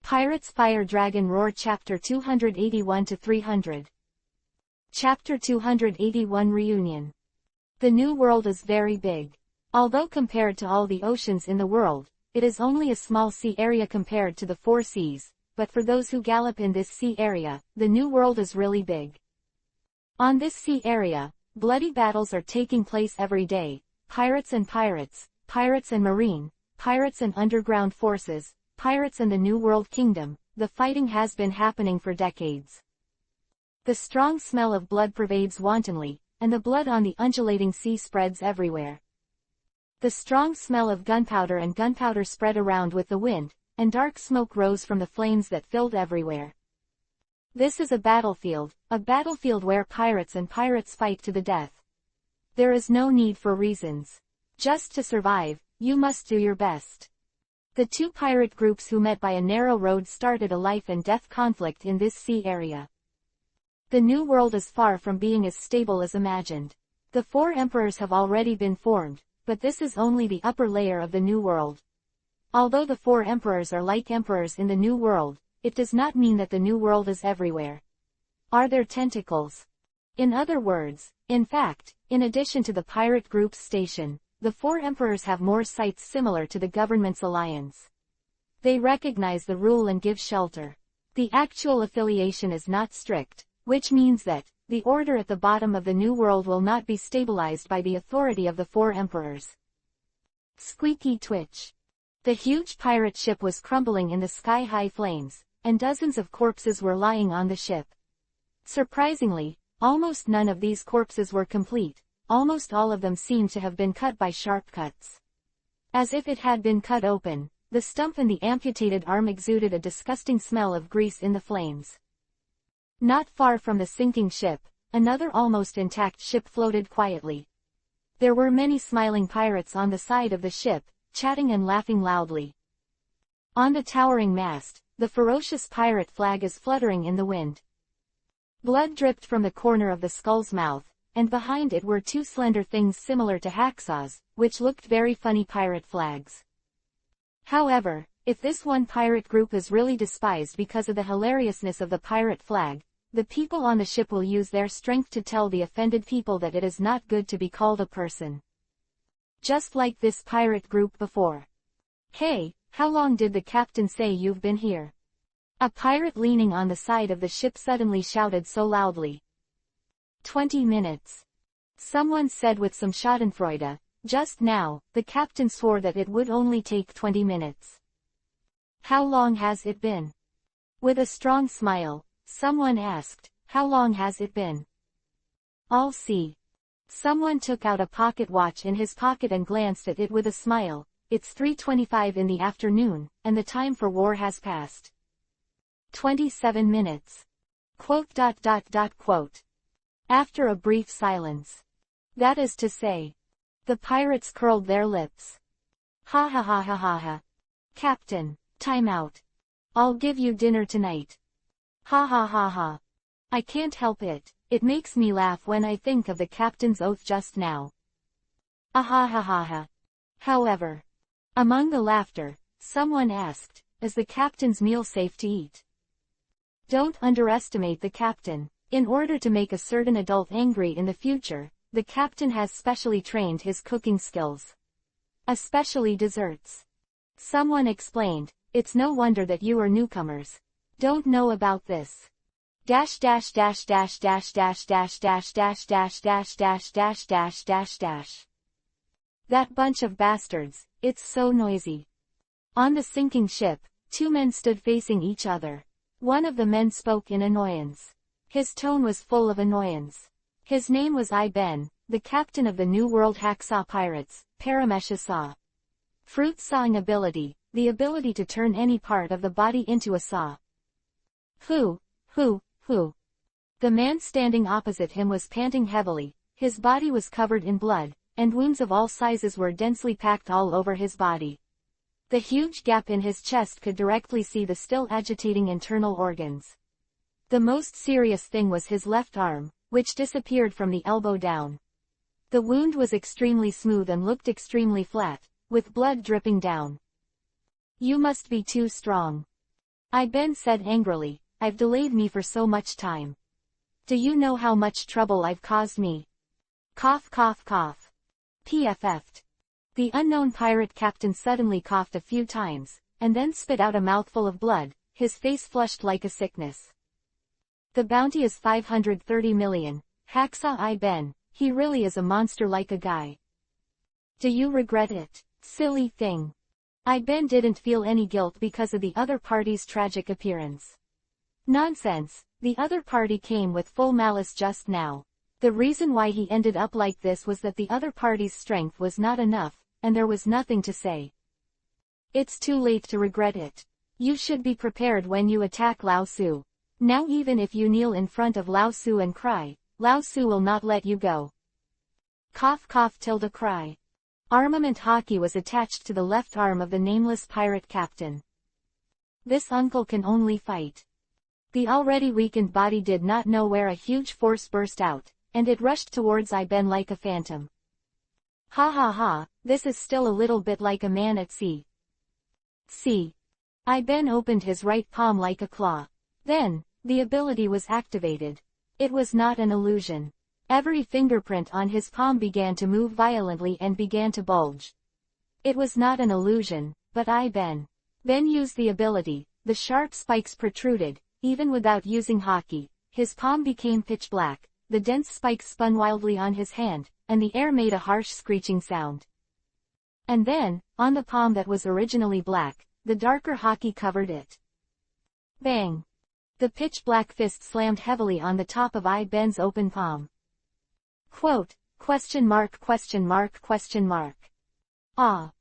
Pirates Fire Dragon Roar Chapter 281-300. Chapter 281 Reunion. The New World is very big. Although compared to all the oceans in the world, it is only a small sea area compared to the 4 seas, but for those who gallop in this sea area, the New World is really big. On this sea area, bloody battles are taking place every day. Pirates and marine, pirates and underground forces, pirates and the New World Kingdom. The fighting has been happening for decades. The strong smell of blood pervades wantonly, and the blood on the undulating sea spreads everywhere. The strong smell of gunpowder and gunpowder spread around with the wind, and dark smoke rose from the flames that filled everywhere. This is a battlefield where pirates and pirates fight to the death. There is no need for reasons. Just to survive, you must do your best. The 2 pirate groups who met by a narrow road started a life and death conflict in this sea area. The New World is far from being as stable as imagined. The 4 emperors have already been formed, but this is only the upper layer of the New World. Although the 4 emperors are like emperors in the New World, it does not mean that the New World is everywhere. Are there tentacles? In other words, in fact, in addition to the pirate group's station, the 4 emperors have more sites similar to the government's alliance. They recognize the rule and give shelter. The actual affiliation is not strict, which means that the order at the bottom of the New World will not be stabilized by the authority of the 4 emperors. Squeaky twitch. The huge pirate ship was crumbling in the sky-high flames, and dozens of corpses were lying on the ship. Surprisingly, almost none of these corpses were complete. Almost all of them seemed to have been cut by sharp cuts. As if it had been cut open, the stump and the amputated arm exuded a disgusting smell of grease in the flames. Not far from the sinking ship, another almost intact ship floated quietly. There were many smiling pirates on the side of the ship, chatting and laughing loudly. On the towering mast, the ferocious pirate flag is fluttering in the wind. Blood dripped from the corner of the skull's mouth, and behind it were 2 slender things similar to hacksaws, which looked very funny pirate flags. However, if this one pirate group is really despised because of the hilariousness of the pirate flag, the people on the ship will use their strength to tell the offended people that it is not good to be called a person. Just like this pirate group before. Hey, how long did the captain say you've been here? A pirate leaning on the side of the ship suddenly shouted so loudly. 20 minutes. Someone said with some schadenfreude. Just now, the captain swore that it would only take 20 minutes. How long has it been? With a strong smile, someone asked, how long has it been? I'll see. Someone took out a pocket watch in his pocket and glanced at it with a smile. It's 3:25 in the afternoon, and the time for war has passed. 27 minutes. Quote. After a brief silence. That is to say. The pirates curled their lips. Ha ha ha ha ha ha. Captain, time out. I'll give you dinner tonight. Ha ha ha ha. I can't help it, it makes me laugh when I think of the captain's oath just now. Ah ha ha ha ha. However, among the laughter, someone asked, is the captain's meal safe to eat? Don't underestimate the captain. In order to make a certain adult angry in the future, the captain has specially trained his cooking skills. Especially desserts. Someone explained, it's no wonder that you are newcomers. Don't know about this. Dash dash dash dash dash dash dash dash dash dash dash dash dash dash dash dash. That bunch of bastards, it's so noisy. On the sinking ship, 2 men stood facing each other. One of the men spoke in annoyance. His tone was full of annoyance. His name was Ben, the captain of the New World Hacksaw Pirates, Paramesha Saw. Fruit sawing ability, the ability to turn any part of the body into a saw. Who? The man standing opposite him was panting heavily, his body was covered in blood, and wounds of all sizes were densely packed all over his body. The huge gap in his chest could directly see the still agitating internal organs. The most serious thing was his left arm, which disappeared from the elbow down. The wound was extremely smooth and looked extremely flat, with blood dripping down. You must be too strong. Ben said angrily, I've delayed me for so much time. Do you know how much trouble I've caused me? Cough cough cough. PFF'd. The unknown pirate captain suddenly coughed a few times, and then spit out a mouthful of blood, his face flushed like a sickness. The bounty is 530 million, hacksaw Ben, he really is a monster like a guy. Do you regret it? Silly thing. Ben didn't feel any guilt because of the other party's tragic appearance. Nonsense, the other party came with full malice just now. The reason why he ended up like this was that the other party's strength was not enough, and there was nothing to say. It's too late to regret it. You should be prepared when you attack Lao Su. Now even if you kneel in front of Lao Su and cry, Lao Su will not let you go. Cough cough tilde cry. Armament hockey was attached to the left arm of the nameless pirate captain. This uncle can only fight. The already weakened body did not know where a huge force burst out, and it rushed towards Ben like a phantom. Ha ha ha, this is still a little bit like a man at sea. See. Ben opened his right palm like a claw. Then, the ability was activated. It was not an illusion. Every fingerprint on his palm began to move violently and began to bulge. It was not an illusion, but Ben used the ability, the sharp spikes protruded, even without using hockey, his palm became pitch black, the dense spikes spun wildly on his hand, and the air made a harsh screeching sound. And then, on the palm that was originally black, the darker hockey covered it. Bang! The pitch-black fist slammed heavily on the top of Ben's open palm. Quote, question mark question mark question mark. Ah!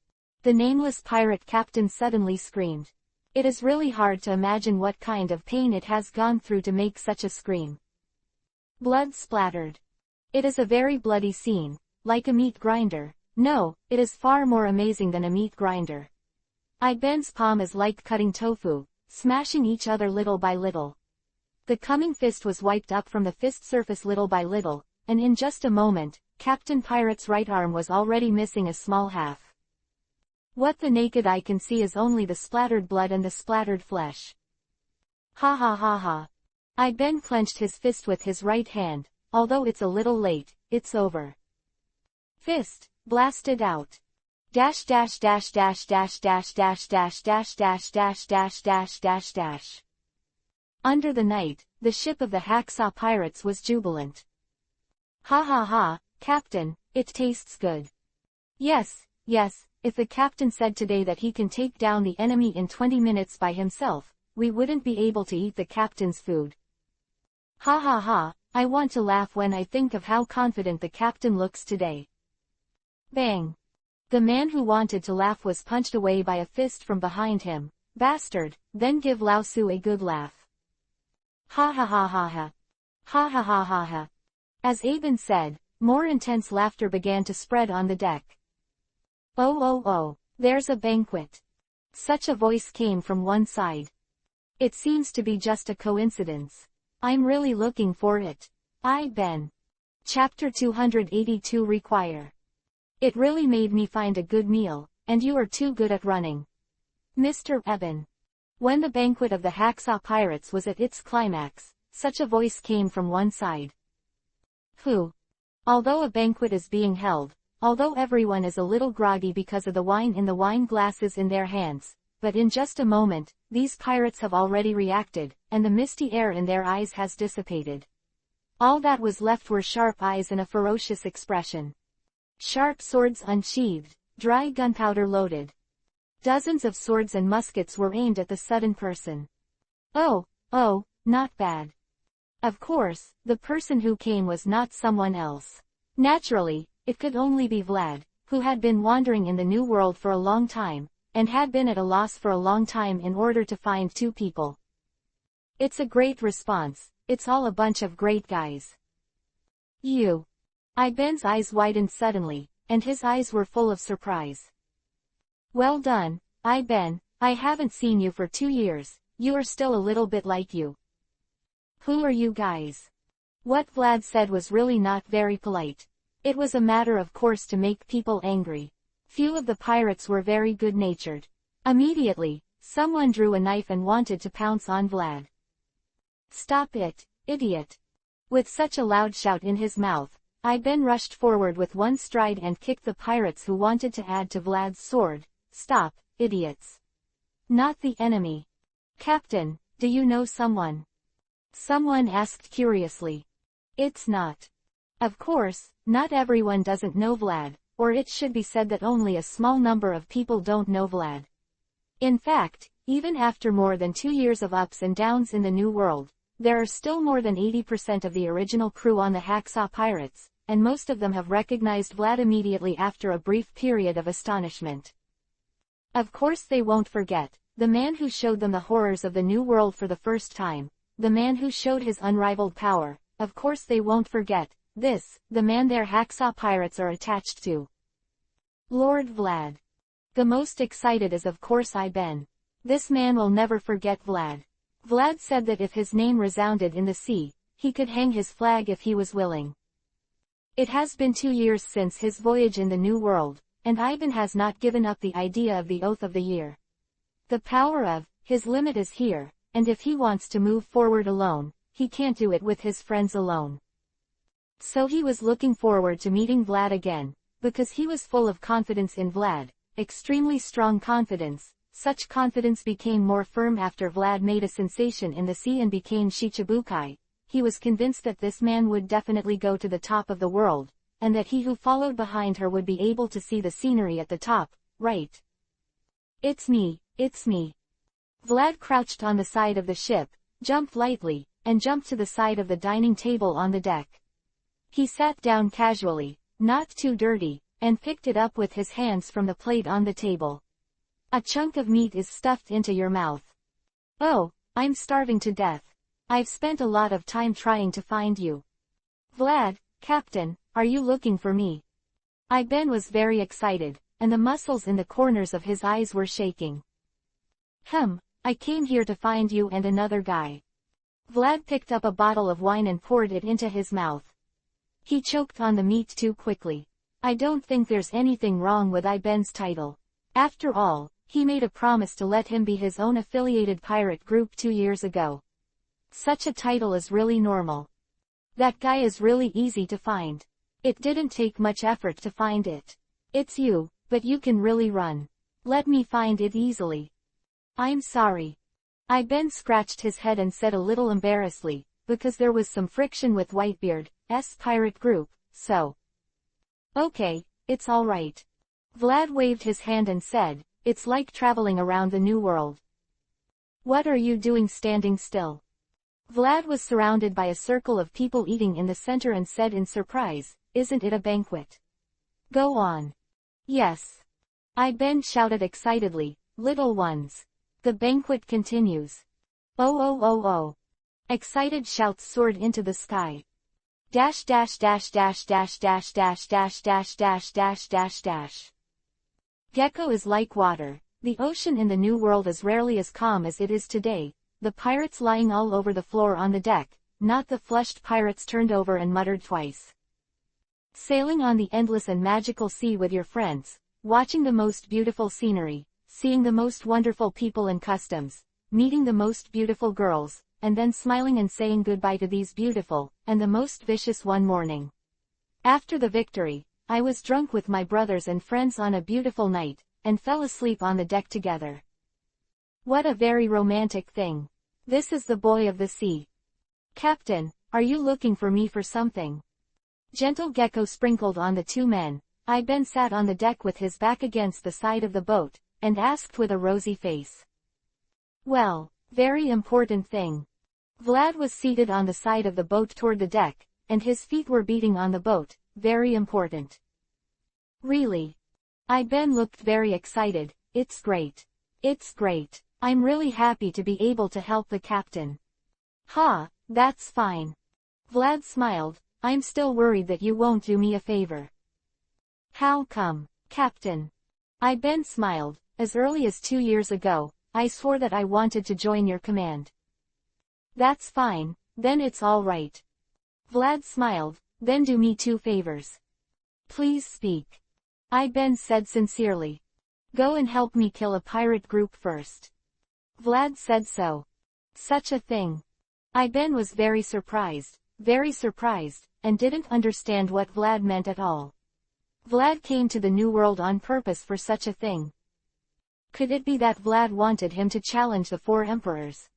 The nameless pirate captain suddenly screamed. It is really hard to imagine what kind of pain it has gone through to make such a scream. Blood splattered. It is a very bloody scene, like a meat grinder. No, it is far more amazing than a meat grinder. Ben's palm is like cutting tofu, smashing each other little by little. The coming fist was wiped up from the fist surface little by little, and in just a moment, Captain Pirate's right arm was already missing a small half. What the naked eye can see is only the splattered blood and the splattered flesh. Ha ha ha ha. Ben clenched his fist with his right hand, although it's a little late, it's over. Fist, blasted out. Dash dash dash dash dash dash dash dash dash dash dash dash dash dash dash. Under the night, the ship of the Hacksaw Pirates was jubilant. Ha ha ha, Captain, it tastes good. Yes, yes, if the captain said today that he can take down the enemy in 20 minutes by himself, we wouldn't be able to eat the captain's food. Ha ha ha, I want to laugh when I think of how confident the captain looks today. Bang! The man who wanted to laugh was punched away by a fist from behind him. Bastard, then give Lao Su a good laugh. Ha ha ha ha ha. Ha ha ha ha ha. As Ben said, more intense laughter began to spread on the deck. Oh oh oh, there's a banquet. Such a voice came from one side. It seems to be just a coincidence. I'm really looking for it. Ben. Chapter 282 Require. It really made me find a good meal, and you are too good at running. Mr. Eben. When the banquet of the Hacksaw Pirates was at its climax, such a voice came from one side. Who? Although a banquet is being held, although everyone is a little groggy because of the wine in the wine glasses in their hands, but in just a moment, these pirates have already reacted, and the misty air in their eyes has dissipated. All that was left were sharp eyes and a ferocious expression. Sharp swords unsheathed, dry gunpowder loaded. Dozens of swords and muskets were aimed at the sudden person. Oh, not bad. Of course, the person who came was not someone else. Naturally, it could only be Vlad, who had been wandering in the New World for a long time, and had been at a loss for a long time in order to find two people. It's a great response, it's all a bunch of great guys. You. Ben's eyes widened suddenly, and his eyes were full of surprise. Well done, Ben, I haven't seen you for 2 years, you are still a little bit like you. Who are you guys? What Vlad said was really not very polite. It was a matter of course to make people angry. Few of the pirates were very good-natured. Immediately, Someone drew a knife and wanted to pounce on Vlad. "Stop it, idiot!" With such a loud shout in his mouth, Iben rushed forward with one stride and kicked the pirates who wanted to add to Vlad's sword. "Stop, idiots! Not the enemy." "Captain, do you know someone?" someone asked curiously. "It's not. Of course, not everyone doesn't know Vlad, or it should be said that only a small number of people don't know Vlad. In fact, even after more than 2 years of ups and downs in the New World, there are still more than 80% of the original crew on the Hacksaw Pirates, and most of them have recognized Vlad immediately after a brief period of astonishment. Of course they won't forget, the man who showed them the horrors of the New World for the first time, the man who showed his unrivaled power. Of course they won't forget this, the man their Hacksaw Pirates are attached to. Lord Vlad. The most excited is of course Iben. This man will never forget Vlad. Vlad said that if his name resounded in the sea, he could hang his flag if he was willing. It has been 2 years since his voyage in the New World, and Iben has not given up the idea of the Oath of the Year. The power of his limit is here, and if he wants to move forward alone, he can't do it with his friends alone. So he was looking forward to meeting Vlad again, because he was full of confidence in Vlad, extremely strong confidence. Such confidence became more firm after Vlad made a sensation in the sea and became Shichibukai. He was convinced that this man would definitely go to the top of the world, and that he who followed behind her would be able to see the scenery at the top, right? It's me, it's me. Vlad crouched on the side of the ship, jumped lightly, and jumped to the side of the dining table on the deck. He sat down casually, not too dirty, and picked it up with his hands from the plate on the table. A chunk of meat is stuffed into your mouth. Oh, I'm starving to death. I've spent a lot of time trying to find you. Vlad, Captain, are you looking for me? Iben was very excited, and the muscles in the corners of his eyes were shaking. I came here to find you and another guy. Vlad picked up a bottle of wine and poured it into his mouth. He choked on the meat too quickly. I don't think there's anything wrong with Iben's title. After all, he made a promise to let him be his own affiliated pirate group 2 years ago. Such a title is really normal. That guy is really easy to find. It didn't take much effort to find it. It's you, but you can really run. Let me find it easily. I'm sorry. Iben scratched his head and said a little embarrassedly, because there was some friction with Whitebeard's pirate group, so. Okay, it's all right. Vlad waved his hand and said, it's like traveling around the New World. What are you doing standing still? Vlad was surrounded by a circle of people eating in the center and said in surprise, isn't it a banquet? Go on. Yes. Iben shouted excitedly, little ones. The banquet continues. Oh oh oh oh. Excited shouts soared into the sky. Dash dash dash dash dash dash dash dash dash dash dash dash dash. Gecko is like water. The ocean in the New World is rarely as calm as it is today. The pirates lying all over the floor on the deck, not the flushed pirates turned over and muttered twice. Sailing on the endless and magical sea with your friends, watching the most beautiful scenery, seeing the most wonderful people and customs, meeting the most beautiful girls, and then smiling and saying goodbye to these beautiful, and the most vicious one morning. After the victory, I was drunk with my brothers and friends on a beautiful night, and fell asleep on the deck together. What a very romantic thing. This is the boy of the sea. Captain, are you looking for me for something? Gentle Gecko sprinkled on the two men. Iben sat on the deck with his back against the side of the boat, and asked with a rosy face. Well, very important thing. Vlad was seated on the side of the boat toward the deck, and his feet were beating on the boat, very important. Really? Iben looked very excited, it's great. It's great. I'm really happy to be able to help the captain. Ha, that's fine. Vlad smiled, I'm still worried that you won't do me a favor. How come, Captain? Iben smiled, as early as 2 years ago, I swore that I wanted to join your command. That's fine, then it's all right. Vlad smiled, then do me 2 favors. Please speak. Iben said sincerely. Go and help me kill a pirate group first. Vlad said so. Such a thing. Iben was very surprised, and didn't understand what Vlad meant at all. Vlad came to the New World on purpose for such a thing. Could it be that Vlad wanted him to challenge the four emperors?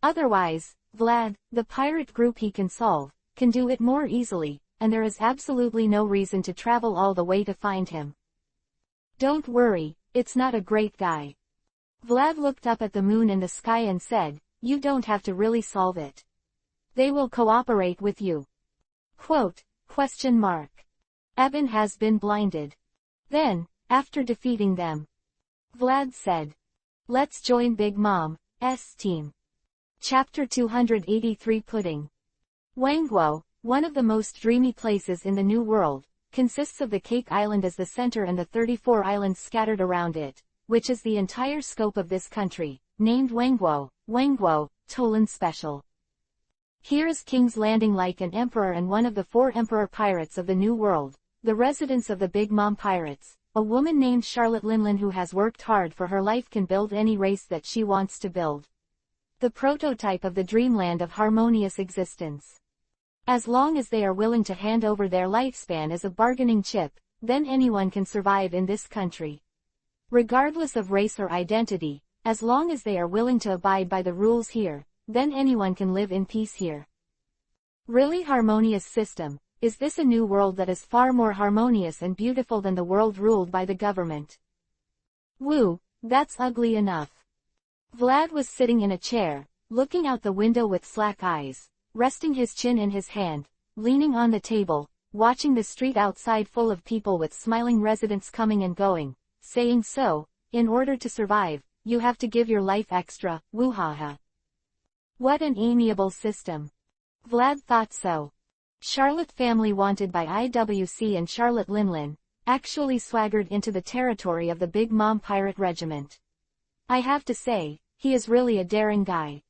Otherwise, Vlad, the pirate group he can solve, can do it more easily, and there is absolutely no reason to travel all the way to find him. Don't worry, it's not a great guy. Vlad looked up at the moon in the sky and said, you don't have to really solve it. They will cooperate with you. Quote, ? Eben has been blinded. Then, after defeating them, Vlad said, let's join Big Mom's team. Chapter 283 Pudding. Wangguo, one of the most dreamy places in the New World, consists of the Cake Island as the center and the 34 islands scattered around it, which is the entire scope of this country, named Wangguo, Tolan Special. Here is King's Landing, like an emperor and one of the four emperor pirates of the New World, the residence of the Big Mom pirates. A woman named Charlotte Linlin who has worked hard for her life can build any race that she wants to build. The prototype of the dreamland of harmonious existence. As long as they are willing to hand over their lifespan as a bargaining chip, then anyone can survive in this country. Regardless of race or identity, as long as they are willing to abide by the rules here, then anyone can live in peace here. Really harmonious system. Is this a new world that is far more harmonious and beautiful than the world ruled by the government? Woo, that's ugly enough. Vlad was sitting in a chair, looking out the window with slack eyes, resting his chin in his hand, leaning on the table, watching the street outside full of people with smiling residents coming and going, saying so, in order to survive, you have to give your life extra, woo-ha-ha. What an amiable system. Vlad thought so. Charlotte family wanted by IWC and Charlotte Linlin, actually swaggered into the territory of the Big Mom Pirate Regiment. I have to say, he is really a daring guy.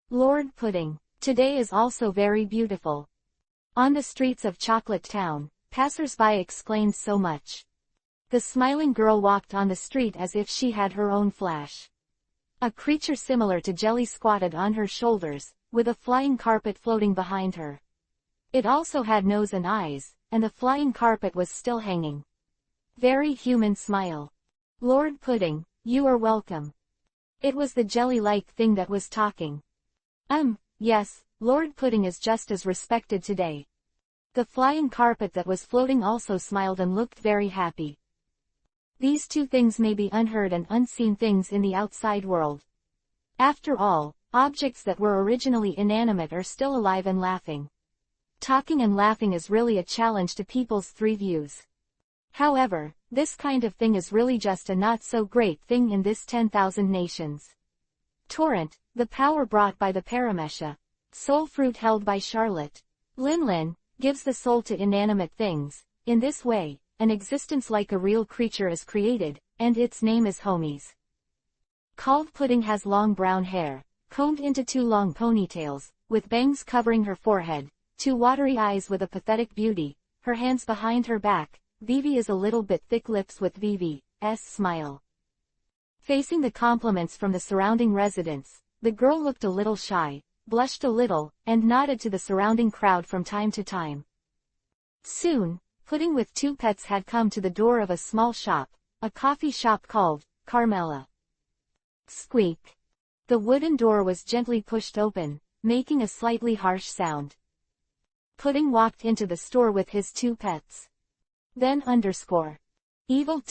Lord Pudding. Today is also very beautiful. On the streets of Chocolate Town, passers-by exclaimed so much. The smiling girl walked on the street as if she had her own flash. A creature similar to Jelly squatted on her shoulders, with a flying carpet floating behind her. It also had nose and eyes, and the flying carpet was still hanging. Very human smile. Lord Pudding, you are welcome. It was the jelly-like thing that was talking. Yes, Lord Pudding is just as respected today. The flying carpet that was floating also smiled and looked very happy. These two things may be unheard and unseen things in the outside world. After all, objects that were originally inanimate are still alive and laughing. Talking and laughing is really a challenge to people's three views. However, this kind of thing is really just a not-so-great thing in this 10,000 nations. Torrent, the power brought by the Paramesha, soul fruit held by Charlotte Linlin, gives the soul to inanimate things. In this way, an existence like a real creature is created, and its name is Homies. Called Pudding has long brown hair, combed into two long ponytails, with bangs covering her forehead, two watery eyes with a pathetic beauty, her hands behind her back. Vivi is a little bit thick lips with Vivi's smile. Facing the compliments from the surrounding residents, the girl looked a little shy, blushed a little, and nodded to the surrounding crowd from time to time. Soon, Pudding with two pets had come to the door of a small shop, a coffee shop called Carmela. Squeak. The wooden door was gently pushed open, making a slightly harsh sound. Pudding walked into the store with his two pets. Then Evil ...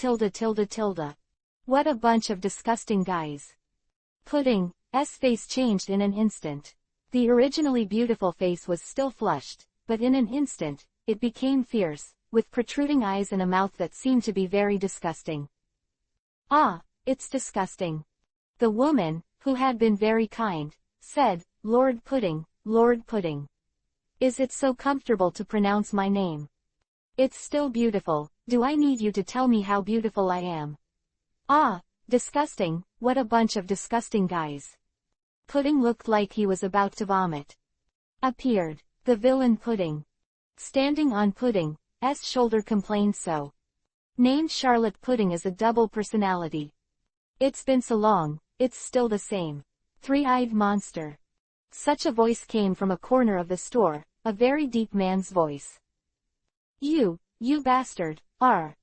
What a bunch of disgusting guys. Pudding's face changed in an instant. The originally beautiful face was still flushed, but in an instant, it became fierce, with protruding eyes and a mouth that seemed to be very disgusting. Ah, it's disgusting. The woman, who had been very kind, said, Lord Pudding, Lord Pudding. Is it so comfortable to pronounce my name? It's still beautiful. Do I need you to tell me how beautiful I am? Ah, disgusting, what a bunch of disgusting guys. Pudding looked like he was about to vomit. Appeared the villain Pudding. Standing on Pudding, shoulder complained so. Named Charlotte Pudding is a double personality. It's been so long, it's still the same. Three-eyed monster. Such a voice came from a corner of the store, a very deep man's voice. You bastard, are.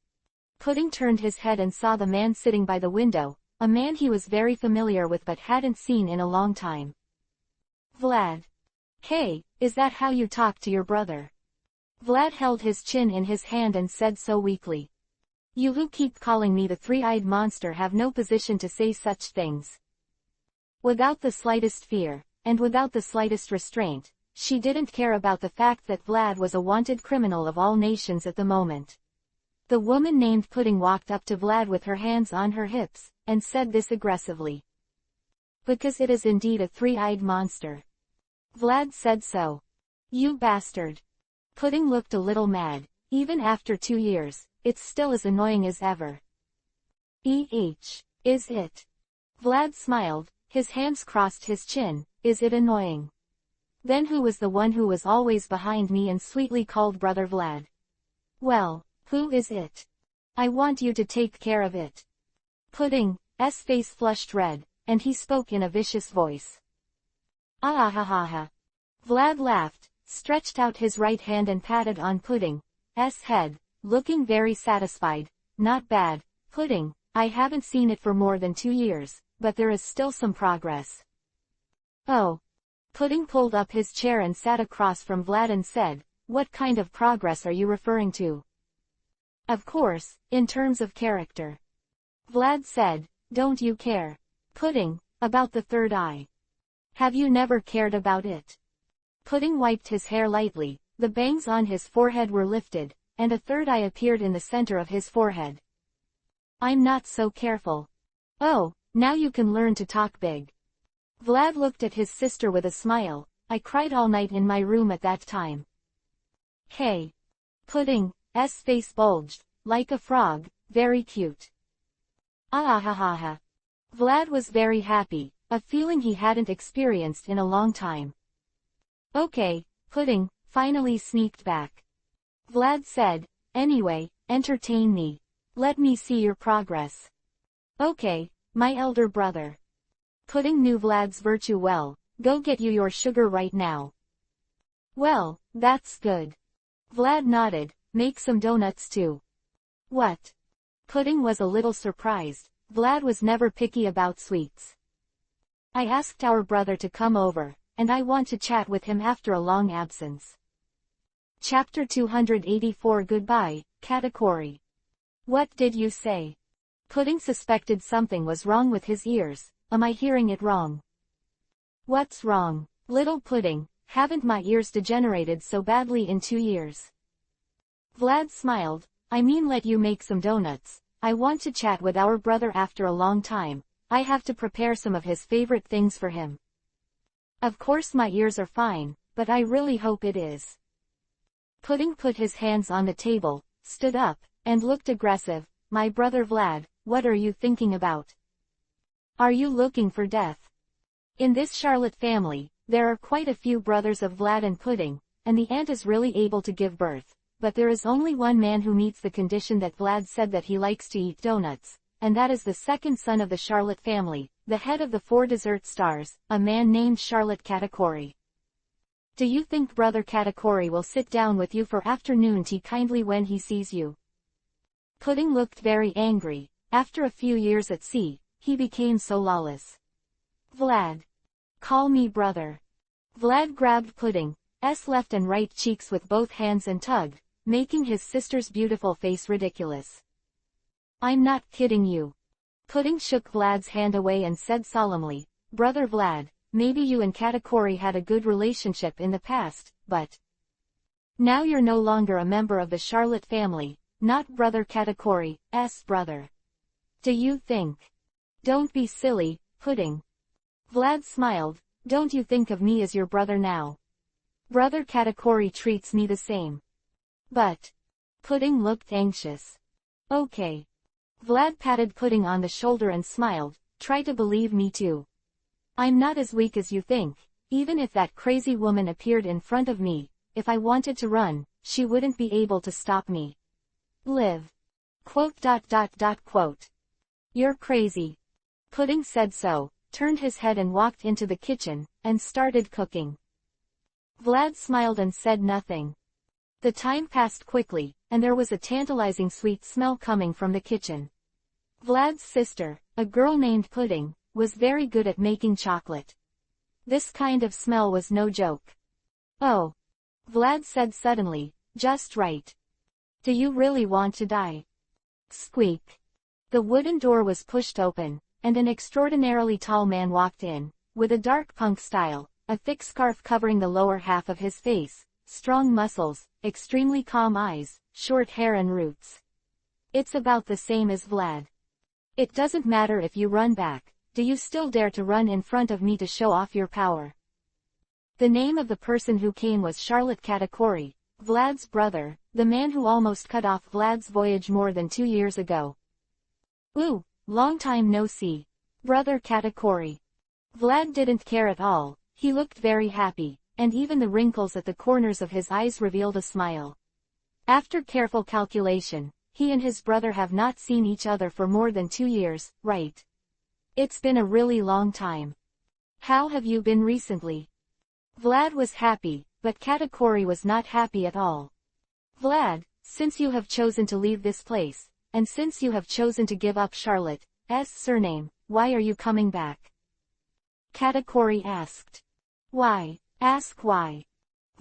Pudding turned his head and saw the man sitting by the window, a man he was very familiar with but hadn't seen in a long time. Vlad. Hey, is that how you talk to your brother? Vlad held his chin in his hand and said so weakly. You who keep calling me the three-eyed monster have no position to say such things. Without the slightest fear, and without the slightest restraint, she didn't care about the fact that Vlad was a wanted criminal of all nations at the moment. The woman named Pudding walked up to Vlad with her hands on her hips, and said this aggressively. Because it is indeed a three-eyed monster. Vlad said so. You bastard. Pudding looked a little mad. Even after 2 years, it's still as annoying as ever. Is it? Vlad smiled, his hands crossed his chin. Is it annoying? Then who was the one who was always behind me and sweetly called Brother Vlad? Well, who is it? I want you to take care of it. Pudding's face flushed red, and he spoke in a vicious voice. Ah ha ha ha. Vlad laughed, stretched out his right hand and patted on Pudding's head, looking very satisfied. Not bad, Pudding, I haven't seen it for more than 2 years, but there is still some progress. Oh. Pudding pulled up his chair and sat across from Vlad and said, what kind of progress are you referring to? Of course, in terms of character. Vlad said, don't you care, Pudding, about the third eye? Have you never cared about it? Pudding wiped his hair lightly, the bangs on his forehead were lifted, and a third eye appeared in the center of his forehead. I'm not so careful. Oh, now you can learn to talk big. Vlad looked at his sister with a smile. I cried all night in my room at that time. Hey. Pudding's face bulged, like a frog, very cute. Ah ha ha ha. Vlad was very happy, a feeling he hadn't experienced in a long time. Okay, Pudding finally sneaked back. Vlad said, anyway, entertain me. Let me see your progress. Okay, my elder brother. Pudding knew Vlad's virtue well. Go get you your sugar right now. Well, that's good. Vlad nodded, make some donuts too. What? Pudding was a little surprised. Vlad was never picky about sweets. I asked our brother to come over, and I want to chat with him after a long absence. Chapter 284 Goodbye, Katakuri. What did you say? Pudding suspected something was wrong with his ears. Am I hearing it wrong? What's wrong, little Pudding? Haven't my ears degenerated so badly in 2 years? Vlad smiled. I mean, let you make some donuts. I want to chat with our brother after a long time. I have to prepare some of his favorite things for him. Of course my ears are fine, but I really hope it is. Pudding put his hands on the table, stood up, and looked aggressive. My brother Vlad, what are you thinking about? Are you looking for death? In this Charlotte family, there are quite a few brothers of Vlad and Pudding, and the aunt is really able to give birth, but there is only one man who meets the condition that Vlad said, that he likes to eat donuts, and that is the second son of the Charlotte family, the head of the 4 dessert stars, a man named Charlotte Katakuri. Do you think Brother Katakuri will sit down with you for afternoon tea kindly when he sees you? Pudding looked very angry. After a few years at sea, he became so lawless. Vlad. Call me brother. Vlad grabbed Pudding's left and right cheeks with both hands and tugged, making his sister's beautiful face ridiculous. I'm not kidding you. Pudding shook Vlad's hand away and said solemnly, Brother Vlad, maybe you and Katakuri had a good relationship in the past, but now you're no longer a member of the Charlotte family, not Brother Katakuri's brother. Do you think? Don't be silly, Pudding. Vlad smiled. Don't you think of me as your brother now? Brother Katakuri treats me the same. But Pudding looked anxious. Okay. Vlad patted Pudding on the shoulder and smiled. Try to believe me too. I'm not as weak as you think. Even if that crazy woman appeared in front of me, if I wanted to run, she wouldn't be able to stop me. Live. Quote. You're crazy. Pudding said so, turned his head and walked into the kitchen, and started cooking. Vlad smiled and said nothing. The time passed quickly, and there was a tantalizing sweet smell coming from the kitchen. Vlad's sister, a girl named Pudding, was very good at making chocolate. This kind of smell was no joke. Oh. Vlad said suddenly, just right. Do you really want to die? Squeak. The wooden door was pushed open, and an extraordinarily tall man walked in, with a dark punk style, a thick scarf covering the lower half of his face, strong muscles, extremely calm eyes, short hair and roots. It's about the same as Vlad. It doesn't matter if you run back, do you still dare to run in front of me to show off your power? The name of the person who came was Charlotte Katakuri, Vlad's brother, the man who almost cut off Vlad's voyage more than 2 years ago. Ooh, long time no see. Brother Katakuri. Vlad didn't care at all, he looked very happy, and even the wrinkles at the corners of his eyes revealed a smile. After careful calculation, he and his brother have not seen each other for more than 2 years, right? It's been a really long time. How have you been recently? Vlad was happy, but Katakuri was not happy at all. Vlad, since you have chosen to leave this place, and since you have chosen to give up Charlotte's surname, why are you coming back? Katakuri asked. Why? Ask why.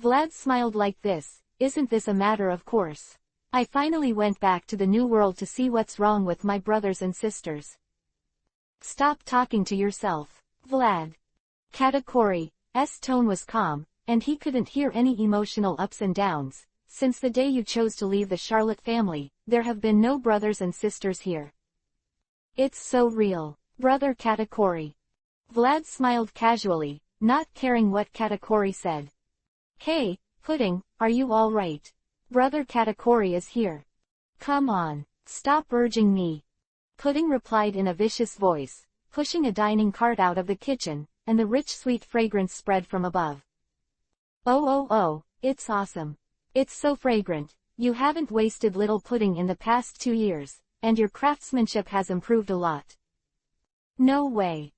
Vlad smiled like this, isn't this a matter of course? I finally went back to the New World to see what's wrong with my brothers and sisters. Stop talking to yourself, Vlad. Katakuri's tone was calm, and he couldn't hear any emotional ups and downs. Since the day you chose to leave the Charlotte family, there have been no brothers and sisters here. It's so real, brother Katakuri. Vlad smiled casually, not caring what Katakuri said. Hey, Pudding, are you all right? Brother Katakuri is here. Come on, stop urging me. Pudding replied in a vicious voice, pushing a dining cart out of the kitchen, and the rich sweet fragrance spread from above. Oh, it's awesome. It's so fragrant, you haven't wasted little Pudding in the past 2 years, and your craftsmanship has improved a lot. No way.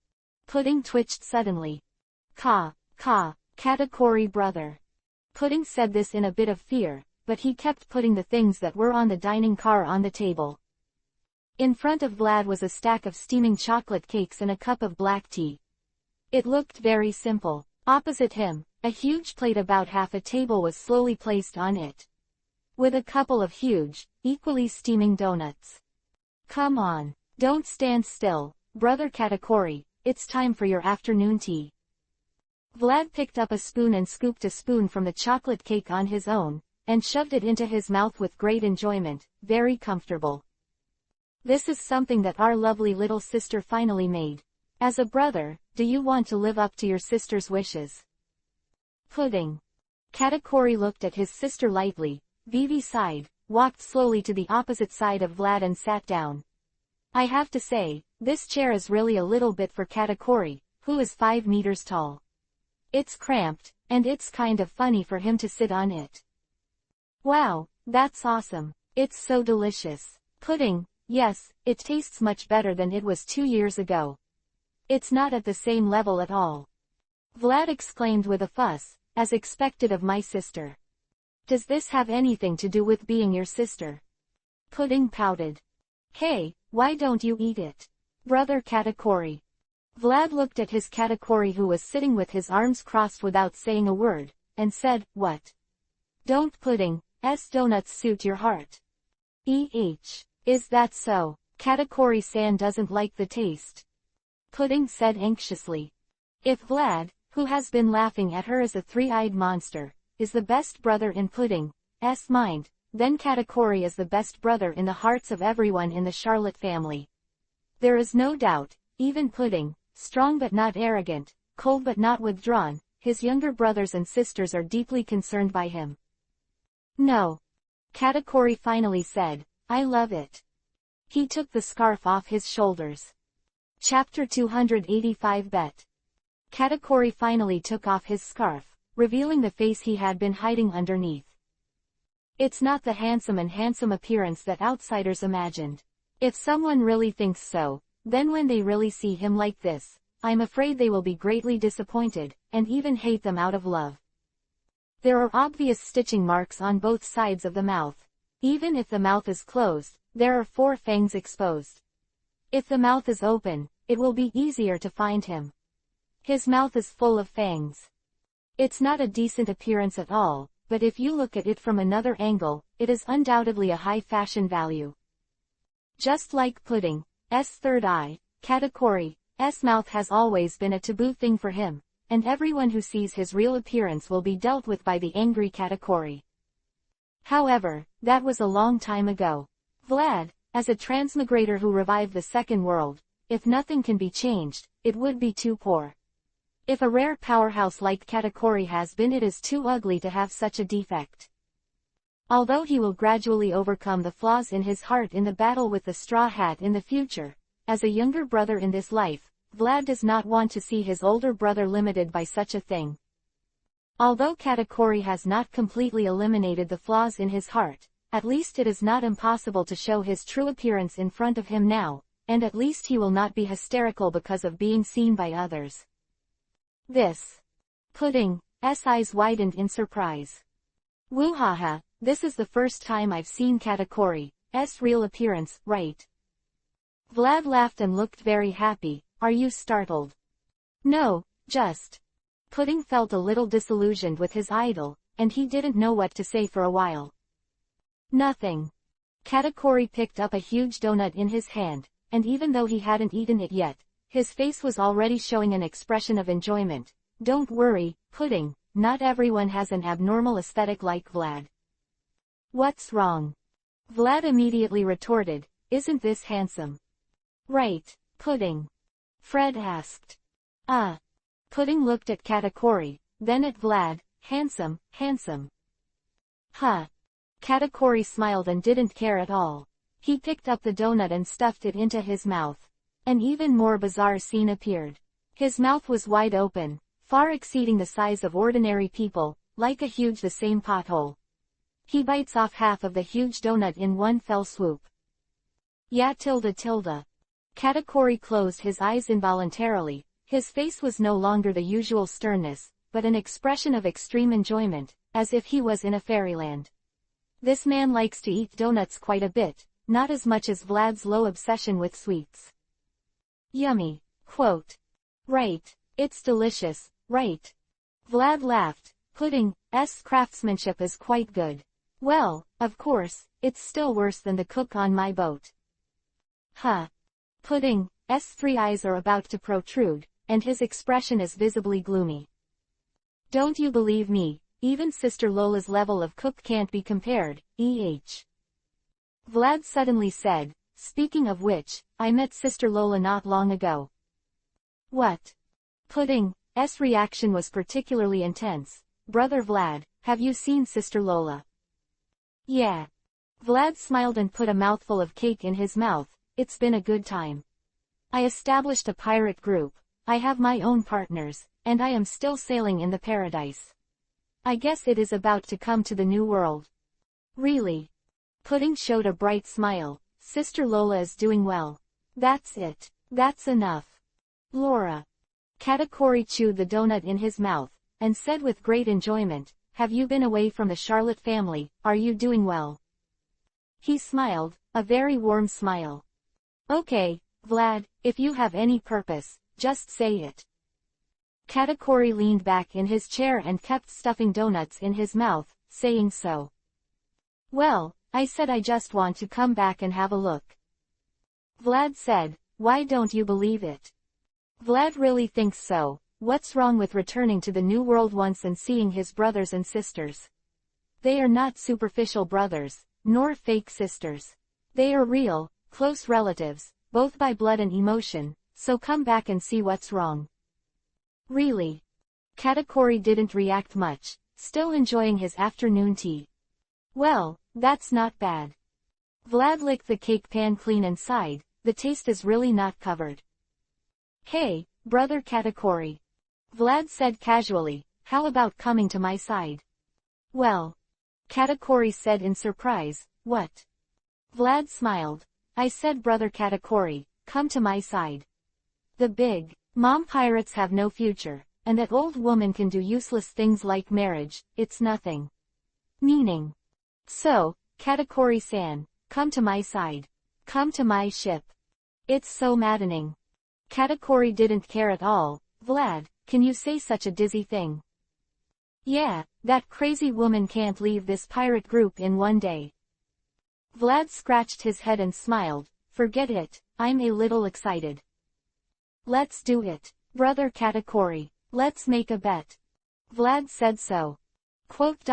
Pudding twitched suddenly. Katakuri brother. Pudding said this in a bit of fear, but he kept putting the things that were on the dining car on the table. In front of Vlad was a stack of steaming chocolate cakes and a cup of black tea. It looked very simple. Opposite him, a huge plate about half a table was slowly placed on it, with a couple of huge, equally steaming donuts. Come on, don't stand still, brother Katakuri, it's time for your afternoon tea. Vlad picked up a spoon and scooped a spoon from the chocolate cake on his own, and shoved it into his mouth with great enjoyment, very comfortable. This is something that our lovely little sister finally made. As a brother, do you want to live up to your sister's wishes? Pudding. Katakuri looked at his sister lightly, Vivi sighed, walked slowly to the opposite side of Vlad and sat down. I have to say, this chair is really a little bit for Katakuri, who is 5 meters tall. It's cramped, and it's kind of funny for him to sit on it. Wow, that's awesome. It's so delicious. Pudding, yes, it tastes much better than it was 2 years ago. It's not at the same level at all. Vlad exclaimed with a fuss, as expected of my sister. Does this have anything to do with being your sister? Pudding pouted. Hey, why don't you eat it? Brother Katakuri. Vlad looked at his Katakuri who was sitting with his arms crossed without saying a word, and said, what? Don't Pudding's donuts suit your heart? Is that so? Katakuri-san doesn't like the taste. Pudding said anxiously. If Vlad, who has been laughing at her as a three-eyed monster, is the best brother in Pudding's mind, then Katakuri is the best brother in the hearts of everyone in the Charlotte family. There is no doubt, even Pudding, strong but not arrogant, cold but not withdrawn, his younger brothers and sisters are deeply concerned by him. No. Katakuri finally said, I love it. He took the scarf off his shoulders. Chapter 285 Bet. Katakuri finally took off his scarf, revealing the face he had been hiding underneath. It's not the handsome appearance that outsiders imagined. If someone really thinks so, then when they really see him like this, I'm afraid they will be greatly disappointed, and even hate them out of love. There are obvious stitching marks on both sides of the mouth. Even if the mouth is closed, there are 4 fangs exposed. If the mouth is open, it will be easier to find him. His mouth is full of fangs. It's not a decent appearance at all, but if you look at it from another angle, it is undoubtedly a high fashion value. Just like Pudding's third eye, Katakuri's mouth has always been a taboo thing for him, and everyone who sees his real appearance will be dealt with by the angry Katakuri. However, that was a long time ago. Vlad, as a transmigrator who revived the second world, if nothing can be changed, it would be too poor. If a rare powerhouse like Katakuri has been, it is too ugly to have such a defect. Although he will gradually overcome the flaws in his heart in the battle with the Straw Hat in the future, as a younger brother in this life, Vlad does not want to see his older brother limited by such a thing. Although Katakuri has not completely eliminated the flaws in his heart, at least it is not impossible to show his true appearance in front of him now, and at least he will not be hysterical because of being seen by others. This. Pudding's eyes widened in surprise. Woo-ha-ha, this is the first time I've seen Katakuri's real appearance, right? Vlad laughed and looked very happy. Are you startled? No, just. Pudding felt a little disillusioned with his idol, and he didn't know what to say for a while. Nothing. Katakuri picked up a huge donut in his hand, and even though he hadn't eaten it yet, his face was already showing an expression of enjoyment. Don't worry, Pudding, not everyone has an abnormal aesthetic like Vlad. What's wrong? Vlad immediately retorted, isn't this handsome? Right, Pudding. Fred asked. Pudding looked at Katakuri, then at Vlad, handsome. Huh. Katakuri smiled and didn't care at all. He picked up the donut and stuffed it into his mouth. An even more bizarre scene appeared. His mouth was wide open, far exceeding the size of ordinary people, like a huge the same pothole. He bites off half of the huge donut in one fell swoop. Yeah. Katakuri closed his eyes involuntarily. His face was no longer the usual sternness, but an expression of extreme enjoyment, as if he was in a fairyland. This man likes to eat donuts quite a bit, not as much as Vlad's low obsession with sweets. Yummy. Quote. Right. It's delicious, right? Vlad laughed. Pudding's craftsmanship is quite good. Well, of course, it's still worse than the cook on my boat. Huh. Pudding's 3 eyes are about to protrude, and his expression is visibly gloomy. Don't you believe me? Even Sister Lola's level of cook can't be compared, Vlad suddenly said, speaking of which, I met Sister Lola not long ago. What? Pudding's reaction was particularly intense. Brother Vlad, have you seen Sister Lola? Yeah. Vlad smiled and put a mouthful of cake in his mouth. It's been a good time. I established a pirate group. I have my own partners, and I am still sailing in the paradise. I guess it is about to come to the new world. Really? Pudding showed a bright smile. Sister Lola is doing well. That's it. That's enough. Laura. Katakuri chewed the donut in his mouth, and said with great enjoyment, have you been away from the Charlotte family? Are you doing well? He smiled, a very warm smile. Okay, Vlad, if you have any purpose, just say it. Katakuri leaned back in his chair and kept stuffing donuts in his mouth, saying so. Well, I said I just want to come back and have a look. Vlad said, why don't you believe it? Vlad really thinks so. What's wrong with returning to the new world once and seeing his brothers and sisters? They are not superficial brothers, nor fake sisters. They are real, close relatives, both by blood and emotion, so come back and see what's wrong. Really? Katakuri didn't react much, still enjoying his afternoon tea. Well, that's not bad. Vlad licked the cake pan clean and sighed, the taste is really not covered. Hey, brother Katakuri. Vlad said casually, how about coming to my side? Well, Katakuri said in surprise. What? Vlad smiled. I said, brother Katakuri, come to my side. The big mom pirates have no future, and that old woman can do useless things like marriage, it's nothing. Meaning. So, Katakuri-san, come to my side. Come to my ship. It's so maddening. Katakuri didn't care at all. Vlad, can you say such a dizzy thing? Yeah, that crazy woman can't leave this pirate group in one day. Vlad scratched his head and smiled. Forget it, I'm a little excited. Let's do it, brother Katakuri. Let's make a bet. Vlad said so. Quote.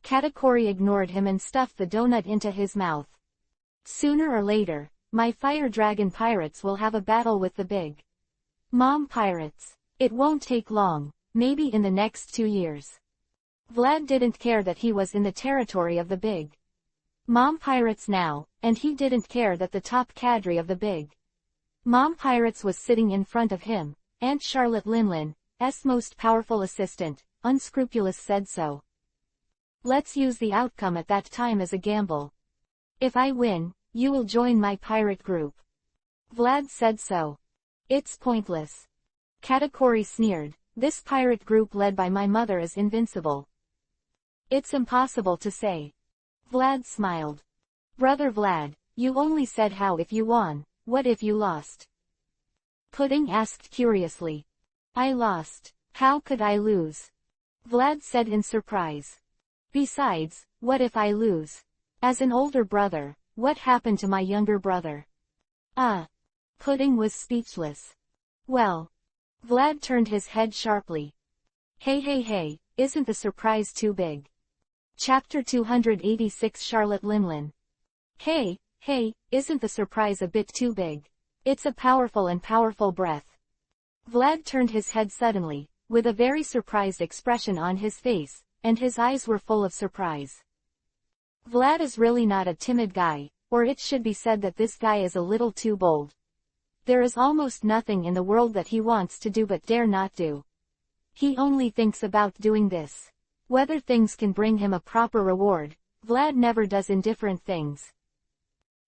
Katakuri ignored him and stuffed the donut into his mouth. Sooner or later, my fire dragon pirates will have a battle with the big mom pirates. It won't take long, maybe in the next 2 years. Vlad didn't care that he was in the territory of the big mom pirates now, and he didn't care that the top cadre of the big mom pirates was sitting in front of him. Aunt Charlotte Linlin's most powerful assistant, unscrupulous, said so. Let's use the outcome at that time as a gamble. If I win, you will join my pirate group. Vlad said so. It's pointless. Katakuri sneered. This pirate group led by my mother is invincible. It's impossible to say. Vlad smiled. Brother Vlad, you only said how if you won, what if you lost? Pudding asked curiously. I lost. How could I lose? Vlad said in surprise. Besides, what if I lose? As an older brother, what happened to my younger brother? Pudding was speechless. Well. Vlad turned his head sharply. Hey, isn't the surprise too big? Chapter 286 Charlotte Linlin. Hey, isn't the surprise a bit too big? It's a powerful breath. Vlad turned his head suddenly, with a very surprised expression on his face, and his eyes were full of surprise. Vlad is really not a timid guy, or it should be said that this guy is a little too bold. There is almost nothing in the world that he wants to do but dare not do. He only thinks about doing this. Whether things can bring him a proper reward, Vlad never does indifferent things.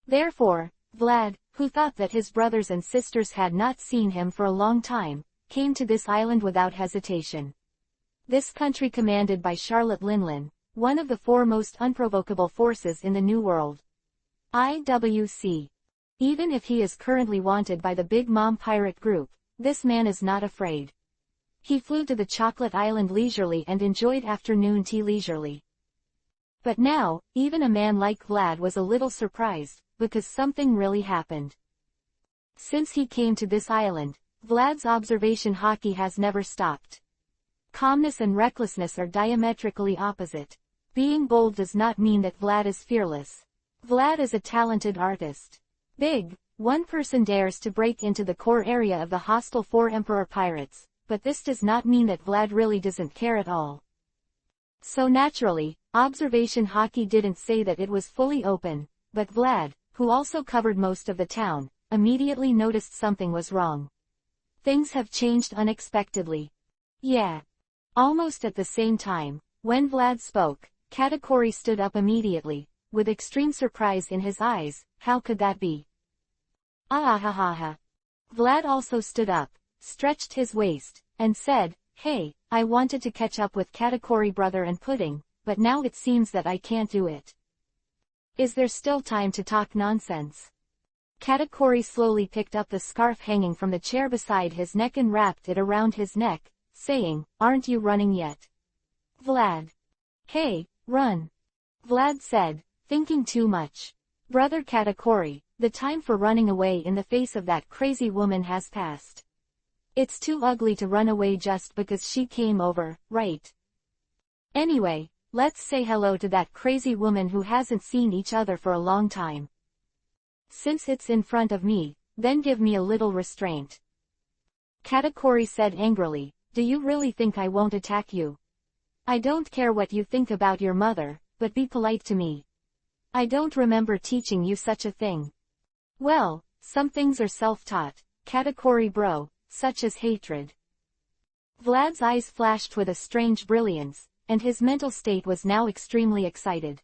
Therefore, Vlad, who thought that his brothers and sisters had not seen him for a long time, came to this island without hesitation. This country commanded by Charlotte Linlin, one of the 4 most unprovocable forces in the New World. IWC. Even if he is currently wanted by the Big Mom pirate group, this man is not afraid. He flew to the Chocolate Island leisurely and enjoyed afternoon tea leisurely. But now, even a man like Vlad was a little surprised, because something really happened. Since he came to this island, Vlad's observation hockey has never stopped. Calmness and recklessness are diametrically opposite. Being bold does not mean that Vlad is fearless. Vlad is a talented artist. Big, one person dares to break into the core area of the hostile 4 Emperor pirates, but this does not mean that Vlad really doesn't care at all. So naturally, observation hockey didn't say that it was fully open, but Vlad, who also covered most of the town, immediately noticed something was wrong. Things have changed unexpectedly. Yeah. Almost at the same time, when Vlad spoke, Katakuri stood up immediately, with extreme surprise in his eyes. How could that be? Vlad also stood up, stretched his waist, and said, Hey, I wanted to catch up with Katakuri brother and Pudding, but now it seems that I can't do it. Is there still time to talk nonsense? Katakuri slowly picked up the scarf hanging from the chair beside his neck and wrapped it around his neck, saying, Aren't you running yet? Vlad. Hey, run. Vlad said, thinking too much. Brother Katakuri, the time for running away in the face of that crazy woman has passed. It's too ugly to run away just because she came over, right? Anyway, let's say hello to that crazy woman who hasn't seen each other for a long time. Since it's in front of me, then give me a little restraint. Katakuri said angrily, Do you really think I won't attack you? I don't care what you think about your mother, but be polite to me. I don't remember teaching you such a thing. Well, some things are self-taught, Katakuri bro, such as hatred. Vlad's eyes flashed with a strange brilliance, and his mental state was now extremely excited.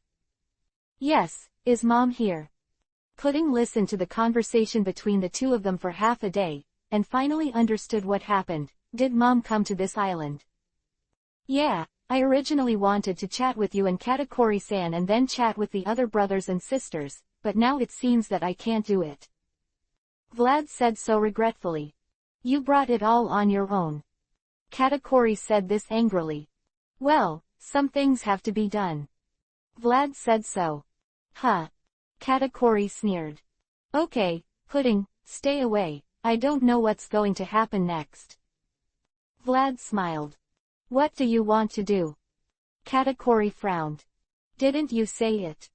Yes, is Mom here? Pudding listened to the conversation between the two of them for half a day, and finally understood what happened. Did Mom come to this island? Yeah, I originally wanted to chat with you and Katakuri-san and then chat with the other brothers and sisters, but now it seems that I can't do it. Vlad said so regretfully. You brought it all on your own. Katakuri said this angrily. Well, some things have to be done. Vlad said so. Huh. Katakuri sneered. Okay, Pudding, stay away, I don't know what's going to happen next. Vlad smiled. What do you want to do? Katakuri frowned. Didn't you say it?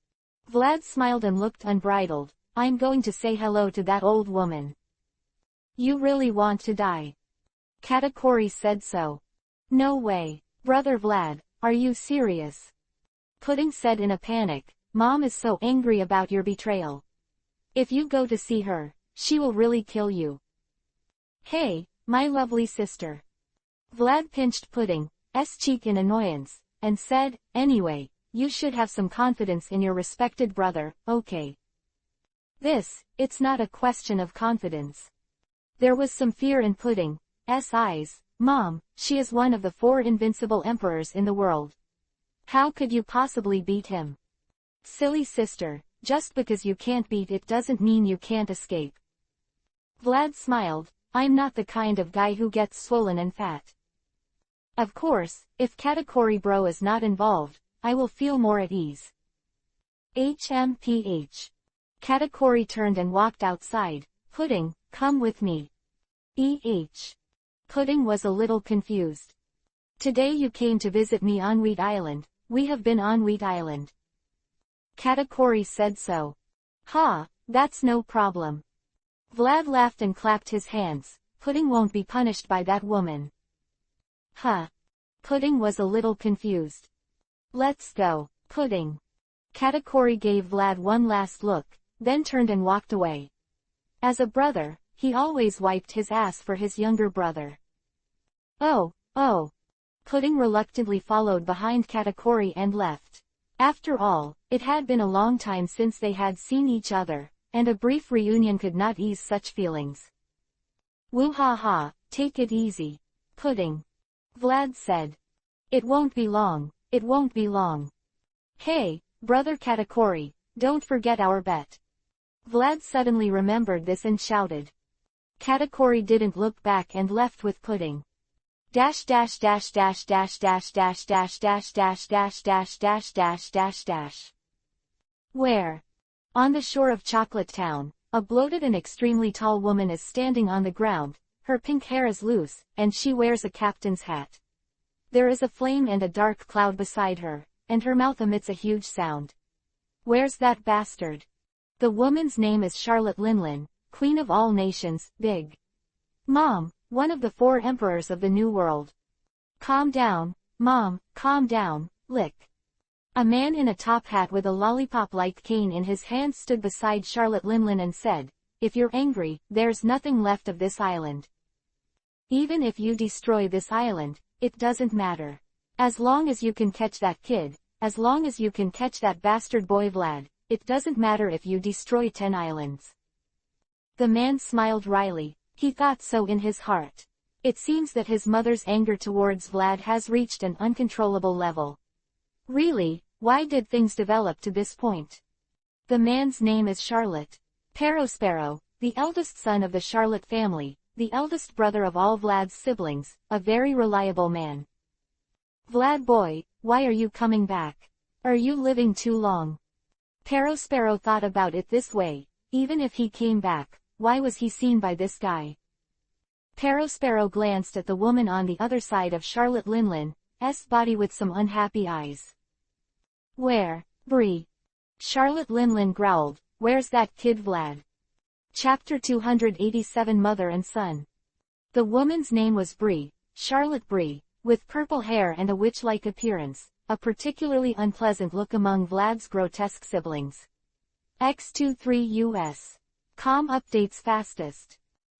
Vlad smiled and looked unbridled. I'm going to say hello to that old woman. You really want to die? Katakuri said so. No way. Brother Vlad, are you serious? Pudding said in a panic, Mom is so angry about your betrayal. If you go to see her, she will really kill you. Hey, my lovely sister. Vlad pinched Pudding's cheek in annoyance, and said, anyway, you should have some confidence in your respected brother, okay? It's not a question of confidence. There was some fear in Pudding's eyes. Mom, she is one of the 4 invincible emperors in the world. How could you possibly beat him? Silly sister, just because you can't beat it doesn't mean you can't escape. Vlad smiled, I'm not the kind of guy who gets swollen and fat. Of course, if Katakuri bro is not involved, I will feel more at ease. HMPH. Katakuri turned and walked outside. Pudding, come with me. Pudding was a little confused. Today you came to visit me on Wheat Island. We have been on Wheat Island. Katakuri said so. Ha, that's no problem. Vlad laughed and clapped his hands. Pudding won't be punished by that woman. Huh. Pudding was a little confused. Let's go, Pudding. Katakuri gave Vlad one last look, then turned and walked away. As a brother, he always wiped his ass for his younger brother. Oh. Pudding reluctantly followed behind Katakuri and left. After all, it had been a long time since they had seen each other, and a brief reunion could not ease such feelings. Woo-ha-ha, take it easy, Pudding. Vlad said. It won't be long, it won't be long. Hey, brother Katakuri, don't forget our bet. Vlad suddenly remembered this and shouted. Katakuri didn't look back and left with Pudding. Dash dash dash dash dash dash dash dash dash dash dash dash dash dash dash dash. Where? On the shore of Chocolate Town, a bloated and extremely tall woman is standing on the ground, her pink hair is loose, and she wears a captain's hat. There is a flame and a dark cloud beside her, and her mouth emits a huge sound. Where's that bastard? The woman's name is Charlotte Linlin, Queen of all nations, Big Mom, one of the 4 emperors of the New World. Calm down, Mom, calm down, lick. A man in a top hat with a lollipop-like cane in his hand stood beside Charlotte Linlin and said, if you're angry, there's nothing left of this island. Even if you destroy this island, it doesn't matter. As long as you can catch that kid, as long as you can catch that bastard boy Vlad, it doesn't matter if you destroy 10 islands. The man smiled wryly. He thought so in his heart. It seems that his mother's anger towards Vlad has reached an uncontrollable level. Really, why did things develop to this point? The man's name is Charlotte. Perospero, the eldest son of the Charlotte family, the eldest brother of all Vlad's siblings, a very reliable man. Vlad boy, why are you coming back? Are you living too long? Perospero thought about it this way, even if he came back, why was he seen by this guy? Perospero glanced at the woman on the other side of Charlotte Linlin's body with some unhappy eyes. Where, Bree? Charlotte Linlin growled, where's that kid Vlad? Chapter 287 Mother and Son. The woman's name was Bree, Charlotte Bree, with purple hair and a witch-like appearance, a particularly unpleasant look among Vlad's grotesque siblings. X23 US. Com updates fastest.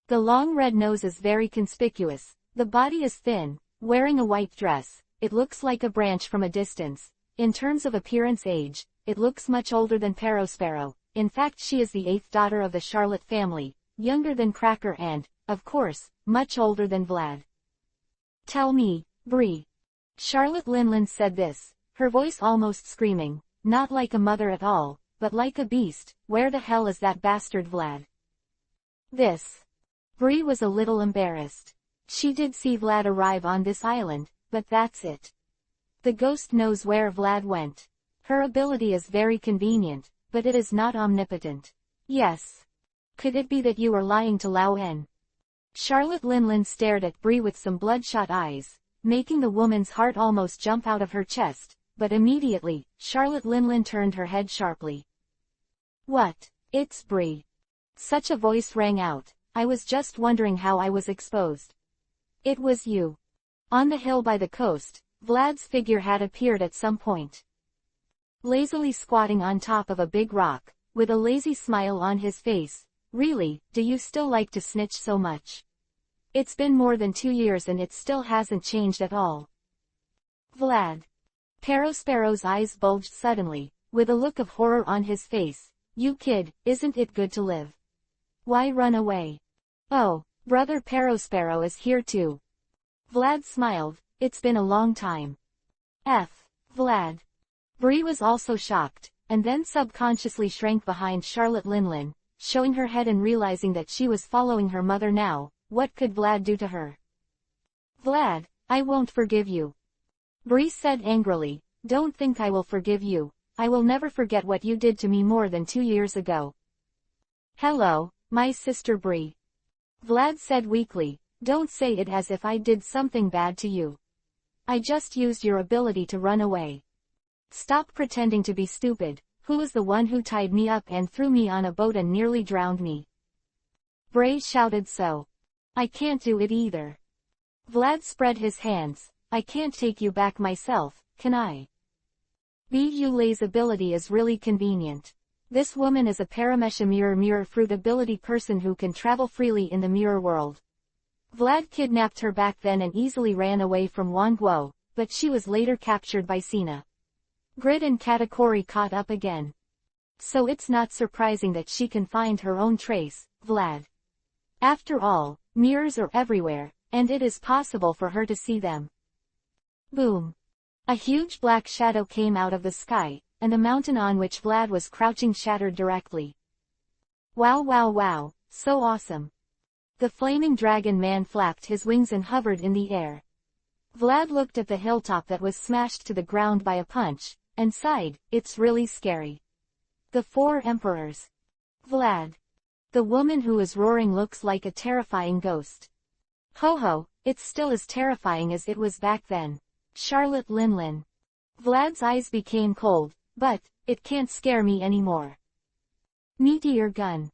The long red nose is very conspicuous, the body is thin, wearing a white dress, it looks like a branch from a distance. In terms of appearance age, it looks much older than Sparrow. In fact she is the 8th daughter of the Charlotte family, younger than Cracker and, of course, much older than Vlad. Tell me, Bree. Charlotte Linlin said this, her voice almost screaming, not like a mother at all, but like a beast. Where the hell is that bastard Vlad? This. Bree was a little embarrassed. She did see Vlad arrive on this island, but that's it. The ghost knows where Vlad went. Her ability is very convenient, but it is not omnipotent. Yes. Could it be that you are lying to Lao En? Charlotte Linlin stared at Bree with some bloodshot eyes, making the woman's heart almost jump out of her chest, but immediately, Charlotte Linlin turned her head sharply. What? It's Bree. Such a voice rang out. I was just wondering how I was exposed. It was you. On the hill by the coast, Vlad's figure had appeared at some point. Lazily squatting on top of a big rock, with a lazy smile on his face. Really, do you still like to snitch so much? It's been more than 2 years and it still hasn't changed at all. Vlad. Sparrow's eyes bulged suddenly, with a look of horror on his face. You kid, isn't it good to live? Why run away? Oh, brother Sparrow is here too. Vlad smiled, it's been a long time. Vlad. Bree was also shocked, and then subconsciously shrank behind Charlotte Linlin, showing her head and realizing that she was following her mother now. What could Vlad do to her? Vlad, I won't forgive you. Bree said angrily, don't think I will forgive you. I will never forget what you did to me more than 2 years ago. Hello, my sister Bree. Vlad said weakly, don't say it as if I did something bad to you. I just used your ability to run away. Stop pretending to be stupid. Who is the one who tied me up and threw me on a boat and nearly drowned me? Bree shouted so. I can't do it either. Vlad spread his hands. I can't take you back myself, can I? Yulei's ability is really convenient. This woman is a Paramesha mirror fruit ability person who can travel freely in the mirror world. Vlad kidnapped her back then and easily ran away from Wanguo, but she was later captured by Sina. Grid and Katakori caught up again. So it's not surprising that she can find her own trace, Vlad. After all, mirrors are everywhere, and it is possible for her to see them. Boom. A huge black shadow came out of the sky, and the mountain on which Vlad was crouching shattered directly. Wow, so awesome. The flaming dragon man flapped his wings and hovered in the air. Vlad looked at the hilltop that was smashed to the ground by a punch, and sighed, it's really scary. The 4 emperors. Vlad. The woman who is roaring looks like a terrifying ghost. Ho, it's still as terrifying as it was back then. Charlotte Linlin. Vlad's eyes became cold, but, it can't scare me anymore. Meteor gun.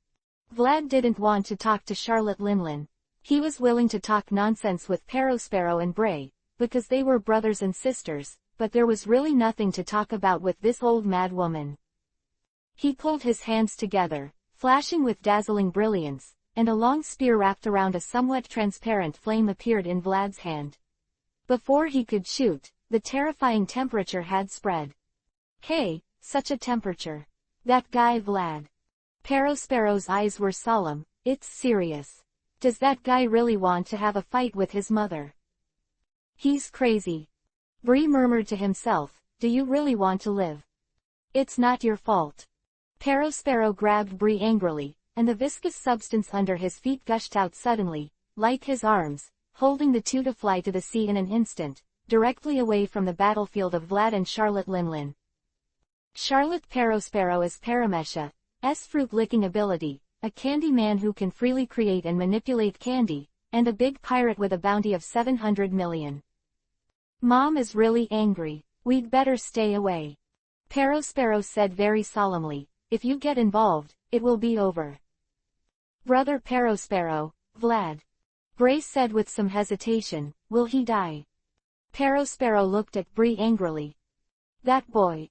Vlad didn't want to talk to Charlotte Linlin. He was willing to talk nonsense with Sparrow and Bray, because they were brothers and sisters, but there was really nothing to talk about with this old mad woman. He pulled his hands together, flashing with dazzling brilliance, and a long spear wrapped around a somewhat transparent flame appeared in Vlad's hand. Before he could shoot, the terrifying temperature had spread. Hey, such a temperature. That guy Vlad. Sparrow's eyes were solemn, it's serious. Does that guy really want to have a fight with his mother? He's crazy. Bree murmured to himself, do you really want to live? It's not your fault. Sparrow grabbed Bree angrily, and the viscous substance under his feet gushed out suddenly, like his arms, holding the two to fly to the sea in an instant, directly away from the battlefield of Vlad and Charlotte Linlin. Charlotte Sparrow is Paramesha's fruit-licking ability, a candy man who can freely create and manipulate candy, and a big pirate with a bounty of 700 million. Mom is really angry, we'd better stay away. Sparrow said very solemnly, if you get involved, it will be over. Brother Sparrow, Vlad. Bray said with some hesitation, will he die? Sparrow looked at Bree angrily. That boy.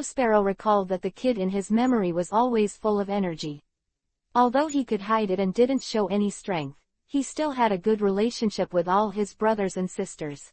Sparrow recalled that the kid in his memory was always full of energy. Although he could hide it and didn't show any strength, he still had a good relationship with all his brothers and sisters.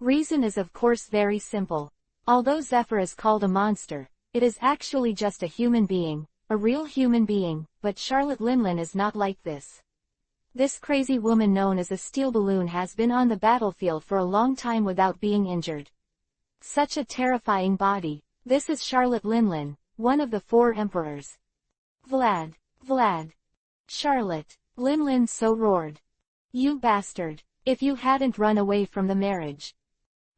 Reason is of course very simple. Although Zephyr is called a monster, it is actually just a human being, a real human being, but Charlotte Linlin is not like this. This crazy woman known as a steel balloon has been on the battlefield for a long time without being injured. Such a terrifying body. This is Charlotte Linlin, one of the 4 emperors. Vlad. Charlotte. Linlin so roared. You bastard. If you hadn't run away from the marriage.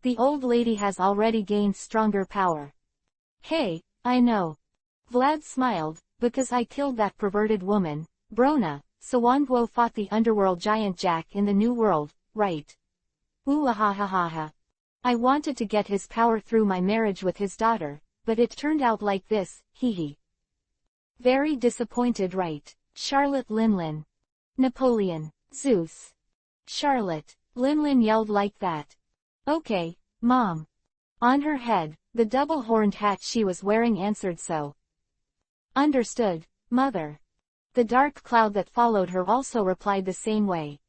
The old lady has already gained stronger power. Hey, I know. Vlad smiled, because I killed that perverted woman, Brona, Sawandwo fought the underworld giant Jack in the New World, right? Ooh ah ha ha ha ha. I wanted to get his power through my marriage with his daughter, but it turned out like this, hee hee. Very disappointed, right? Charlotte Linlin. Napoleon. Zeus. Charlotte. Linlin yelled like that. Okay, Mom. On her head, the double-horned hat she was wearing answered so. Understood, Mother. The dark cloud that followed her also replied the same way.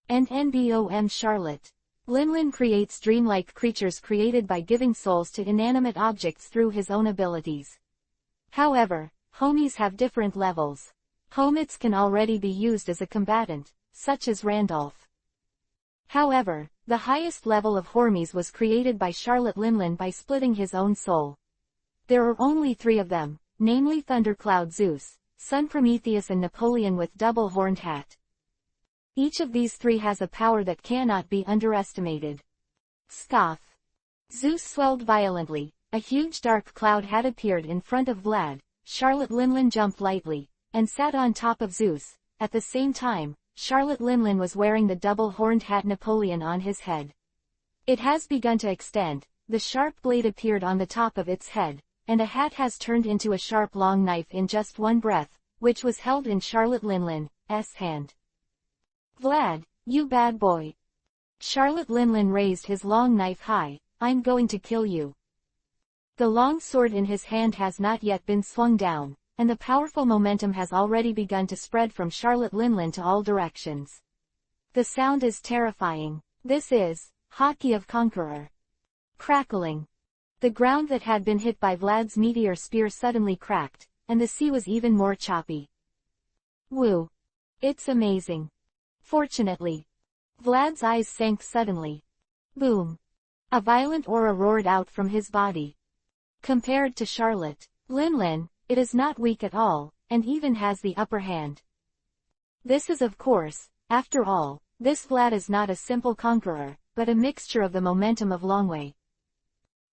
And NBOM Charlotte. Linlin creates dreamlike creatures created by giving souls to inanimate objects through his own abilities. However, homies have different levels. Homits can already be used as a combatant, such as Randolph. However, the highest level of Hormies was created by Charlotte Linlin by splitting his own soul. There are only 3 of them, namely Thundercloud Zeus, Sun Prometheus and Napoleon with double-horned hat. Each of these 3 has a power that cannot be underestimated. Scoff. Zeus swelled violently, a huge dark cloud had appeared in front of Vlad, Charlotte Linlin jumped lightly, and sat on top of Zeus. At the same time, Charlotte Linlin was wearing the double-horned hat Napoleon on his head. It has begun to extend, the sharp blade appeared on the top of its head, and a hat has turned into a sharp long knife in just one breath, which was held in Charlotte Linlin's hand. Vlad, you bad boy. Charlotte Linlin raised his long knife high. I'm going to kill you. The long sword in his hand has not yet been swung down, and the powerful momentum has already begun to spread from Charlotte Linlin to all directions. The sound is terrifying. This is Hockey of Conqueror. Crackling. The ground that had been hit by Vlad's meteor spear suddenly cracked, and the sea was even more choppy. Woo. It's amazing. Fortunately. Vlad's eyes sank suddenly. Boom. A violent aura roared out from his body. Compared to Charlotte Linlin, it is not weak at all, and even has the upper hand. This is of course, after all, this Vlad is not a simple conqueror, but a mixture of the momentum of Longway.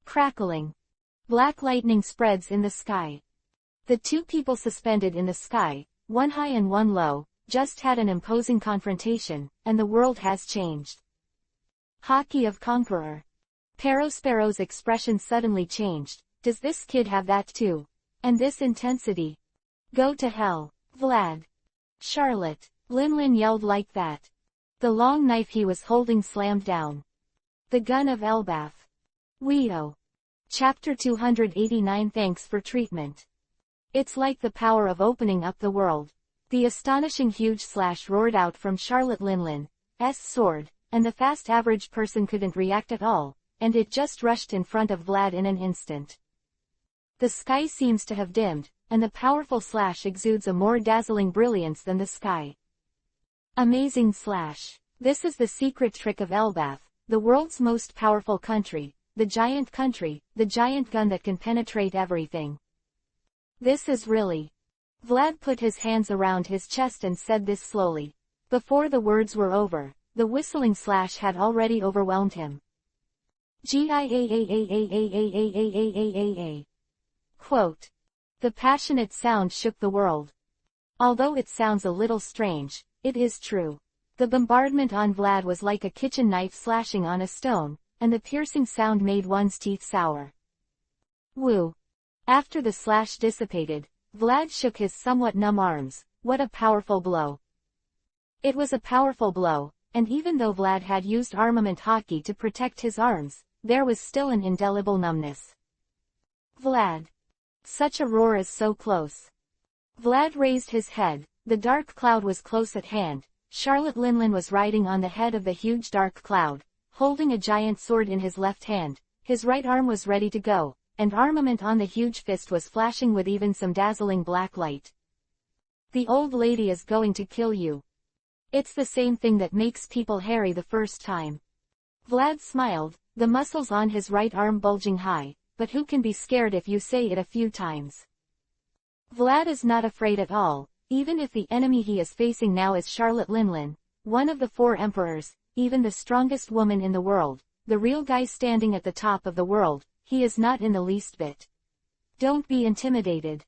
Crackling. Black lightning spreads in the sky. The 2 people suspended in the sky, one high and one low, just had an imposing confrontation, and the world has changed. Hockey of Conqueror. Perospero's expression suddenly changed. Does this kid have that too? And this intensity? Go to hell, Vlad. Charlotte Linlin yelled like that. The long knife he was holding slammed down. The gun of Elbaf. Weo. Chapter 289. Thanks for treatment. It's like the power of opening up the world. The astonishing huge slash roared out from Charlotte Linlin's sword, and the fast average person couldn't react at all, and it just rushed in front of Vlad in an instant. The sky seems to have dimmed, and the powerful slash exudes a more dazzling brilliance than the sky. Amazing slash. This is the secret trick of Elbaf, the world's most powerful country, the giant gun that can penetrate everything. This is really. Vlad put his hands around his chest and said this slowly. Before the words were over, the whistling slash had already overwhelmed him. Quote. The passionate sound shook the world. Although it sounds a little strange, it is true. The bombardment on Vlad was like a kitchen knife slashing on a stone, and the piercing sound made one's teeth sour. Woo. After the slash dissipated, Vlad shook his somewhat numb arms. What a powerful blow. It was a powerful blow, and even though Vlad had used armament hockey to protect his arms, there was still an indelible numbness. Vlad. Such a roar is so close. Vlad raised his head. The dark cloud was close at hand. Charlotte Linlin was riding on the head of the huge dark cloud, holding a giant sword in his left hand. His right arm was ready to go, and armament on the huge fist was flashing with even some dazzling black light. The old lady is going to kill you. It's the same thing that makes people hairy the first time. Vlad smiled, the muscles on his right arm bulging high, but who can be scared if you say it a few times? Vlad is not afraid at all, even if the enemy he is facing now is Charlotte Linlin, one of the 4 emperors, even the strongest woman in the world, the real guy standing at the top of the world. He is not in the least bit. Don't be intimidated.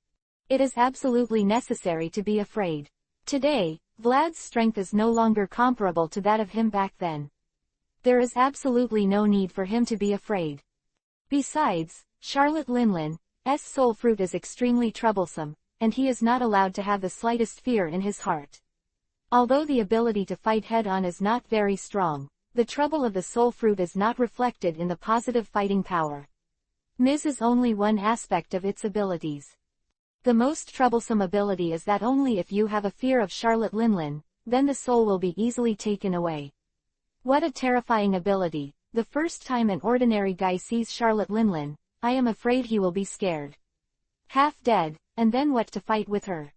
It is absolutely necessary to be afraid. Today, Vlad's strength is no longer comparable to that of him back then. There is absolutely no need for him to be afraid. Besides, Charlotte Linlin's soul fruit is extremely troublesome, and he is not allowed to have the slightest fear in his heart. Although the ability to fight head-on is not very strong, the trouble of the soul fruit is not reflected in the positive fighting power. Ms is only one aspect of its abilities. The most troublesome ability is that only if you have a fear of Charlotte Linlin, then the soul will be easily taken away. What a terrifying ability! The first time an ordinary guy sees Charlotte Linlin, I am afraid he will be scared. Half dead, and then what to fight with her?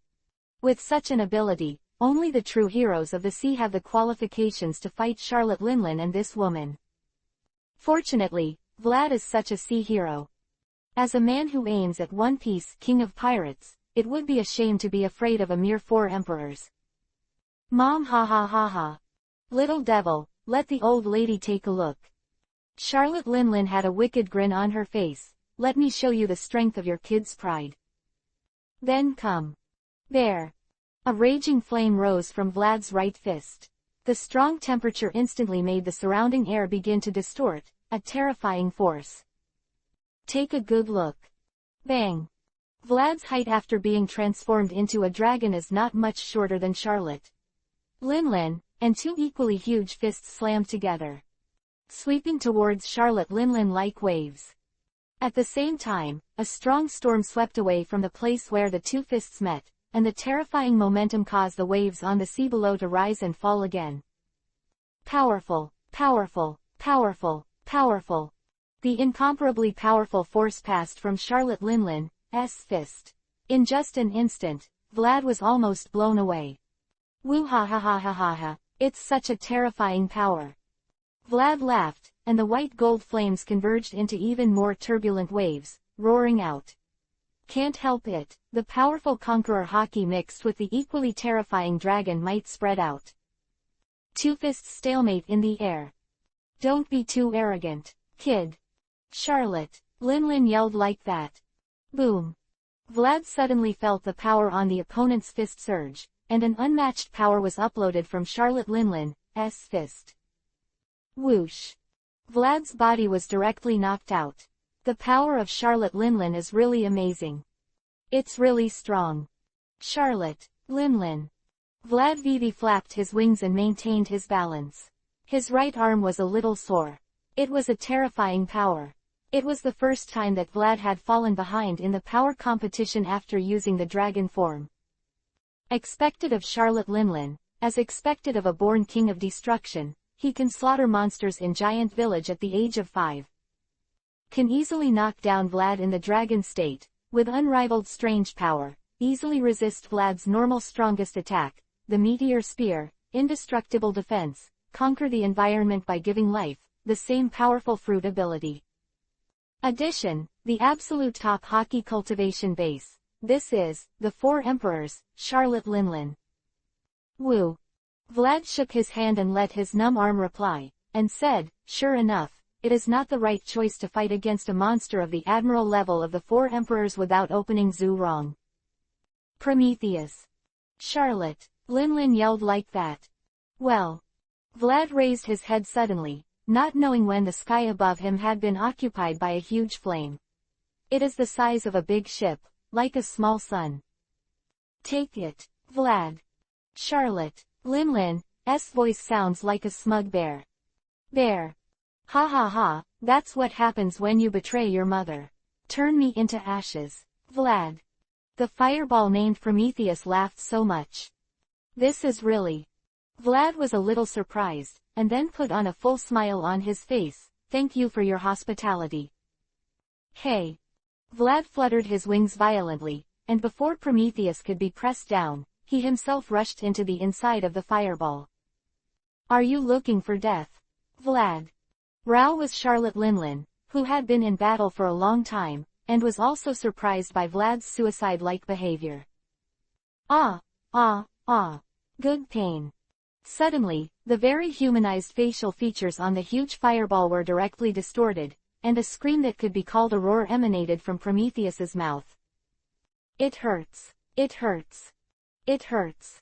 With such an ability, only the true heroes of the sea have the qualifications to fight Charlotte Linlin and this woman. Fortunately, Vlad is such a sea hero. As a man who aims at One Piece, King of Pirates, it would be a shame to be afraid of a mere 4 emperors. Mom, ha ha ha ha. Little devil, let the old lady take a look. Charlotte Linlin had a wicked grin on her face. Let me show you the strength of your kid's pride. Then come. There. A raging flame rose from Vlad's right fist. The strong temperature instantly made the surrounding air begin to distort, a terrifying force. Take a good look. Bang. Vlad's height after being transformed into a dragon is not much shorter than Charlotte Linlin, and 2 equally huge fists slammed together, sweeping towards Charlotte Linlin like waves. At the same time, a strong storm swept away from the place where the 2 fists met, and the terrifying momentum caused the waves on the sea below to rise and fall again. Powerful, powerful, powerful, powerful. The incomparably powerful force passed from Charlotte Linlin's fist. In just an instant, Vlad was almost blown away. Woo ha ha ha ha ha ha, it's such a terrifying power. Vlad laughed, and the white gold flames converged into even more turbulent waves, roaring out. Can't help it, the powerful conqueror hockey mixed with the equally terrifying dragon might spread out. 2 fists stalemate in the air. Don't be too arrogant, kid. Charlotte Linlin yelled like that. Boom. Vlad suddenly felt the power on the opponent's fist surge, and an unmatched power was uploaded from Charlotte Linlin's fist. Whoosh. Vlad's body was directly knocked out. The power of Charlotte Linlin is really amazing. It's really strong. Charlotte Linlin. Vlad Vivi flapped his wings and maintained his balance. His right arm was a little sore. It was a terrifying power. It was the first time that Vlad had fallen behind in the power competition after using the dragon form. Expected of Charlotte Linlin, as expected of a born king of destruction, he can slaughter monsters in giant village at the age of 5. Can easily knock down Vlad in the dragon state, with unrivaled strange power, easily resist Vlad's normal strongest attack, the meteor spear, indestructible defense, conquer the environment by giving life, the same powerful fruit ability. Addition, the absolute top hockey cultivation base. This is, the 4 emperors, Charlotte Linlin. Woo. Vlad shook his hand and let his numb arm reply, and said, sure enough, it is not the right choice to fight against a monster of the admiral level of the 4 emperors without opening zoo wrong. Prometheus. Charlotte Linlin yelled like that. Well. Vlad raised his head suddenly, not knowing when the sky above him had been occupied by a huge flame. It is the size of a big ship, like a small sun. Take it, Vlad. Charlotte Linlin's voice sounds like a smug bear. Bear. Ha ha ha, that's what happens when you betray your mother. Turn me into ashes, Vlad. The fireball named Prometheus laughed so much. This is really. Vlad was a little surprised, and then put on a full smile on his face. "Thank you for your hospitality." "Hey!" Vlad fluttered his wings violently, and before Prometheus could be pressed down, he himself rushed into the inside of the fireball. "Are you looking for death, Vlad?" Rao was Charlotte Linlin, who had been in battle for a long time, and was also surprised by Vlad's suicide-like behavior. "Ah, ah, ah. Good pain." Suddenly, the very humanized facial features on the huge fireball were directly distorted, and a scream that could be called a roar emanated from Prometheus's mouth. "It hurts. It hurts. It hurts."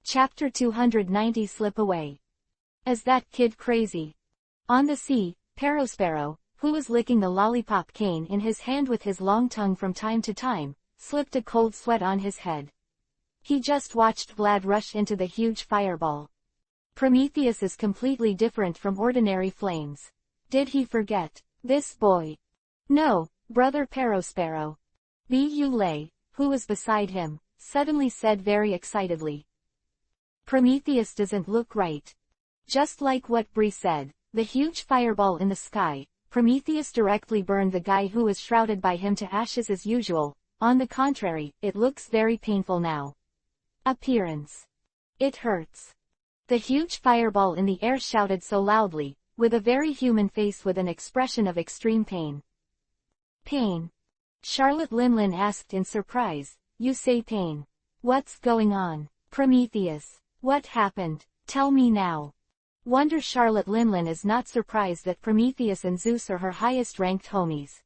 Chapter 290 Slip Away. "Is that kid crazy?" On the sea, Perospero, who was licking the lollipop cane in his hand with his long tongue from time to time, slipped a cold sweat on his head. He just watched Vlad rush into the huge fireball. Prometheus is completely different from ordinary flames. Did he forget this boy? No, brother Perospero. Bule, who was beside him, suddenly said very excitedly. "Prometheus doesn't look right." Just like what Bree said, the huge fireball in the sky, Prometheus directly burned the guy who was shrouded by him to ashes as usual. On the contrary, it looks very painful now. Appearance. "It hurts." The huge fireball in the air shouted so loudly, with a very human face with an expression of extreme pain. "Pain?" Charlotte Linlin asked in surprise. "You say pain. What's going on, Prometheus? What happened? Tell me now." Wonder Charlotte Linlin is not surprised that Prometheus and Zeus are her highest-ranked homies.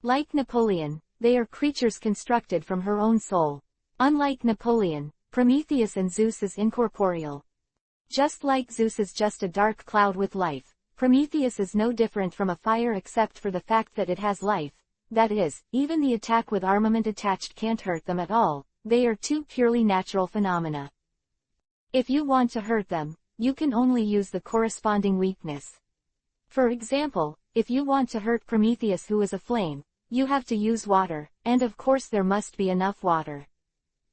Like Napoleon, they are creatures constructed from her own soul. Unlike Napoleon, Prometheus and Zeus is incorporeal. Just like Zeus is just a dark cloud with life, Prometheus is no different from a fire except for the fact that it has life. That is, even the attack with armament attached can't hurt them at all. They are two purely natural phenomena. If you want to hurt them, you can only use the corresponding weakness. For example, if you want to hurt Prometheus who is a flame, you have to use water, and of course there must be enough water.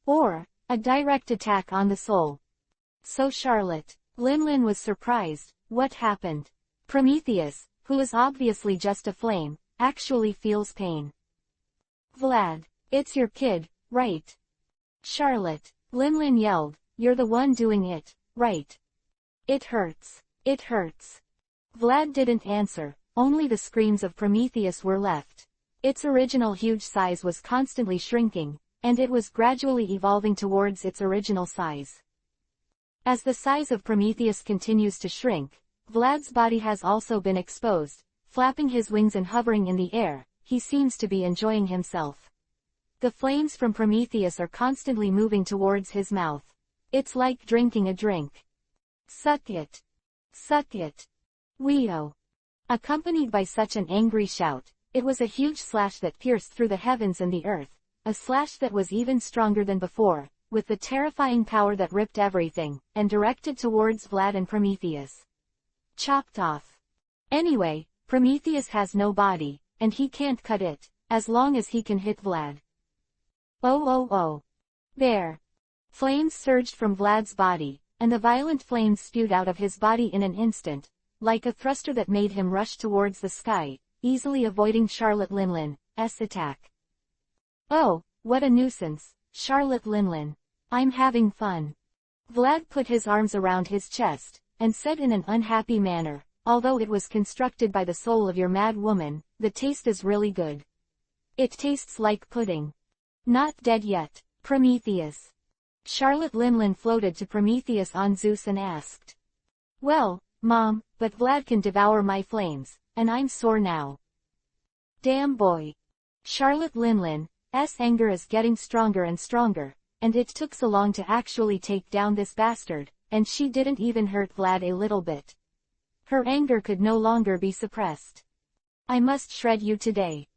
Or, a direct attack on the soul. So Charlotte Linlin was surprised. What happened? Prometheus, who is obviously just a flame, actually feels pain. "Vlad, it's your kid, right?" Charlotte Linlin yelled. "You're the one doing it, right? It hurts. It hurts." Vlad didn't answer, only the screams of Prometheus were left. Its original huge size was constantly shrinking, and it was gradually evolving towards its original size. As the size of Prometheus continues to shrink, Vlad's body has also been exposed. Flapping his wings and hovering in the air, he seems to be enjoying himself. The flames from Prometheus are constantly moving towards his mouth. It's like drinking a drink. "Suck it. Suck it. Wee-oh." Accompanied by such an angry shout, it was a huge slash that pierced through the heavens and the earth, a slash that was even stronger than before, with the terrifying power that ripped everything, and directed towards Vlad and Prometheus. Chopped off. Anyway, Prometheus has no body, and he can't cut it, as long as he can hit Vlad. Oh oh oh. There. Flames surged from Vlad's body, and the violent flames spewed out of his body in an instant, like a thruster that made him rush towards the sky, easily avoiding Charlotte Linlin's attack. "Oh, what a nuisance, Charlotte Linlin. I'm having fun." Vlad put his arms around his chest, and said in an unhappy manner, "Although it was constructed by the soul of your mad woman, the taste is really good. It tastes like pudding." "Not dead yet, Prometheus." Charlotte Linlin floated to Prometheus on Zeus and asked. "Well, Mom, but Vlad can devour my flames, and I'm sore now." "Damn boy." Charlotte Linlin's anger is getting stronger and stronger, and it took so long to actually take down this bastard, and she didn't even hurt Vlad a little bit. Her anger could no longer be suppressed. "I must shred you today."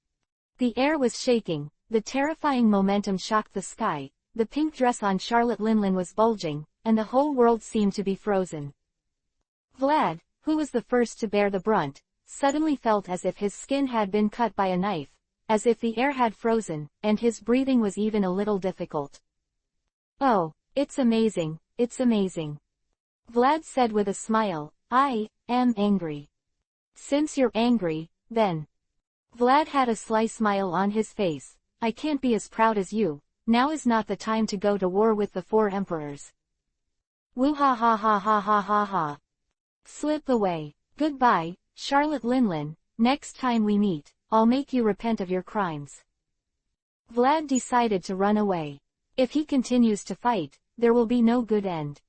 The air was shaking, the terrifying momentum shocked the sky, the pink dress on Charlotte Linlin was bulging, and the whole world seemed to be frozen. Vlad, who was the first to bear the brunt, suddenly felt as if his skin had been cut by a knife, as if the air had frozen, and his breathing was even a little difficult. "Oh, it's amazing, it's amazing." Vlad said with a smile, I am angry. Since you're angry, then. Vlad had a sly smile on his face. I can't be as proud as you. Now is not the time to go to war with the 4 emperors. Woo ha ha ha ha ha ha ha. Slip away. Goodbye, Charlotte Linlin. Next time we meet, I'll make you repent of your crimes. Vlad decided to run away. If he continues to fight, there will be no good end.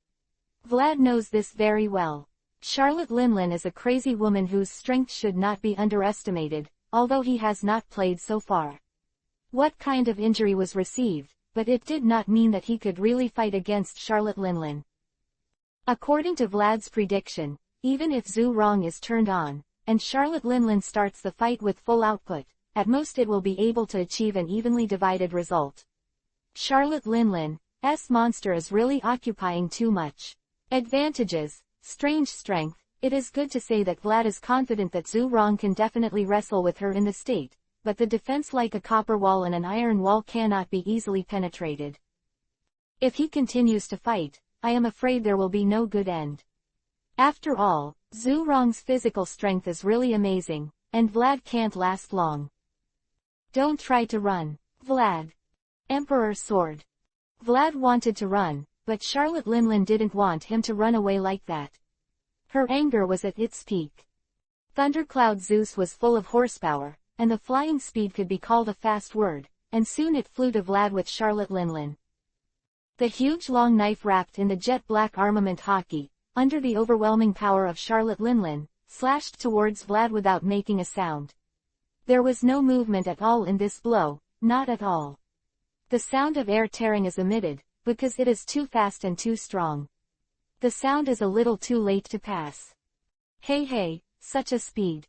Vlad knows this very well. Charlotte Linlin is a crazy woman whose strength should not be underestimated, although he has not played so far. What kind of injury was received, but it did not mean that he could really fight against Charlotte Linlin. According to Vlad's prediction, even if Zhu Rong is turned on, and Charlotte Linlin starts the fight with full output, at most it will be able to achieve an evenly divided result. Charlotte Linlin's monster is really occupying too much. Advantages, strange strength. It is good to say that Vlad is confident that Zhu Rong can definitely wrestle with her in the state, but the defense like a copper wall and an iron wall cannot be easily penetrated. If he continues to fight, I am afraid there will be no good end. After all, Zhu Rong's physical strength is really amazing, and Vlad can't last long. Don't try to run, Vlad. Emperor Sword. Vlad wanted to run, but Charlotte Linlin didn't want him to run away like that. Her anger was at its peak. Thundercloud Zeus was full of horsepower, and the flying speed could be called a fast word, and soon it flew to Vlad with Charlotte Linlin. The huge long knife wrapped in the jet black armament hockey, under the overwhelming power of Charlotte Linlin, slashed towards Vlad without making a sound. There was no movement at all in this blow, not at all. The sound of air tearing is emitted, because it is too fast and too strong. The sound is a little too late to pass. Hey, such a speed.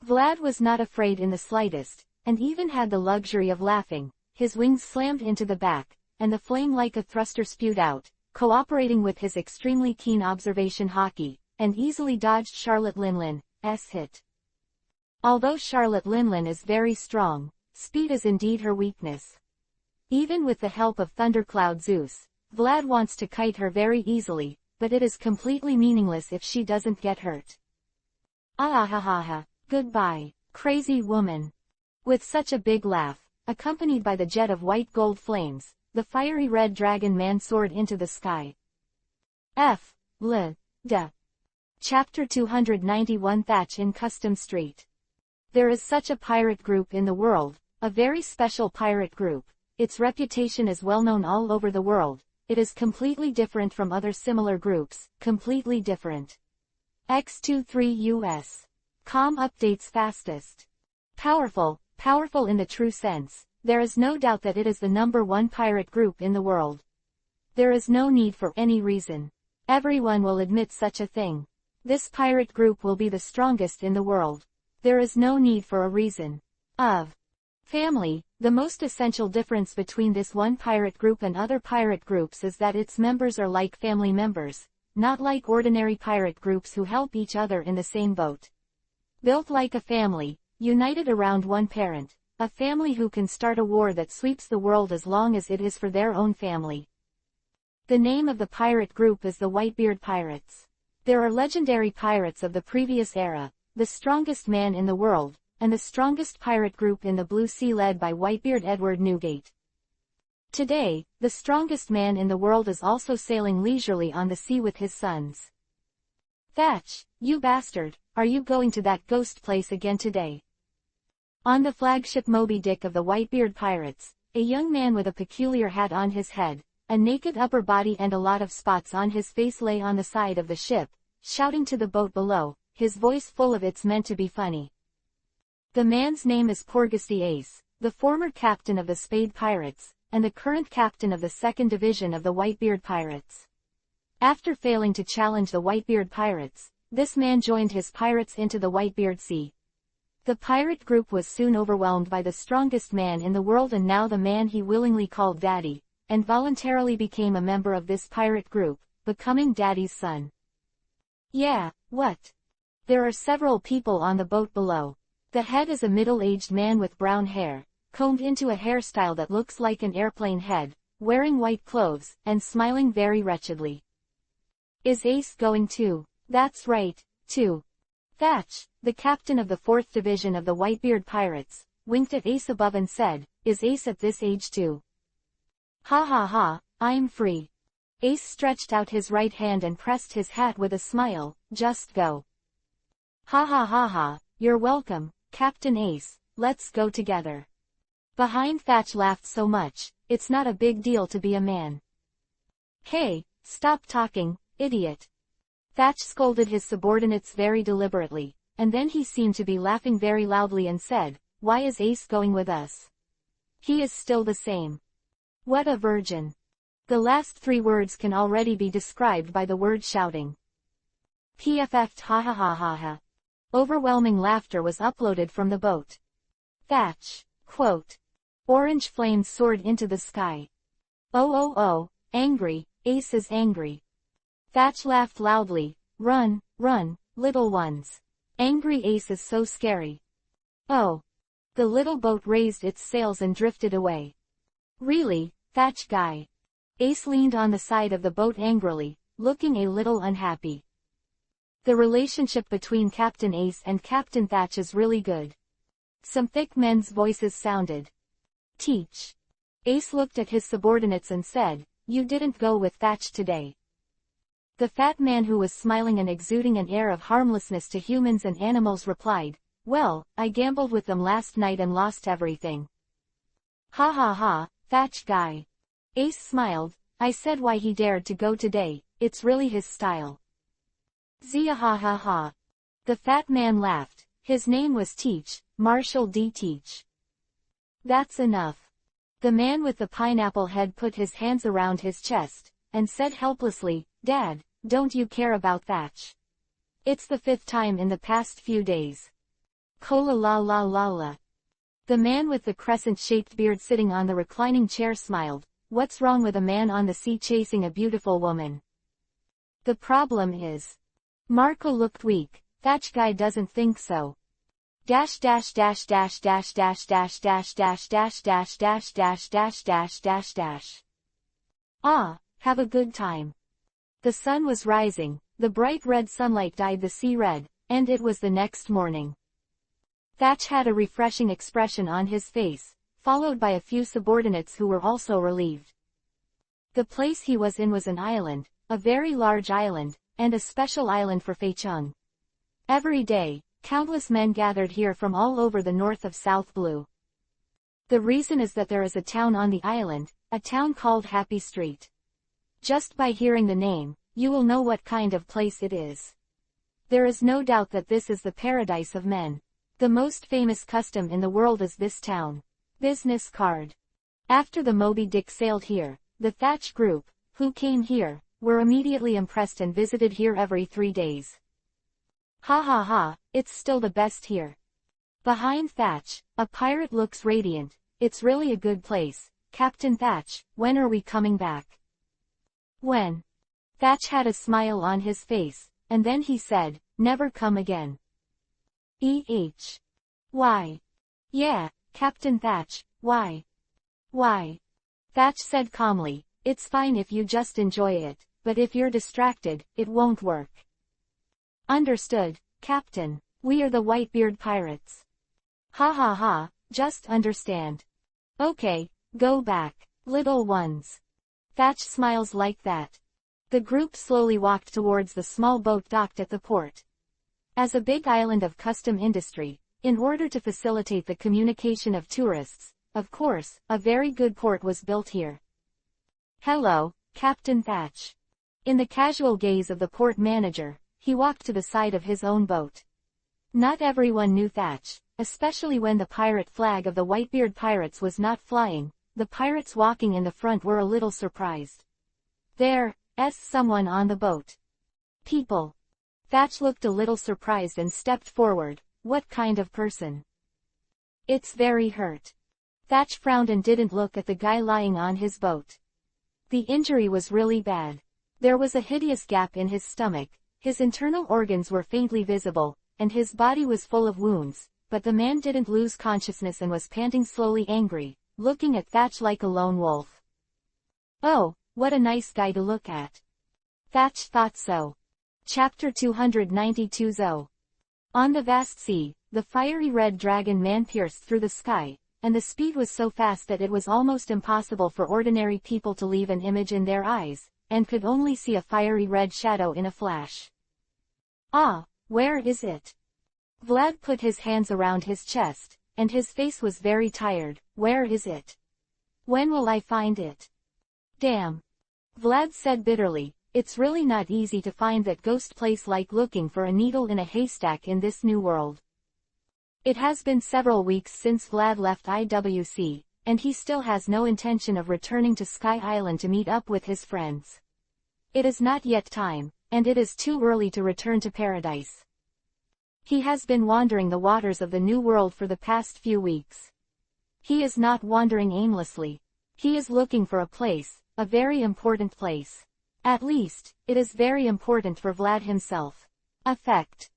Vlad was not afraid in the slightest, and even had the luxury of laughing. His wings slammed into the back, and the flame like a thruster spewed out, cooperating with his extremely keen observation hockey, and easily dodged Charlotte Linlin's hit. Although Charlotte Linlin is very strong, speed is indeed her weakness. Even with the help of Thundercloud Zeus, Vlad wants to kite her very easily, but it is completely meaningless if she doesn't get hurt. Ah, goodbye, crazy woman. With such a big laugh, accompanied by the jet of white gold flames, the fiery red dragon man soared into the sky. Chapter 291 Thatch in Custom Street. There is such a pirate group in the world, a very special pirate group. Its reputation is well known all over the world. It is completely different from other similar groups, completely different. X23 US. Com updates fastest. Powerful in the true sense. There is no doubt that it is the #1 pirate group in the world. There is no need for any reason. Everyone will admit such a thing. This pirate group will be the strongest in the world. There is no need for a reason. Family. The most essential difference between this one pirate group and other pirate groups is that its members are like family members, not like ordinary pirate groups who help each other in the same boat. Built like a family, united around one parent, a family who can start a war that sweeps the world as long as it is for their own family. The name of the pirate group is the Whitebeard Pirates. There are legendary pirates of the previous era, the strongest man in the world, and the strongest pirate group in the Blue Sea led by Whitebeard Edward Newgate. Today, the strongest man in the world is also sailing leisurely on the sea with his sons. Thatch, you bastard, are you going to that ghost place again today? On the flagship Moby Dick of the Whitebeard Pirates, a young man with a peculiar hat on his head, a naked upper body and a lot of spots on his face lay on the side of the ship, shouting to the boat below, his voice full of "It's meant to be funny." The man's name is Porgus the Ace, the former captain of the Spade Pirates, and the current captain of the 2nd Division of the Whitebeard Pirates. After failing to challenge the Whitebeard Pirates, this man joined his pirates into the Whitebeard Sea. The pirate group was soon overwhelmed by the strongest man in the world, and now the man he willingly called Daddy, and voluntarily became a member of this pirate group, becoming Daddy's son. Yeah, what? There are several people on the boat below. The head is a middle-aged man with brown hair, combed into a hairstyle that looks like an airplane head, wearing white clothes, and smiling very wretchedly. Is Ace going too? That's right, too. Thatch, the captain of the 4th Division of the Whitebeard Pirates, winked at Ace above and said, "Is Ace at this age too?" "Ha ha ha, I'm free." Ace stretched out his right hand and pressed his hat with a smile. "Just go." "Ha ha ha ha, you're welcome, Captain Ace, let's go together." Behind Thatch laughed so much, "It's not a big deal to be a man." "Hey, stop talking, idiot." Thatch scolded his subordinates very deliberately, and then he seemed to be laughing very loudly and said, "Why is Ace going with us? He is still the same. What a virgin." The last 3 words can already be described by the word shouting. PFF ha ha ha ha ha. Overwhelming laughter was uploaded from the boat. Thatch, quote. Orange flames soared into the sky. "Oh oh oh, angry, Ace is angry." Thatch laughed loudly. "Run, run, little ones. Angry Ace is so scary." "Oh." The little boat raised its sails and drifted away. "Really, Thatch guy?" Ace leaned on the side of the boat angrily, looking a little unhappy. The relationship between Captain Ace and Captain Thatch is really good. Some thick men's voices sounded. "Teach." Ace looked at his subordinates and said, "You didn't go with Thatch today." The fat man, who was smiling and exuding an air of harmlessness to humans and animals, replied, "Well, I gambled with them last night and lost everything." "Ha ha ha, Thatch guy." Ace smiled. "I said why he dared to go today, it's really his style." "Zia ha ha ha." The fat man laughed. His name was Teach, Marshall D. Teach. "That's enough." The man with the pineapple head put his hands around his chest, and said helplessly, "Dad, don't you care about Thatch? It's the 5th time in the past few days." "Cola la la la la." The man with the crescent-shaped beard sitting on the reclining chair smiled. "What's wrong with a man on the sea chasing a beautiful woman? The problem is." Marco looked weak. "Thatch guy doesn't think so." Dash dash dash dash dash dash dash dash dash dash dash dash dash dash dash dash dash. "Ah, have a good time." The sun was rising, the bright red sunlight dyed the sea red, and it was the next morning. Thatch had a refreshing expression on his face, followed by a few subordinates who were also relieved. The place he was in was an island, a very large island, and a special island for Fei Chung. Every day, countless men gathered here from all over the north of South Blue. The reason is that there is a town on the island, a town called Happy Street. Just by hearing the name, you will know what kind of place it is. There is no doubt that this is the paradise of men. The most famous custom in the world is this town. Business card. After the Moby Dick sailed here, the Thatch group, who came here, were immediately impressed and visited here every 3 days. Ha ha ha, it's still the best here. Behind Thatch, a pirate looks radiant. "It's really a good place, Captain Thatch, when are we coming back?" "When?" Thatch had a smile on his face, and then he said, "Never come again." Why? "Yeah, Captain Thatch, why?" "Why?" Thatch said calmly, "It's fine if you just enjoy it, but if you're distracted, it won't work." "Understood, Captain. We are the Whitebeard Pirates." "Ha ha ha, just understand." "Okay, go back, little ones." Thatch smiles like that. The group slowly walked towards the small boat docked at the port. As a big island of custom industry, in order to facilitate the communication of tourists, of course, a very good port was built here. "Hello, Captain Thatch." In the casual gaze of the port manager, he walked to the side of his own boat. Not everyone knew Thatch, especially when the pirate flag of the Whitebeard Pirates was not flying. The pirates walking in the front were a little surprised. "There's someone on the boat." "People." Thatch looked a little surprised and stepped forward. "What kind of person?" "It's very hurt." Thatch frowned and didn't look at the guy lying on his boat. The injury was really bad. There was a hideous gap in his stomach, his internal organs were faintly visible, and his body was full of wounds, but the man didn't lose consciousness and was panting slowly, angry, looking at Thatch like a lone wolf. "Oh, what a nice guy to look at." Thatch thought so. Chapter 292 Zo. On the vast sea, the fiery red dragon man pierced through the sky, and the speed was so fast that it was almost impossible for ordinary people to leave an image in their eyes, and could only see a fiery red shadow in a flash. Ah, where is it? Vlad put his hands around his chest, and his face was very tired. Where is it? When will I find it? Damn. Vlad said bitterly, it's really not easy to find that ghost place like looking for a needle in a haystack in this new world. It has been several weeks since Vlad left IWC, and he still has no intention of returning to Sky Island to meet up with his friends. It is not yet time, and it is too early to return to paradise. He has been wandering the waters of the new world for the past few weeks. He is not wandering aimlessly. He is looking for a place, a very important place. At least, it is very important for Vlad himself. Effect.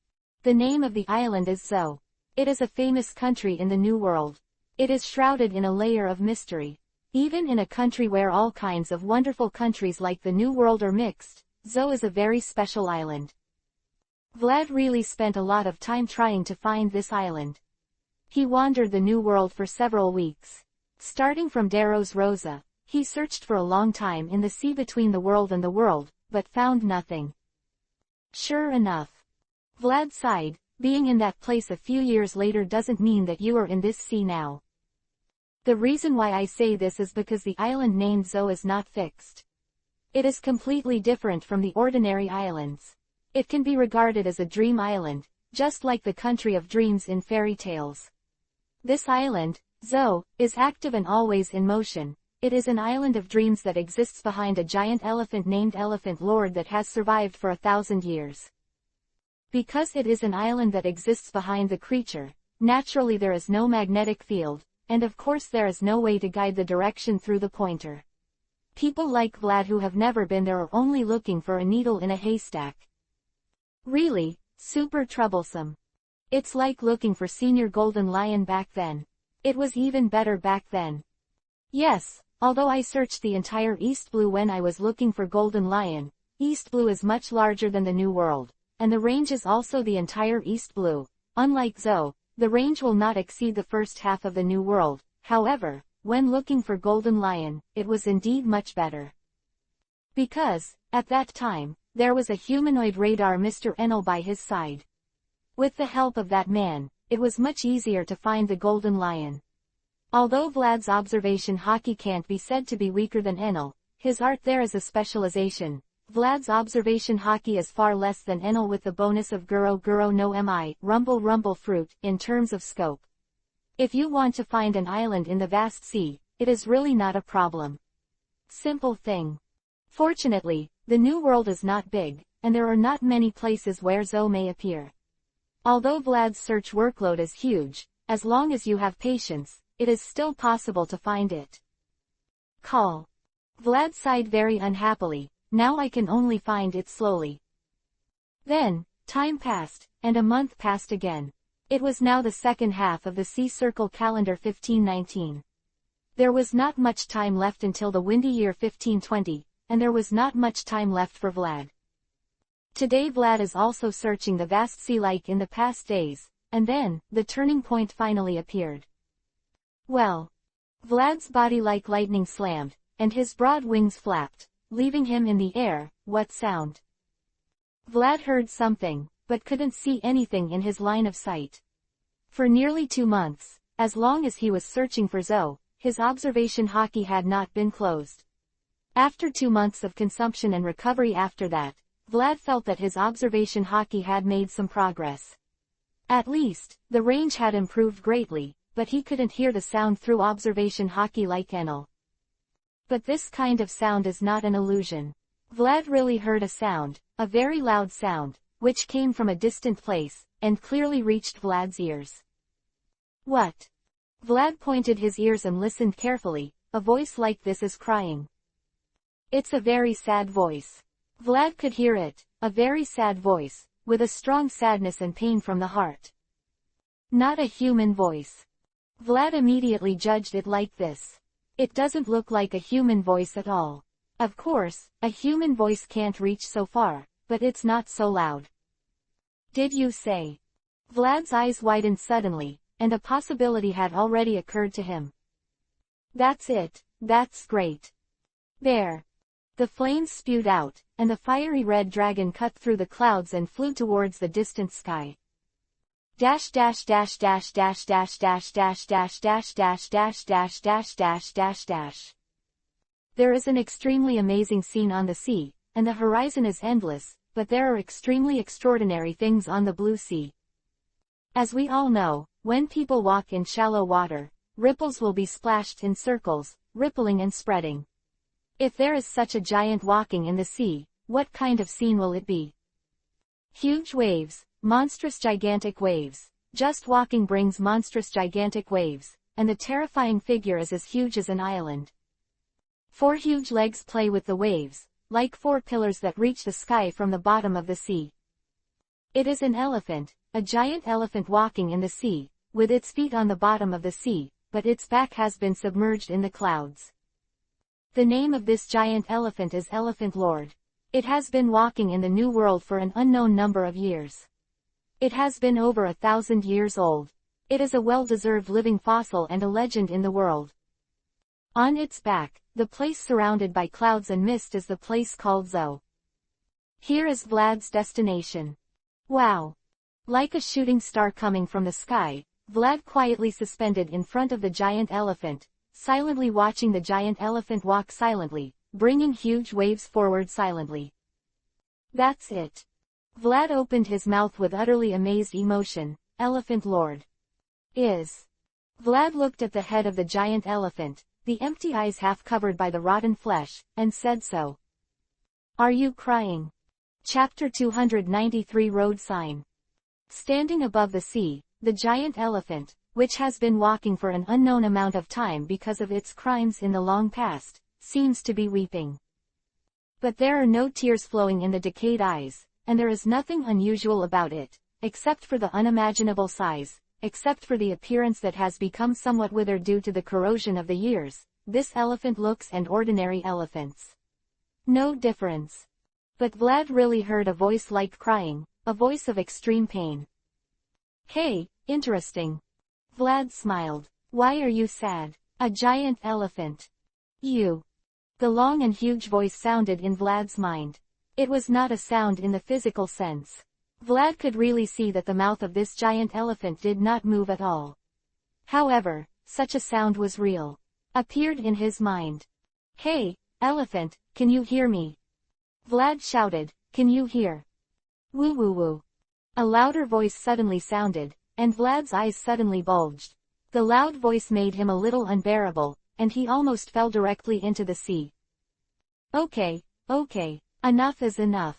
The name of the island is Zo. It is a famous country in the New World. It is shrouded in a layer of mystery. Even in a country where all kinds of wonderful countries like the New World are mixed, Zo is a very special island. Vlad really spent a lot of time trying to find this island. He wandered the New World for several weeks. Starting from Daros Rosa, he searched for a long time in the sea between the world and the world, but found nothing. Sure enough. Vlad sighed, being in that place a few years later doesn't mean that you are in this sea now. The reason why I say this is because the island named Zo is not fixed. It is completely different from the ordinary islands. It can be regarded as a dream island, just like the country of dreams in fairy tales. This island, Zo, is active and always in motion. It is an island of dreams that exists behind a giant elephant named Elephant Lord that has survived for 1,000 years. Because it is an island that exists behind the creature, naturally there is no magnetic field, and of course there is no way to guide the direction through the pointer. People like Vlad who have never been there are only looking for a needle in a haystack. Really, super troublesome. It's like looking for Senior Golden Lion back then. It was even better back then. Yes, although I searched the entire East Blue when I was looking for Golden Lion, East Blue is much larger than the New World, and the range is also the entire East Blue. Unlike Zo, the range will not exceed the first half of the New World. However, when looking for Golden Lion, it was indeed much better. Because, at that time, there was a humanoid radar Mr. Enel by his side. With the help of that man, it was much easier to find the Golden Lion. Although Vlad's observation hockey can't be said to be weaker than Enel, his art there is a specialization. Vlad's observation hockey is far less than Enel with the bonus of Guro Guro no Mi, Rumble Rumble Fruit, in terms of scope. If you want to find an island in the vast sea, it is really not a problem. Simple thing. Fortunately, the New World is not big, and there are not many places where Zo may appear. Although Vlad's search workload is huge, as long as you have patience, it is still possible to find it. Call. Vlad sighed very unhappily. Now I can only find it slowly. Then, time passed, and a month passed again. It was now the second half of the Sea Circle calendar 1519. There was not much time left until the windy year 1520, and there was not much time left for Vlad. Today Vlad is also searching the vast sea like in the past days, and then, the turning point finally appeared. Well. Vlad's body like lightning slammed, and his broad wings flapped, leaving him in the air. What sound? Vlad heard something, but couldn't see anything in his line of sight. For nearly 2 months, as long as he was searching for Zo, his observation hockey had not been closed. After 2 months of consumption and recovery after that, Vlad felt that his observation hockey had made some progress. At least, the range had improved greatly, but he couldn't hear the sound through observation hockey like Enel. But this kind of sound is not an illusion. Vlad really heard a sound, a very loud sound, which came from a distant place, and clearly reached Vlad's ears. What? Vlad pointed his ears and listened carefully. A voice like this is crying. It's a very sad voice. Vlad could hear it, a very sad voice, with a strong sadness and pain from the heart. Not a human voice. Vlad immediately judged it like this. It doesn't look like a human voice at all. Of course, a human voice can't reach so far, but it's not so loud. Did you say? Vlad's eyes widened suddenly, and a possibility had already occurred to him. That's it, that's great. There. The flames spewed out, and the fiery red dragon cut through the clouds and flew towards the distant sky. Dash dash dash dash dash dash dash dash dash dash dash dash dash dash dash dash dash. There is an extremely amazing scene on the sea, and the horizon is endless, but there are extremely extraordinary things on the blue sea. As we all know, when people walk in shallow water, ripples will be splashed in circles, rippling and spreading. If there is such a giant walking in the sea, what kind of scene will it be? Huge waves, monstrous gigantic waves. Just walking brings monstrous gigantic waves, and the terrifying figure is as huge as an island. 4 huge legs play with the waves, like 4 pillars that reach the sky from the bottom of the sea. It is an elephant, a giant elephant walking in the sea, with its feet on the bottom of the sea, but its back has been submerged in the clouds. The name of this giant elephant is Elephant Lord. It has been walking in the New World for an unknown number of years. It has been over 1,000 years old. It is a well-deserved living fossil and a legend in the world. On its back, the place surrounded by clouds and mist is the place called Zoo. Here is Vlad's destination. Wow! Like a shooting star coming from the sky, Vlad quietly suspended in front of the giant elephant, silently watching the giant elephant walk silently, bringing huge waves forward silently. That's it. Vlad opened his mouth with utterly amazed emotion. Elephant Lord. Is. Vlad looked at the head of the giant elephant, the empty eyes half covered by the rotten flesh, and said so. Are you crying? Chapter 293 Road Sign. Standing above the sea, the giant elephant, which has been walking for an unknown amount of time because of its crimes in the long past, seems to be weeping. But there are no tears flowing in the decayed eyes, and there is nothing unusual about it, except for the unimaginable size, except for the appearance that has become somewhat withered due to the corrosion of the years. This elephant looks an ordinary elephant's. No difference. But Vlad really heard a voice like crying, a voice of extreme pain. Hey, interesting. Vlad smiled. Why are you sad? A giant elephant. You. The long and huge voice sounded in Vlad's mind. It was not a sound in the physical sense. Vlad could really see that the mouth of this giant elephant did not move at all. However, such a sound was real. Appeared in his mind. Hey, elephant, can you hear me? Vlad shouted, can you hear? Woo woo woo. A louder voice suddenly sounded, and Vlad's eyes suddenly bulged. The loud voice made him a little unbearable, and he almost fell directly into the sea. Okay, enough is enough.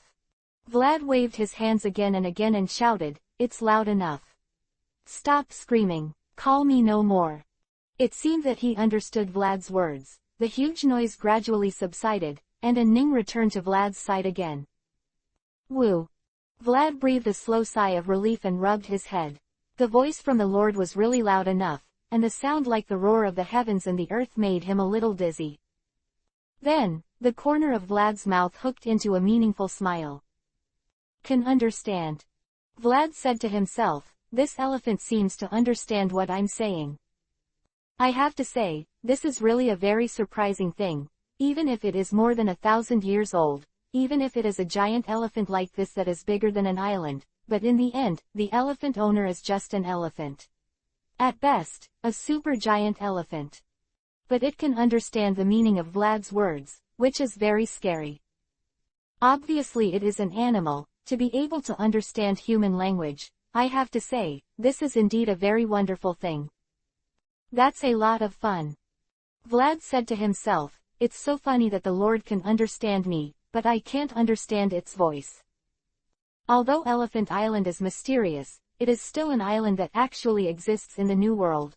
Vlad waved his hands again and shouted, it's loud enough. Stop screaming, call me no more. It seemed that he understood Vlad's words. The huge noise gradually subsided, and a Ning returned to Vlad's side again. Woo. Vlad breathed a slow sigh of relief and rubbed his head. The voice from the Lord was really loud enough, and the sound like the roar of the heavens and the earth made him a little dizzy. Then, the corner of Vlad's mouth hooked into a meaningful smile. Can understand. Vlad said to himself, this elephant seems to understand what I'm saying. I have to say, this is really a very surprising thing, even if it is more than 1,000 years old, even if it is a giant elephant like this that is bigger than an island, but in the end, the elephant owner is just an elephant. At best, a super giant elephant. But it can understand the meaning of Vlad's words, which is very scary. Obviously it is an animal, to be able to understand human language. I have to say, this is indeed a very wonderful thing. That's a lot of fun. Vlad said to himself, it's so funny that the Lord can understand me, but I can't understand its voice. Although Elephant Island is mysterious, it is still an island that actually exists in the New World.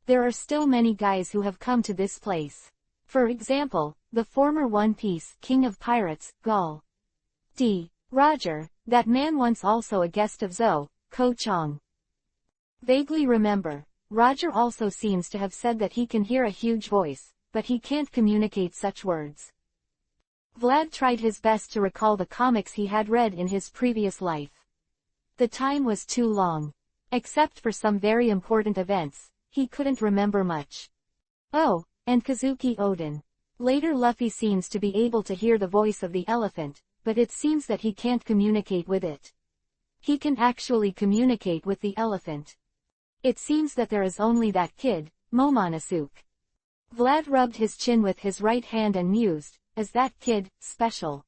There are still many guys who have come to this place. For example, the former One Piece King of Pirates, Gul D. Roger, that man once also a guest of Zo, Ko Chang. Vaguely remember, Roger also seems to have said that he can hear a huge voice, but he can't communicate such words. Vlad tried his best to recall the comics he had read in his previous life. The time was too long. Except for some very important events, he couldn't remember much. Oh, and Kazuki Odin. Later Luffy seems to be able to hear the voice of the elephant, but it seems that he can't communicate with it. He can actually communicate with the elephant. It seems that there is only that kid, Momonosuke. Vlad rubbed his chin with his right hand and mused, is that kid special?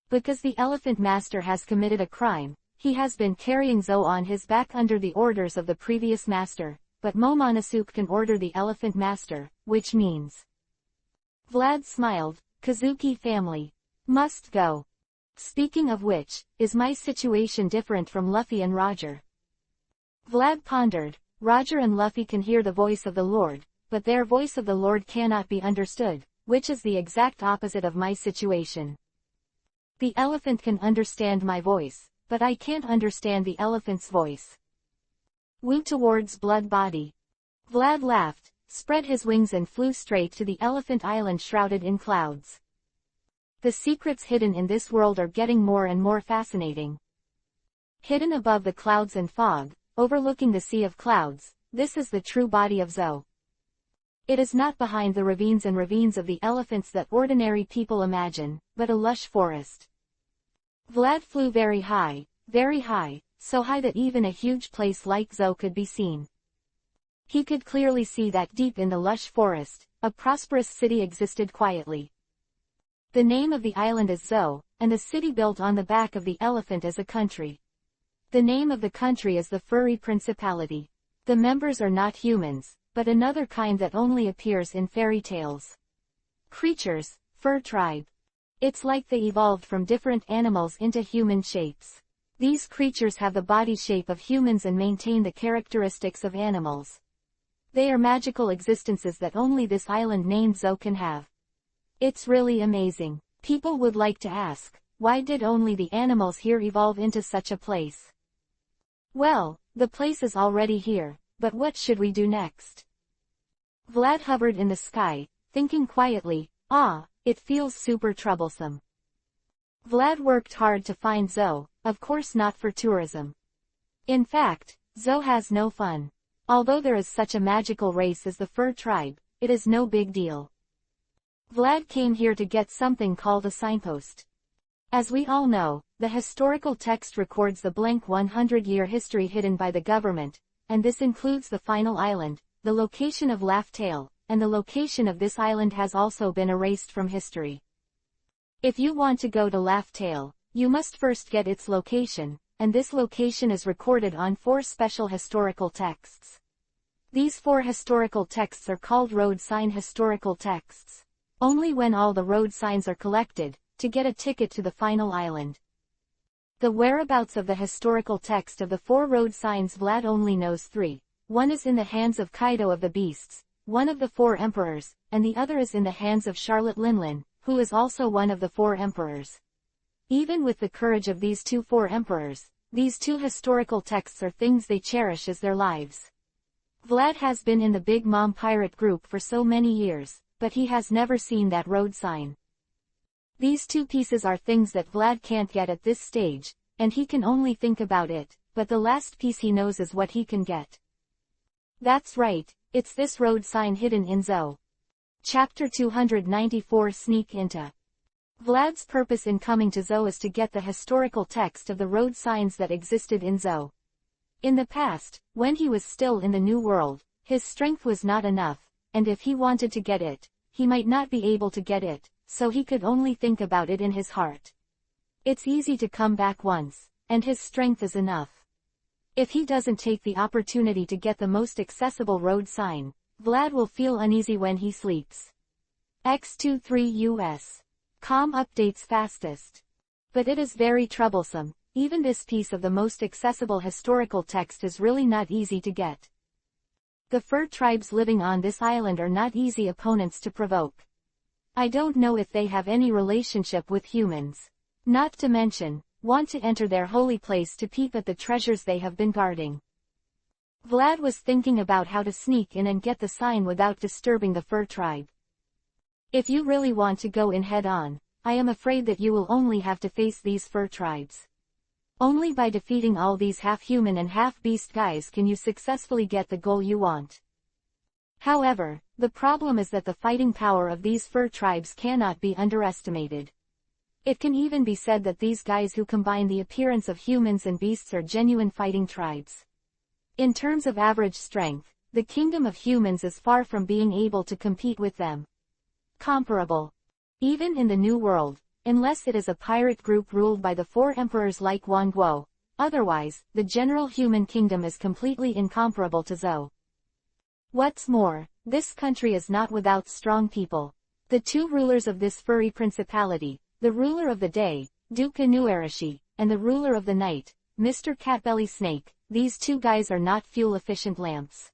Because the elephant master has committed a crime, he has been carrying Zou on his back under the orders of the previous master, but Momonosuke can order the elephant master, which means... Vlad smiled, Kazuki family. Must go. Speaking of which, is my situation different from Luffy and Roger? Vlad pondered, Roger and Luffy can hear the voice of the Lord, but their voice of the Lord cannot be understood, which is the exact opposite of my situation. The elephant can understand my voice, but I can't understand the elephant's voice. Woo towards Blood Body. Vlad laughed, spread his wings and flew straight to the elephant island shrouded in clouds. The secrets hidden in this world are getting more and more fascinating. Hidden above the clouds and fog, overlooking the sea of clouds, this is the true body of Zou. It is not behind the ravines and ravines of the elephants that ordinary people imagine, but a lush forest. Vlad flew very high, so high that even a huge place like Zou could be seen. He could clearly see that deep in the lush forest, a prosperous city existed quietly. The name of the island is Zou, and the city built on the back of the elephant is a country. The name of the country is the Furry Principality. The members are not humans, but another kind that only appears in fairy tales. Creatures, Fur Tribe. It's like they evolved from different animals into human shapes. These creatures have the body shape of humans and maintain the characteristics of animals. They are magical existences that only this island named Zou can have. It's really amazing. People would like to ask, why did only the animals here evolve into such a place? Well, the place is already here, but what should we do next? Vlad hovered in the sky, thinking quietly, it feels super troublesome. Vlad worked hard to find Zou, of course not for tourism. In fact, Zou has no fun. Although there is such a magical race as the Fur Tribe, it is no big deal. Vlad came here to get something called a signpost. As we all know, the historical text records the blank 100-year history hidden by the government, and this includes the final island, the location of Laugh Tale, and the location of this island has also been erased from history. If you want to go to Laugh Tale, you must first get its location, and this location is recorded on 4 special historical texts. These 4 historical texts are called road sign historical texts. Only when all the road signs are collected, to get a ticket to the final island. The whereabouts of the historical text of the 4 road signs Vlad only knows 3. One is in the hands of Kaido of the Beasts, one of the 4 emperors, and the other is in the hands of Charlotte Linlin, who is also one of the 4 emperors. Even with the courage of these 4 emperors, these 2 historical texts are things they cherish as their lives. Vlad has been in the Big Mom pirate group for so many years, but he has never seen that road sign. These 2 pieces are things that Vlad can't get at this stage, and he can only think about it, but the last piece he knows is what he can get. That's right, it's this road sign hidden in Zou. Chapter 294 Sneak into. Vlad's purpose in coming to Zou is to get the historical text of the road signs that existed in Zou. In the past, when he was still in the New World, his strength was not enough, and if he wanted to get it, he might not be able to get it, so he could only think about it in his heart. It's easy to come back once, and his strength is enough. If he doesn't take the opportunity to get the most accessible road sign, Vlad will feel uneasy when he sleeps. X23 US. Com updates fastest. But it is very troublesome. Even this piece of the most accessible historical text is really not easy to get. The fur tribes living on this island are not easy opponents to provoke. I don't know if they have any relationship with humans. Not to mention, want to enter their holy place to peep at the treasures they have been guarding. Vlad was thinking about how to sneak in and get the sign without disturbing the fur tribe. If you really want to go in head-on, I am afraid that you will only have to face these fur tribes. Only by defeating all these half-human and half-beast guys can you successfully get the goal you want. However, the problem is that the fighting power of these fur tribes cannot be underestimated. It can even be said that these guys who combine the appearance of humans and beasts are genuine fighting tribes. In terms of average strength, the kingdom of humans is far from being able to compete with them. Comparable. Even in the New World, unless it is a pirate group ruled by the four emperors like Wan Guo, otherwise, the general human kingdom is completely incomparable to Zhou. What's more, this country is not without strong people. The two rulers of this furry principality, the ruler of the day, Duke Inuarashi, and the ruler of the night, Mr. Catbelly Snake, these two guys are not fuel-efficient lamps.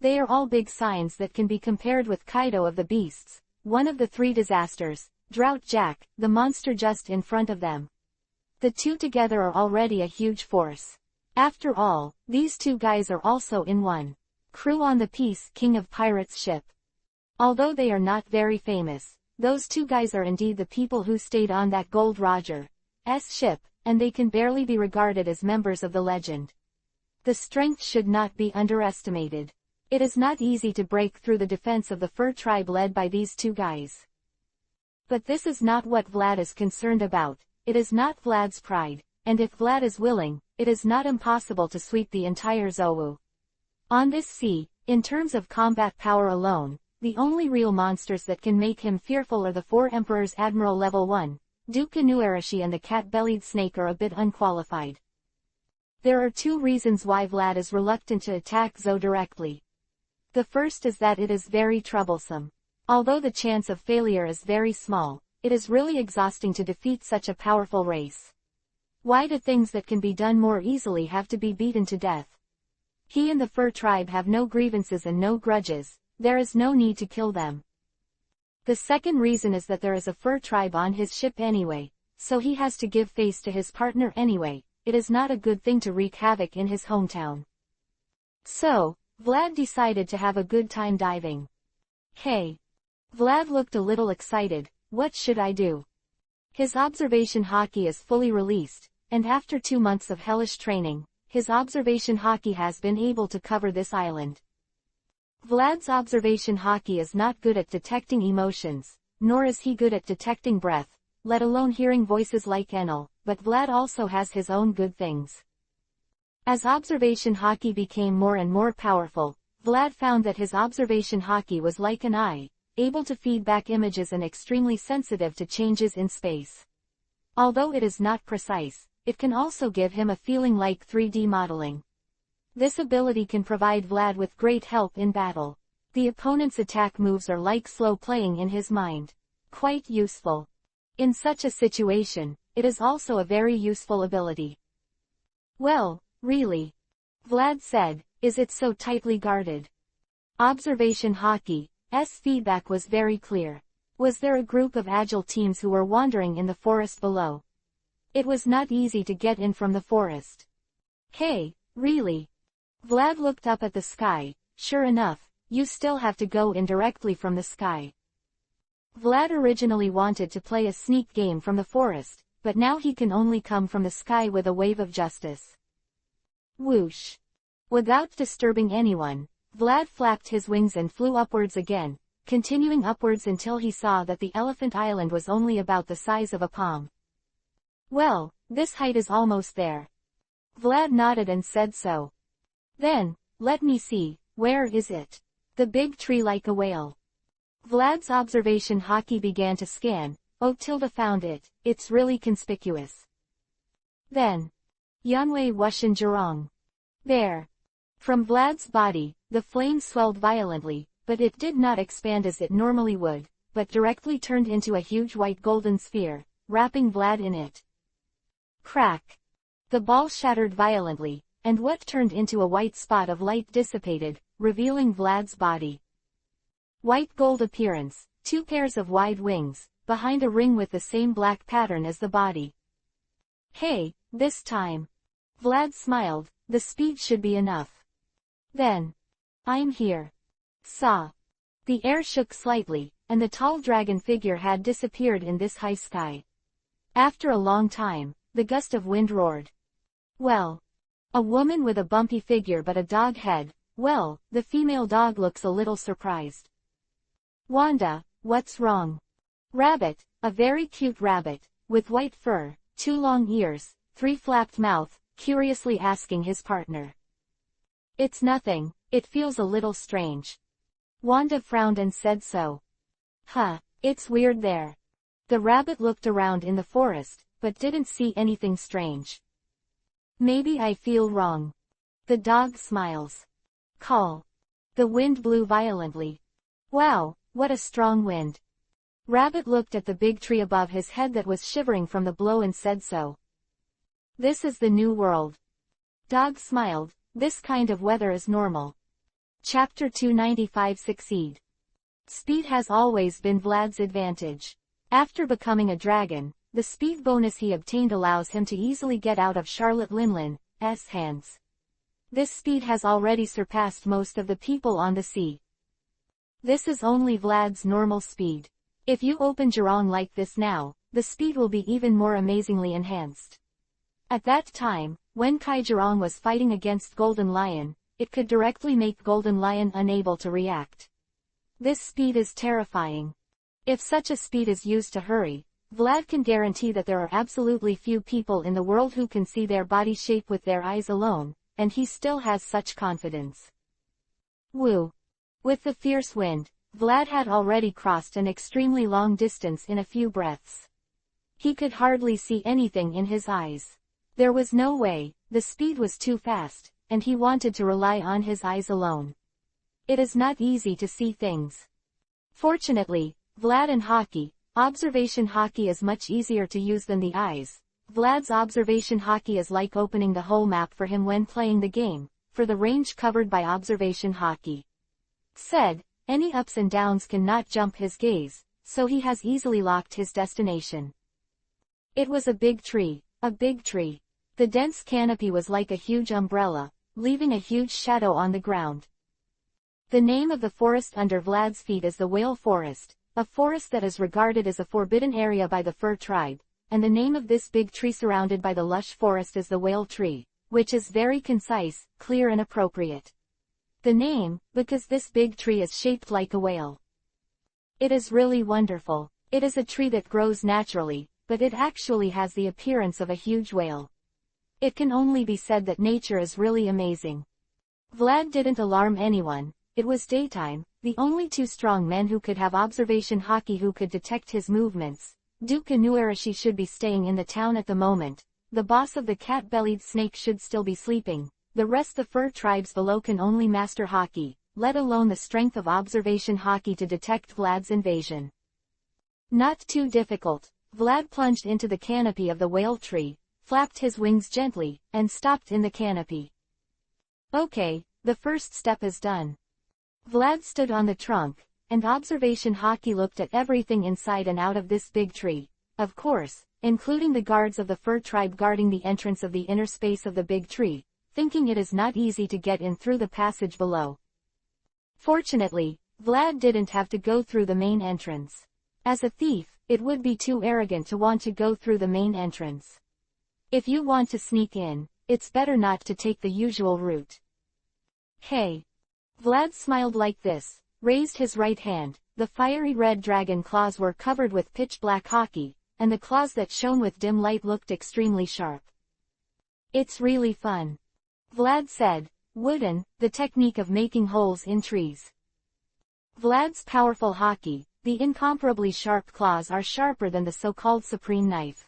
They are all big signs that can be compared with Kaido of the Beasts, one of the three disasters, Drought Jack, the monster just in front of them. The two together are already a huge force. After all, these two guys are also in one crew on the Peace King of Pirates ship. Although they are not very famous, those two guys are indeed the people who stayed on that Gold Roger's ship, and they can barely be regarded as members of the legend. The strength should not be underestimated. It is not easy to break through the defense of the fur tribe led by these two guys. But this is not what Vlad is concerned about. It is not Vlad's pride, and if Vlad is willing, it is not impossible to sweep the entire Zou. On this sea, in terms of combat power alone, the only real monsters that can make him fearful are the four emperors. Admiral Level 1, Duke Inuarashi and the cat-bellied snake are a bit unqualified. There are two reasons why Vlad is reluctant to attack Zou directly. The first is that it is very troublesome. Although the chance of failure is very small, it is really exhausting to defeat such a powerful race. Why do things that can be done more easily have to be beaten to death? He and the fur tribe have no grievances and no grudges. There is no need to kill them. The second reason is that there is a fur tribe on his ship anyway, so he has to give face to his partner anyway. It is not a good thing to wreak havoc in his hometown. So, Vlad decided to have a good time diving. Hey. Vlad looked a little excited. What should I do? His observation hockey is fully released, and after 2 months of hellish training, his observation hockey has been able to cover this island. Vlad's observation hockey is not good at detecting emotions, nor is he good at detecting breath, let alone hearing voices like Enel, but Vlad also has his own good things. As observation hockey became more and more powerful, Vlad found that his observation hockey was like an eye, able to feed back images and extremely sensitive to changes in space. Although it is not precise, it can also give him a feeling like 3D modeling. This ability can provide Vlad with great help in battle. The opponent's attack moves are like slow playing in his mind. Quite useful. In such a situation, it is also a very useful ability. Well, really? Vlad said, is it so tightly guarded? Observation hockey's feedback was very clear. Was there a group of agile teams who were wandering in the forest below? It was not easy to get in from the forest. Hey, really? Vlad looked up at the sky. Sure enough, you still have to go in directly from the sky. Vlad originally wanted to play a sneak game from the forest, but now he can only come from the sky with a wave of justice. Whoosh! Without disturbing anyone, Vlad flapped his wings and flew upwards again, continuing upwards until he saw that the elephant island was only about the size of a palm. Well, this height is almost there. Vlad nodded and said so. Then, let me see, where is it? The big tree like a whale. Vlad's observation hockey began to scan. Oh, Tilda found it. It's really conspicuous. Then, Yanwei Wushan Jurong. There. From Vlad's body, the flame swelled violently, but it did not expand as it normally would, but directly turned into a huge white golden sphere, wrapping Vlad in it. Crack! The ball shattered violently, and what turned into a white spot of light dissipated, revealing Vlad's body. White gold appearance, 2 pairs of wide wings, behind a ring with the same black pattern as the body. Hey, this time. Vlad smiled, the speed should be enough. Then. I'm here. Saw. The air shook slightly, and the tall dragon figure had disappeared in this high sky. After a long time, the gust of wind roared. Well. A woman with a bumpy figure but a dog head. Well, the female dog looks a little surprised. Wanda, what's wrong? Rabbit, a very cute rabbit, with white fur, 2 long ears, 3 flapped mouth, curiously asking his partner. It's nothing, it feels a little strange. Wanda frowned and said so. Huh, it's weird there. The rabbit looked around in the forest, but didn't see anything strange. Maybe I feel wrong. The dog smiles. Call. The wind blew violently. Wow, what a strong wind. Rabbit looked at the big tree above his head that was shivering from the blow and said so. This is the new world. Dog smiled, this kind of weather is normal. Chapter 295 Succeed. Speed has always been Vlad's advantage. After becoming a dragon, the speed bonus he obtained allows him to easily get out of Charlotte Linlin's hands. This speed has already surpassed most of the people on the sea. This is only Vlad's normal speed. If you open Zhurong like this now, the speed will be even more amazingly enhanced. At that time, when Kai Zhurong was fighting against Golden Lion, it could directly make Golden Lion unable to react. This speed is terrifying. If such a speed is used to hurry, Vlad can guarantee that there are absolutely few people in the world who can see their body shape with their eyes alone, and he still has such confidence. Woo! With the fierce wind, Vlad had already crossed an extremely long distance in a few breaths. He could hardly see anything in his eyes. There was no way, the speed was too fast, and he wanted to rely on his eyes alone. It is not easy to see things. Fortunately, Vlad and hockey, observation hockey is much easier to use than the eyes. Vlad's observation hockey is like opening the whole map for him when playing the game, for the range covered by observation hockey. Said, any ups and downs cannot jump his gaze, so he has easily locked his destination. It was a big tree, a big tree. The dense canopy was like a huge umbrella, leaving a huge shadow on the ground. The name of the forest under Vlad's feet is the Whale Forest, a forest that is regarded as a forbidden area by the fur tribe, and the name of this big tree surrounded by the lush forest is the Whale Tree, which is very concise, clear and appropriate. The name, because this big tree is shaped like a whale. It is really wonderful. It is a tree that grows naturally, but it actually has the appearance of a huge whale. It can only be said that nature is really amazing. Vlad didn't alarm anyone. It was daytime, the only 2 strong men who could have observation hockey who could detect his movements. Duke Inuarashi should be staying in the town at the moment. The boss of the cat-bellied snake should still be sleeping. The rest the fur tribes below can only master hockey, let alone the strength of observation hockey to detect Vlad's invasion. Not too difficult. Vlad plunged into the canopy of the whale tree, flapped his wings gently, and stopped in the canopy. Okay, the first step is done. Vlad stood on the trunk, and observation hockey looked at everything inside and out of this big tree, of course, including the guards of the fur tribe guarding the entrance of the inner space of the big tree, thinking it is not easy to get in through the passage below. Fortunately, Vlad didn't have to go through the main entrance. As a thief, it would be too arrogant to want to go through the main entrance. If you want to sneak in, it's better not to take the usual route. Hey! Vlad smiled like this, raised his right hand. The fiery red dragon claws were covered with pitch-black hockey, and the claws that shone with dim light looked extremely sharp. It's really fun. Vlad said, wooden, the technique of making holes in trees. Vlad's powerful hockey, the incomparably sharp claws are sharper than the so-called supreme knife.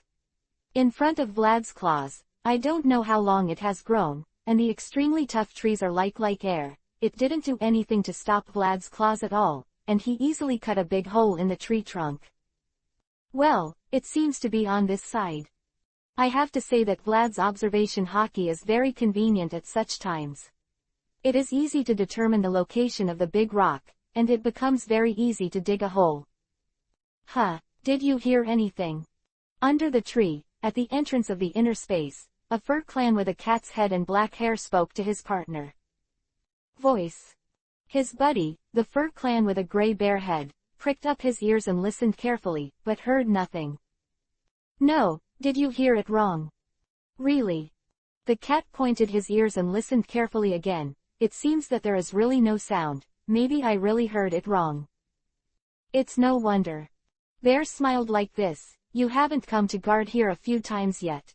In front of Vlad's claws, I don't know how long it has grown, and the extremely tough trees are like air. It didn't do anything to stop Vlad's claws at all, and he easily cut a big hole in the tree trunk. Well, it seems to be on this side. I have to say that Vlad's observation hockey is very convenient at such times. It is easy to determine the location of the big rock, and it becomes very easy to dig a hole. Huh, did you hear anything? Under the tree, at the entrance of the inner space, a fur clan with a cat's head and black hair spoke to his partner. Voice. His buddy, the fur clan with a gray bear head, pricked up his ears and listened carefully, but heard nothing. No, did you hear it wrong? Really? The cat pointed his ears and listened carefully again. It seems that there is really no sound. Maybe I really heard it wrong. It's no wonder. Bear smiled like this. You haven't come to guard here a few times yet.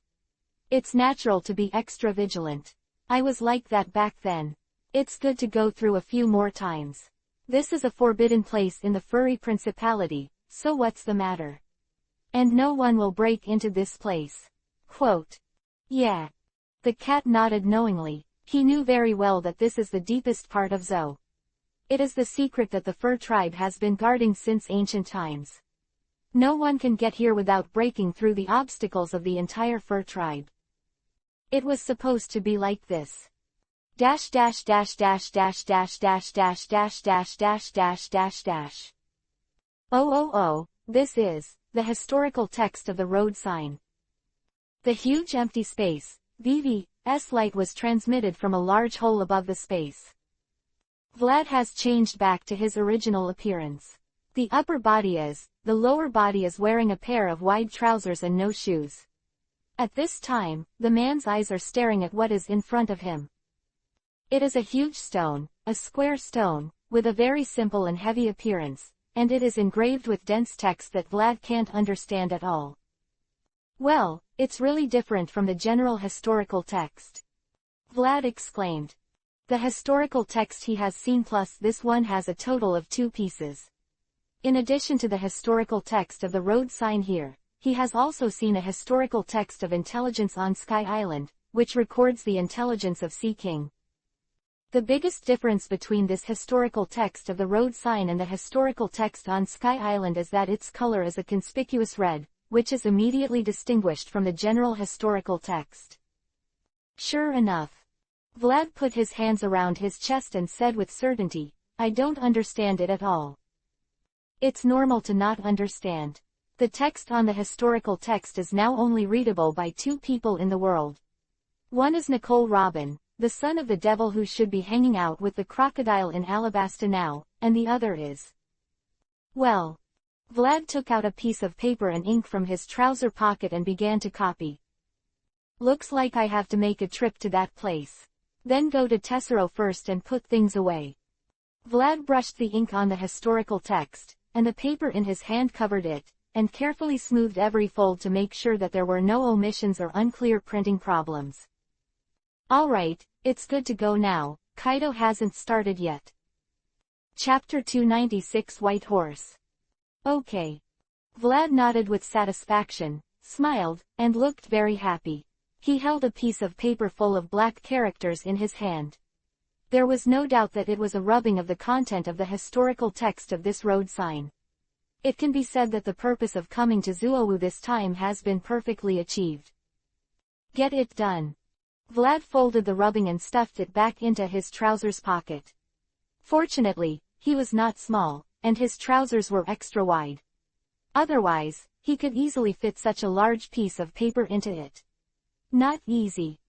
It's natural to be extra vigilant. I was like that back then. It's good to go through a few more times. This is a forbidden place in the furry principality, so what's the matter? And no one will break into this place. Quote. Yeah. The cat nodded knowingly. He knew very well that this is the deepest part of Zoo. It is the secret that the fur tribe has been guarding since ancient times. No one can get here without breaking through the obstacles of the entire fur tribe. It was supposed to be like this. Dash dash dash dash dash dash dash dash dash dash dash dash dash dash. Oh, this is the historical text of the road sign. The huge empty space, VV's light was transmitted from a large hole above the space. Vlad has changed back to his original appearance. The upper body is, the lower body is wearing a pair of wide trousers and no shoes. At this time, the man's eyes are staring at what is in front of him. It is a huge stone, a square stone, with a very simple and heavy appearance, and it is engraved with dense text that Vlad can't understand at all. Well, it's really different from the general historical text. Vlad exclaimed. The historical text he has seen plus this one has a total of 2 pieces. In addition to the historical text of the road sign here, he has also seen a historical text of intelligence on Sky Island, which records the intelligence of Sea King. The biggest difference between this historical text of the road sign and the historical text on Sky Island is that its color is a conspicuous red, which is immediately distinguished from the general historical text. Sure enough. Vlad put his hands around his chest and said with certainty, I don't understand it at all. It's normal to not understand. The text on the historical text is now only readable by 2 people in the world. One is Nicole Robin, the son of the devil who should be hanging out with the crocodile in Alabasta now, and the other is. Well. Vlad took out a piece of paper and ink from his trouser pocket and began to copy. Looks like I have to make a trip to that place. Then go to Tessero first and put things away. Vlad brushed the ink on the historical text, and the paper in his hand covered it, and carefully smoothed every fold to make sure that there were no omissions or unclear printing problems. Alright, it's good to go now. Kaido hasn't started yet. Chapter 296 White Horse. Okay. Vlad nodded with satisfaction, smiled, and looked very happy. He held a piece of paper full of black characters in his hand. There was no doubt that it was a rubbing of the content of the historical text of this road sign. It can be said that the purpose of coming to Zuowu this time has been perfectly achieved. Get it done. Vlad folded the rubbing and stuffed it back into his trousers pocket. Fortunately, he was not small, and his trousers were extra wide. Otherwise, he could easily fit such a large piece of paper into it. Not easy.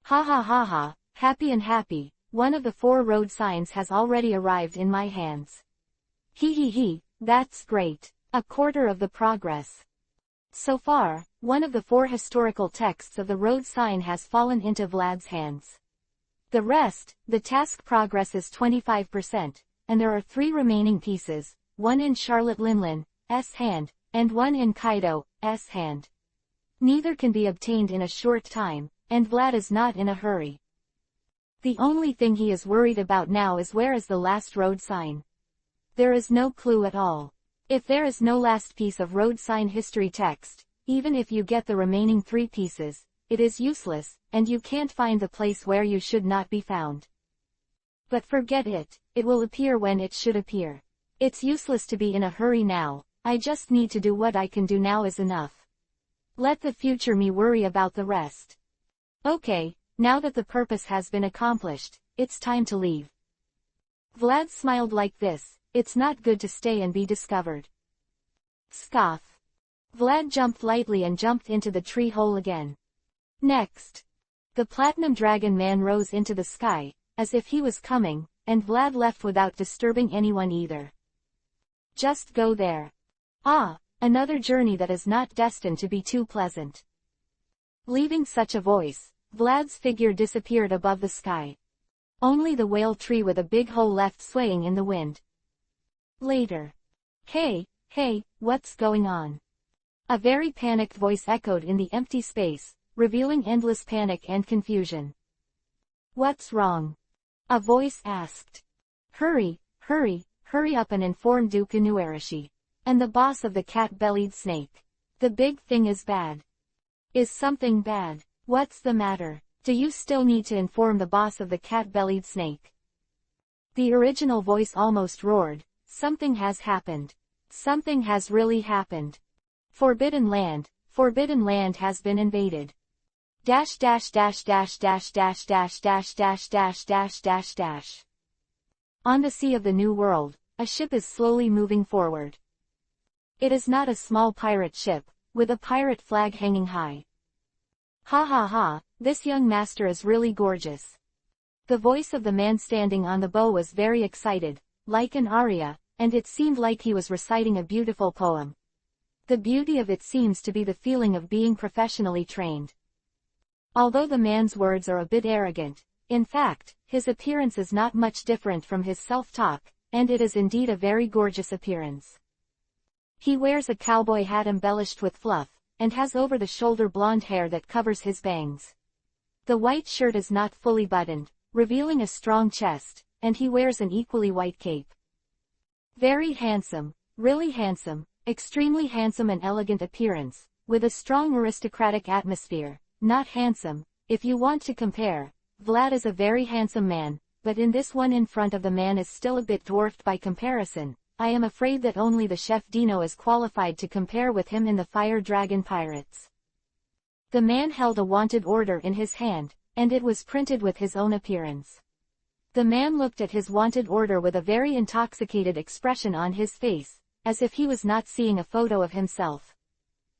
Ha ha ha ha, happy and happy, one of the 4 road signs has already arrived in my hands. He, that's great, a quarter of the progress. So far, one of the 4 historical texts of the road sign has fallen into Vlad's hands. The rest, the task progress is 25%, and there are 3 remaining pieces, one in Charlotte Linlin's hand, and one in Kaido's hand. Neither can be obtained in a short time, and Vlad is not in a hurry. The only thing he is worried about now is where is the last road sign. There is no clue at all. If there is no last piece of road sign history text, even if you get the remaining 3 pieces, it is useless, and you can't find the place where you should not be found. But forget it, it will appear when it should appear. It's useless to be in a hurry now, I just need to do what I can do now is enough. Let the future me worry about the rest. Okay, now that the purpose has been accomplished, it's time to leave. Vlad smiled like this, it's not good to stay and be discovered. Scoff. Vlad jumped lightly and jumped into the tree hole again. Next. The Platinum Dragon Man rose into the sky, as if he was coming, and Vlad left without disturbing anyone either. Just go there. Ah, another journey that is not destined to be too pleasant. Leaving such a voice, Vlad's figure disappeared above the sky. Only the whale tree with a big hole left swaying in the wind. Later. Hey, what's going on? A very panicked voice echoed in the empty space, revealing endless panic and confusion. What's wrong? A voice asked. Hurry up and inform Duke Inuarashi. And the boss of the cat-bellied snake. The big thing is bad. Is something bad? What's the matter? Do you still need to inform the boss of the cat-bellied snake? The original voice almost roared. Something has happened. Something has really happened. Forbidden land has been invaded. Dash. On the sea of the New World, a ship is slowly moving forward. It is not a small pirate ship, with a pirate flag hanging high. Ha, this young master is really gorgeous. The voice of the man standing on the bow was very excited, like an aria, and it seemed like he was reciting a beautiful poem. The beauty of it seems to be the feeling of being professionally trained. Although the man's words are a bit arrogant, in fact, his appearance is not much different from his self-talk, and it is indeed a very gorgeous appearance. He wears a cowboy hat embellished with fluff, and has over-the-shoulder blonde hair that covers his bangs. The white shirt is not fully buttoned, revealing a strong chest, and he wears an equally white cape. Very handsome, really handsome, extremely handsome and elegant appearance, with a strong aristocratic atmosphere. Not handsome, if you want to compare. Vlad is a very handsome man, but in this one in front of the man is still a bit dwarfed by comparison. I am afraid that only the chef Dino is qualified to compare with him in the Fire Dragon Pirates. The man held a wanted order in his hand, and it was printed with his own appearance. The man looked at his wanted order with a very intoxicated expression on his face, as if he was not seeing a photo of himself.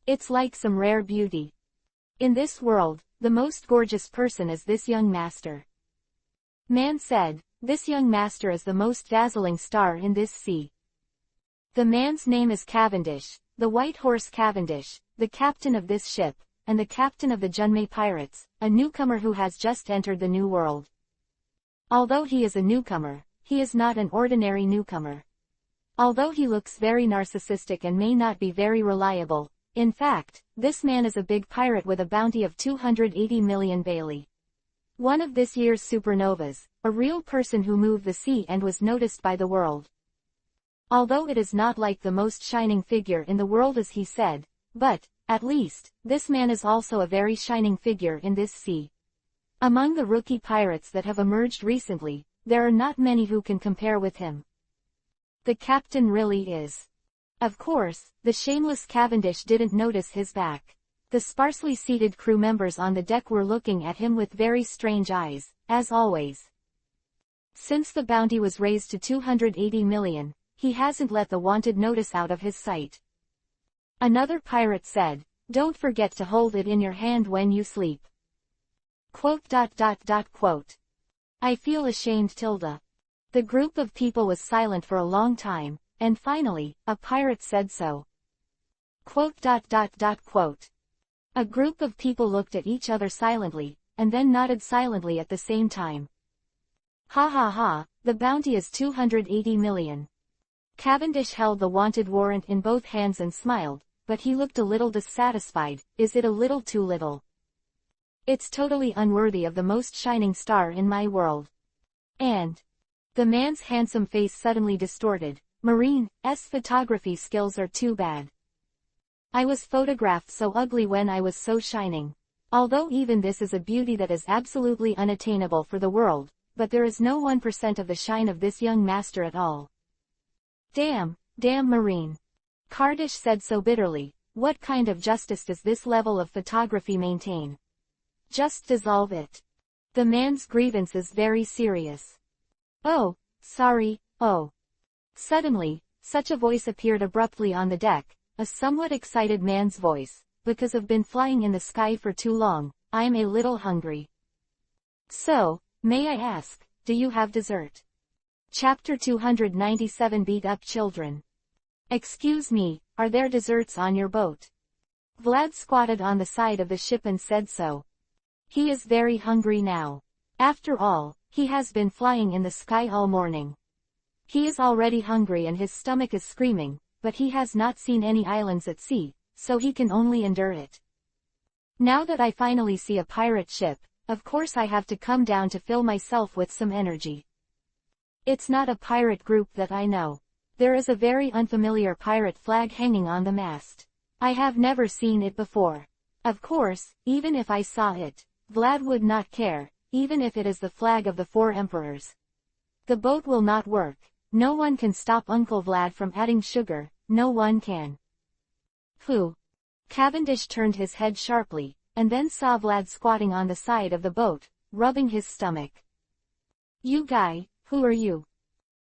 It's like some rare beauty. In this world, the most gorgeous person is this young master. Man said, this young master is the most dazzling star in this sea. The man's name is Cavendish, the White Horse Cavendish, the captain of this ship, and the captain of the Junmei Pirates, a newcomer who has just entered the New World. Although he is a newcomer, he is not an ordinary newcomer. Although he looks very narcissistic and may not be very reliable, in fact, this man is a big pirate with a bounty of 280 million Bailey. One of this year's supernovas, a real person who moved the sea and was noticed by the world. Although it is not like the most shining figure in the world as he said, but, at least, this man is also a very shining figure in this sea. Among the rookie pirates that have emerged recently, there are not many who can compare with him. The captain really is. Of course, the shameless Cavendish didn't notice his back. The sparsely seated crew members on the deck were looking at him with very strange eyes, as always. Since the bounty was raised to 280 million, he hasn't let the wanted notice out of his sight. Another pirate said, "Don't forget to hold it in your hand when you sleep." Quote. I feel ashamed. The group of people was silent for a long time, and finally, a pirate said so. Quote. A group of people looked at each other silently, and then nodded silently at the same time. Ha, the bounty is 280 million. Cavendish held the wanted warrant in both hands and smiled, but he looked a little dissatisfied. Is it a little too little? It's totally unworthy of the most shining star in my world. And the man's handsome face suddenly distorted. Marine's photography skills are too bad. I was photographed so ugly when I was so shining. Although even this is a beauty that is absolutely unattainable for the world, but there is no 1% of the shine of this young master at all. Damn Marine. Cardish said so bitterly. What kind of justice does this level of photography maintain? Just dissolve it. The man's grievance is very serious. Oh, sorry, oh. Suddenly, such a voice appeared abruptly on the deck, a somewhat excited man's voice. Because I've been flying in the sky for too long, I'm a little hungry. So, may I ask, do you have dessert? Chapter 297 Beat Up Children. Excuse me, are there desserts on your boat? Vlad squatted on the side of the ship and said so. He is very hungry now. After all, he has been flying in the sky all morning. He is already hungry and his stomach is screaming, but he has not seen any islands at sea, so he can only endure it. Now that I finally see a pirate ship, of course I have to come down to fill myself with some energy. It's not a pirate group that I know. There is a very unfamiliar pirate flag hanging on the mast. I have never seen it before. Of course, even if I saw it, Vlad would not care, even if it is the flag of the 4 emperors. The boat will not work. No one can stop Uncle Vlad from adding sugar, no one can. Who? Cavendish turned his head sharply, and then saw Vlad squatting on the side of the boat, rubbing his stomach. You guy, who are you?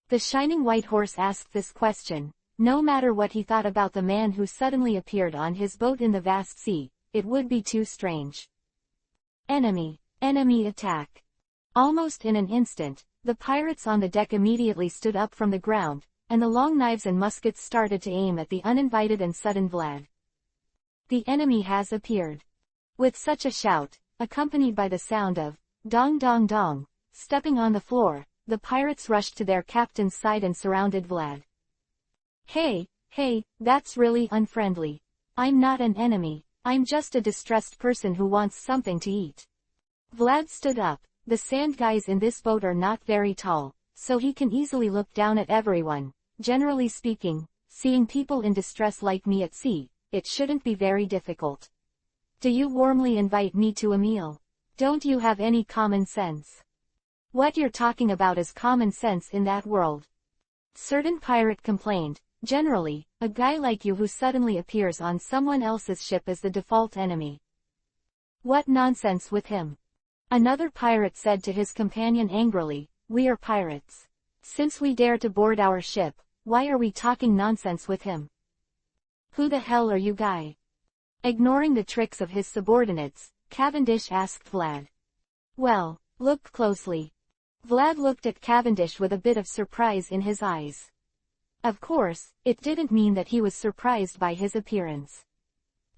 The shining white horse asked this question. No matter what he thought about the man who suddenly appeared on his boat in the vast sea, it would be too strange. Enemy. Enemy attack. Almost in an instant, the pirates on the deck immediately stood up from the ground, and the long knives and muskets started to aim at the uninvited and sudden Vlad. The enemy has appeared. With such a shout, accompanied by the sound of dong dong dong, stepping on the floor, the pirates rushed to their captain's side and surrounded Vlad. Hey, that's really unfriendly. I'm not an enemy, I'm just a distressed person who wants something to eat. Vlad stood up. The sand guys in this boat are not very tall, so he can easily look down at everyone. Generally speaking, seeing people in distress like me at sea, it shouldn't be very difficult. Do you warmly invite me to a meal? Don't you have any common sense? What you're talking about is common sense in that world. Certain pirate complained. Generally, a guy like you who suddenly appears on someone else's ship is the default enemy. What nonsense with him? Another pirate said to his companion angrily, we are pirates. Since we dare to board our ship, why are we talking nonsense with him? Who the hell are you guy? Ignoring the tricks of his subordinates, Cavendish asked Vlad. Well, look closely. Vlad looked at Cavendish with a bit of surprise in his eyes. Of course, it didn't mean that he was surprised by his appearance.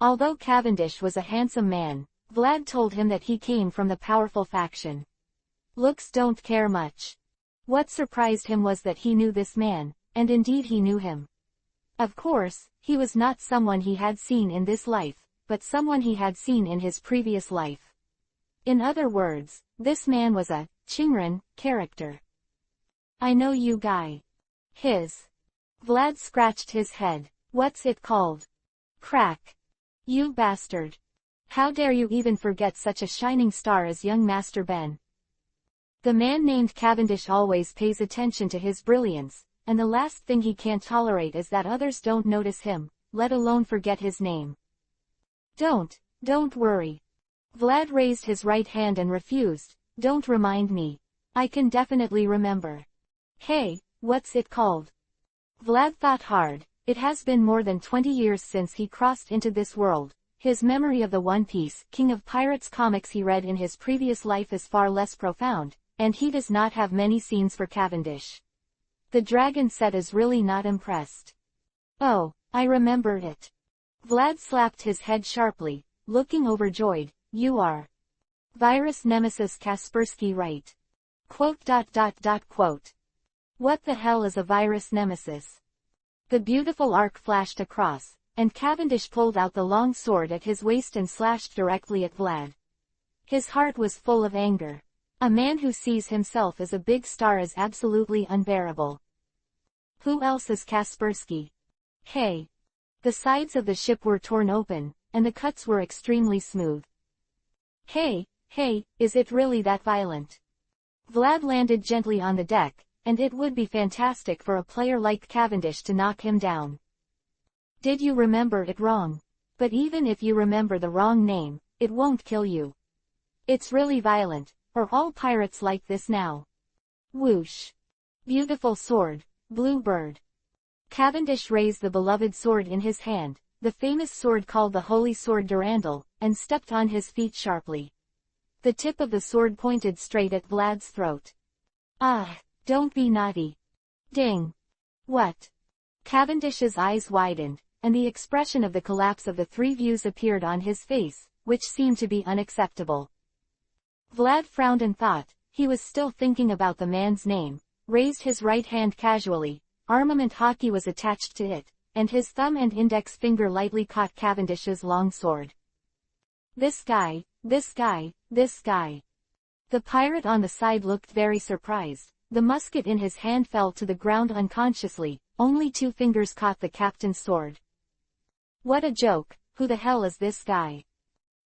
Although Cavendish was a handsome man, Vlad told him that he came from the powerful faction. Looks don't care much. What surprised him was that he knew this man, and indeed he knew him. Of course, he was not someone he had seen in this life, but someone he had seen in his previous life. In other words, this man was a Chingran character. I know you guy. Vlad scratched his head. What's it called? Crack. You bastard. How dare you even forget such a shining star as young Master Ben? The man named Cavendish always pays attention to his brilliance, and the last thing he can't tolerate is that others don't notice him, let alone forget his name. Don't worry. Vlad raised his right hand and refused. Don't remind me. I can definitely remember. Hey, what's it called? Vlad thought hard. It has been more than 20 years since he crossed into this world. His memory of the One Piece, King of Pirates comics he read in his previous life is far less profound, and he does not have many scenes for Cavendish. The dragon set is really not impressed. Oh, I remember it. Vlad slapped his head sharply, looking overjoyed. You are Virus Nemesis Kaspersky, right? Quote. What the hell is a virus nemesis? The beautiful arc flashed across, and Cavendish pulled out the long sword at his waist and slashed directly at Vlad. His heart was full of anger. A man who sees himself as a big star is absolutely unbearable. Who else is Kaspersky? Hey. The sides of the ship were torn open, and the cuts were extremely smooth. Hey, is it really that violent? Vlad landed gently on the deck, and it would be fantastic for a player like Cavendish to knock him down. Did you remember it wrong? But even if you remember the wrong name, it won't kill you. It's really violent. Are all pirates like this now? Whoosh. Beautiful sword, blue bird. Cavendish raised the beloved sword in his hand, the famous sword called the Holy Sword Durandal, and stepped on his feet sharply. The tip of the sword pointed straight at Vlad's throat. Ah, don't be naughty. Ding. What? Cavendish's eyes widened, and the expression of the collapse of the three views appeared on his face, which seemed to be unacceptable. Vlad frowned and thought. He was still thinking about the man's name, raised his right hand casually, armament hockey was attached to it, and his thumb and index finger lightly caught Cavendish's long sword. This guy, this guy, this guy. The pirate on the side looked very surprised. The musket in his hand fell to the ground unconsciously, only 2 fingers caught the captain's sword. What a joke, who the hell is this guy?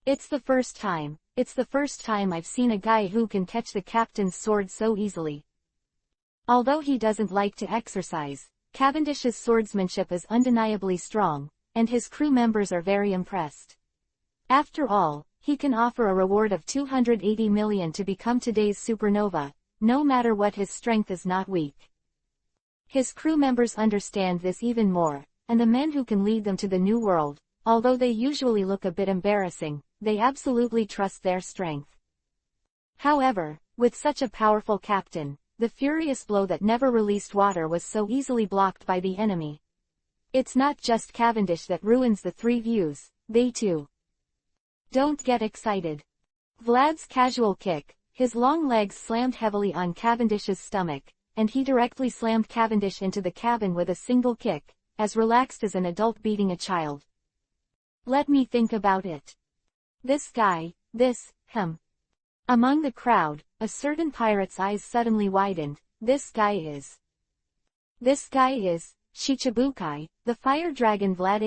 It's the first time I've seen a guy who can catch the captain's sword so easily. Although he doesn't like to exercise, Cavendish's swordsmanship is undeniably strong, and his crew members are very impressed. After all, he can offer a reward of 280 million to become today's supernova, no matter what his strength is not weak. His crew members understand this even more, and the men who can lead them to the new world, although they usually look a bit embarrassing, they absolutely trust their strength. However, with such a powerful captain, the furious blow that never released water was so easily blocked by the enemy. It's not just Cavendish that ruins the three views, they too. Don't get excited. Vlad's casual kick, his long legs slammed heavily on Cavendish's stomach, and he directly slammed Cavendish into the cabin with a single kick, as relaxed as an adult beating a child. Let me think about it. This guy, him. Among the crowd, a certain pirate's eyes suddenly widened. This guy is Shichibukai, the fire dragon Vlad.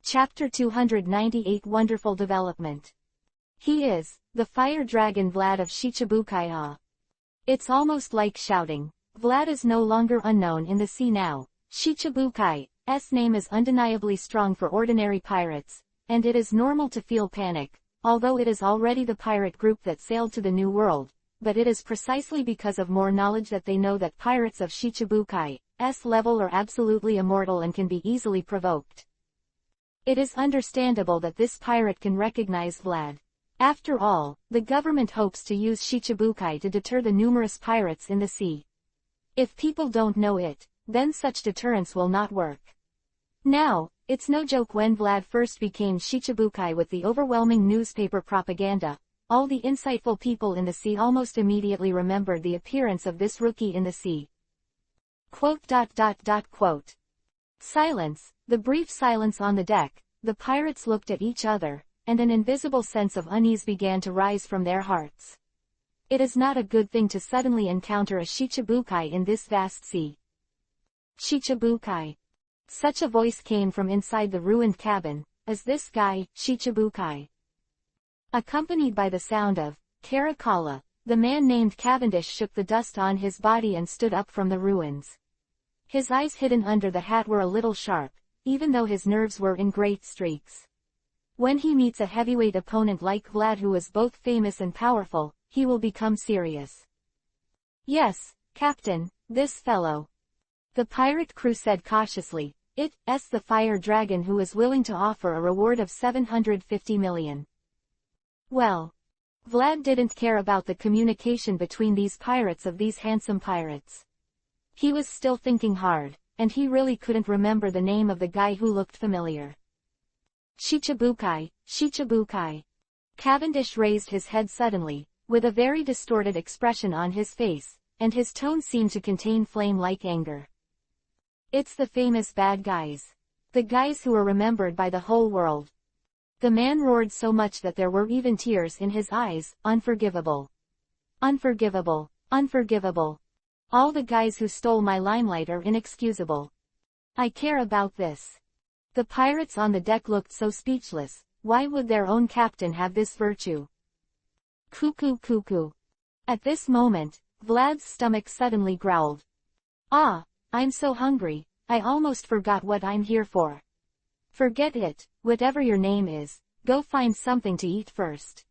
Chapter 298 Wonderful Development. He is the fire dragon Vlad of Shichibukai. Ah. It's almost like shouting. Vlad is no longer unknown in the sea now. Shichibukai's name is undeniably strong for ordinary pirates, and it is normal to feel panic, although it is already the pirate group that sailed to the New World. But it is precisely because of more knowledge that they know that pirates of Shichibukai's level are absolutely immortal and can be easily provoked. It is understandable that this pirate can recognize Vlad. After all, the government hopes to use Shichibukai to deter the numerous pirates in the sea. If people don't know it, then such deterrence will not work. Now, it's no joke when Vlad first became Shichibukai with the overwhelming newspaper propaganda. All the insightful people in the sea almost immediately remembered the appearance of this rookie in the sea. Quote. Silence, the brief silence on the deck, the pirates looked at each other, and an invisible sense of unease began to rise from their hearts. It is not a good thing to suddenly encounter a Shichibukai in this vast sea. Shichibukai. Such a voice came from inside the ruined cabin, as this guy, Shichibukai. Accompanied by the sound of Caracalla, the man named Cavendish shook the dust on his body and stood up from the ruins. His eyes hidden under the hat were a little sharp, even though his nerves were in great streaks. When he meets a heavyweight opponent like Vlad who is both famous and powerful, he will become serious. Yes, Captain, this fellow. The pirate crew said cautiously, it's the fire dragon who is willing to offer a reward of 750 million. Well, Vlad didn't care about the communication between these pirates of these handsome pirates. He was still thinking hard, and he really couldn't remember the name of the guy who looked familiar. Shichibukai. Cavendish raised his head suddenly, with a very distorted expression on his face, and his tone seemed to contain flame-like anger. It's the famous bad guys. The guys who are remembered by the whole world. The man roared so much that there were even tears in his eyes. Unforgivable. Unforgivable. Unforgivable. All the guys who stole my limelight are inexcusable. I care about this. The pirates on the deck looked so speechless. Why would their own captain have this virtue? Cuckoo. At this moment, Vlad's stomach suddenly growled. Ah, I'm so hungry, I almost forgot what I'm here for. Forget it, whatever your name is, go find something to eat first.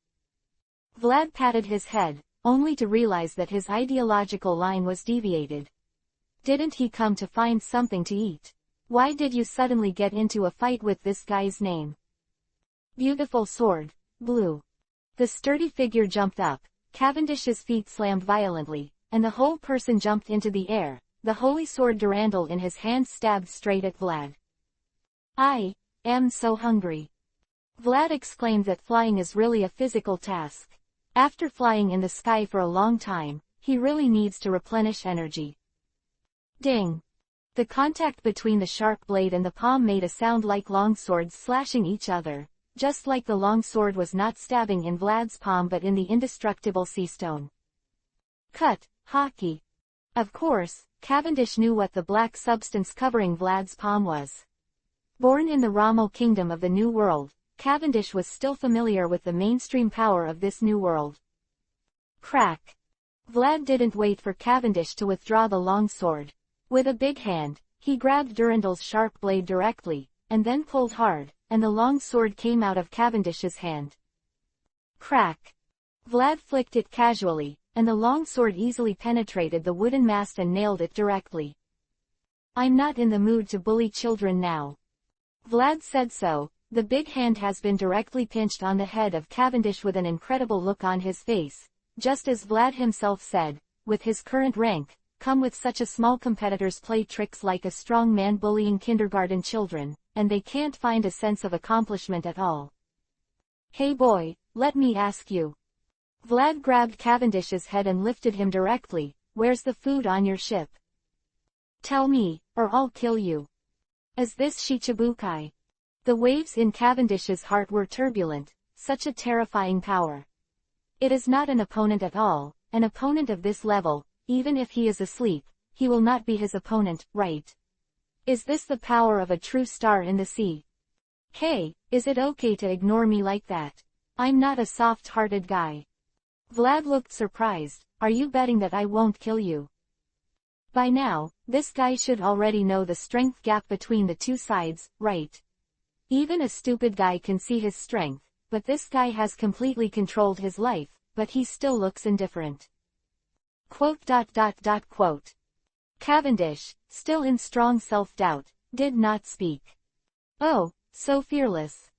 Vlad patted his head, only to realize that his ideological line was deviated. Didn't he come to find something to eat? Why did you suddenly get into a fight with this guy's name? Beautiful sword, blue. The sturdy figure jumped up, Cavendish's feet slammed violently, and the whole person jumped into the air, the holy sword Durandal in his hand stabbed straight at Vlad. I am so hungry. Vlad exclaimed that flying is really a physical task. After flying in the sky for a long time, he really needs to replenish energy. Ding! The contact between the sharp blade and the palm made a sound like long swords slashing each other, just like the long sword was not stabbing in Vlad's palm but in the indestructible sea stone. Cut, hockey. Of course, Cavendish knew what the black substance covering Vlad's palm was. Born in the Rommel kingdom of the New World, Cavendish was still familiar with the mainstream power of this new world. Crack! Vlad didn't wait for Cavendish to withdraw the long sword. With a big hand, he grabbed Durandal's sharp blade directly, and then pulled hard, and the long sword came out of Cavendish's hand. Crack! Vlad flicked it casually, and the long sword easily penetrated the wooden mast and nailed it directly. I'm not in the mood to bully children now. Vlad said so. The big hand has been directly pinched on the head of Cavendish with an incredible look on his face, just as Vlad himself said, with his current rank, come with such a small competitors play tricks like a strong man bullying kindergarten children, and they can't find a sense of accomplishment at all. Hey boy, let me ask you. Vlad grabbed Cavendish's head and lifted him directly, where's the food on your ship? Tell me, or I'll kill you. Is this Shichibukai? The waves in Cavendish's heart were turbulent, such a terrifying power. It is not an opponent at all, an opponent of this level, even if he is asleep, he will not be his opponent, right? Is this the power of a true star in the sea? Hey, is it okay to ignore me like that? I'm not a soft-hearted guy. Vlad looked surprised. Are you betting that I won't kill you? By now, this guy should already know the strength gap between the two sides, right? Even a stupid guy can see his strength, but this guy has completely controlled his life, but he still looks indifferent. Quote. Cavendish, still in strong self-doubt, did not speak. Oh, so fearless.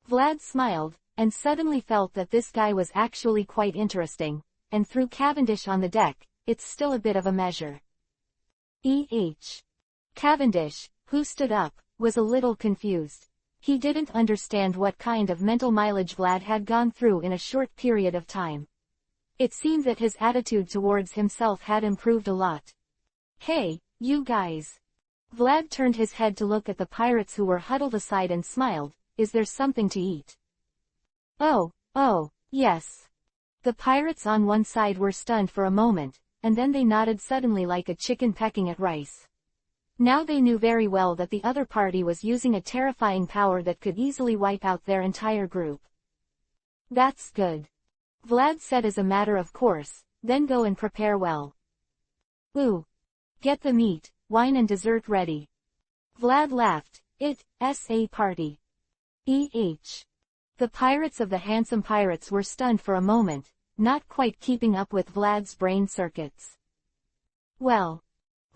Vlad smiled, and suddenly felt that this guy was actually quite interesting, and threw Cavendish on the deck. It's still a bit of a measure. Cavendish, who stood up, was a little confused. He didn't understand what kind of mental mileage Vlad had gone through in a short period of time. It seemed that his attitude towards himself had improved a lot. Hey, you guys. Vlad turned his head to look at the pirates who were huddled aside and smiled. Is there something to eat? Oh, yes. The pirates on one side were stunned for a moment, and then they nodded suddenly like a chicken pecking at rice. Now they knew very well that the other party was using a terrifying power that could easily wipe out their entire group. That's good. Vlad said as a matter of course, then go and prepare well. Ooh. Get the meat, wine and dessert ready. Vlad laughed. It's a party. The pirates of the Handsome Pirates were stunned for a moment, not quite keeping up with Vlad's brain circuits. Well.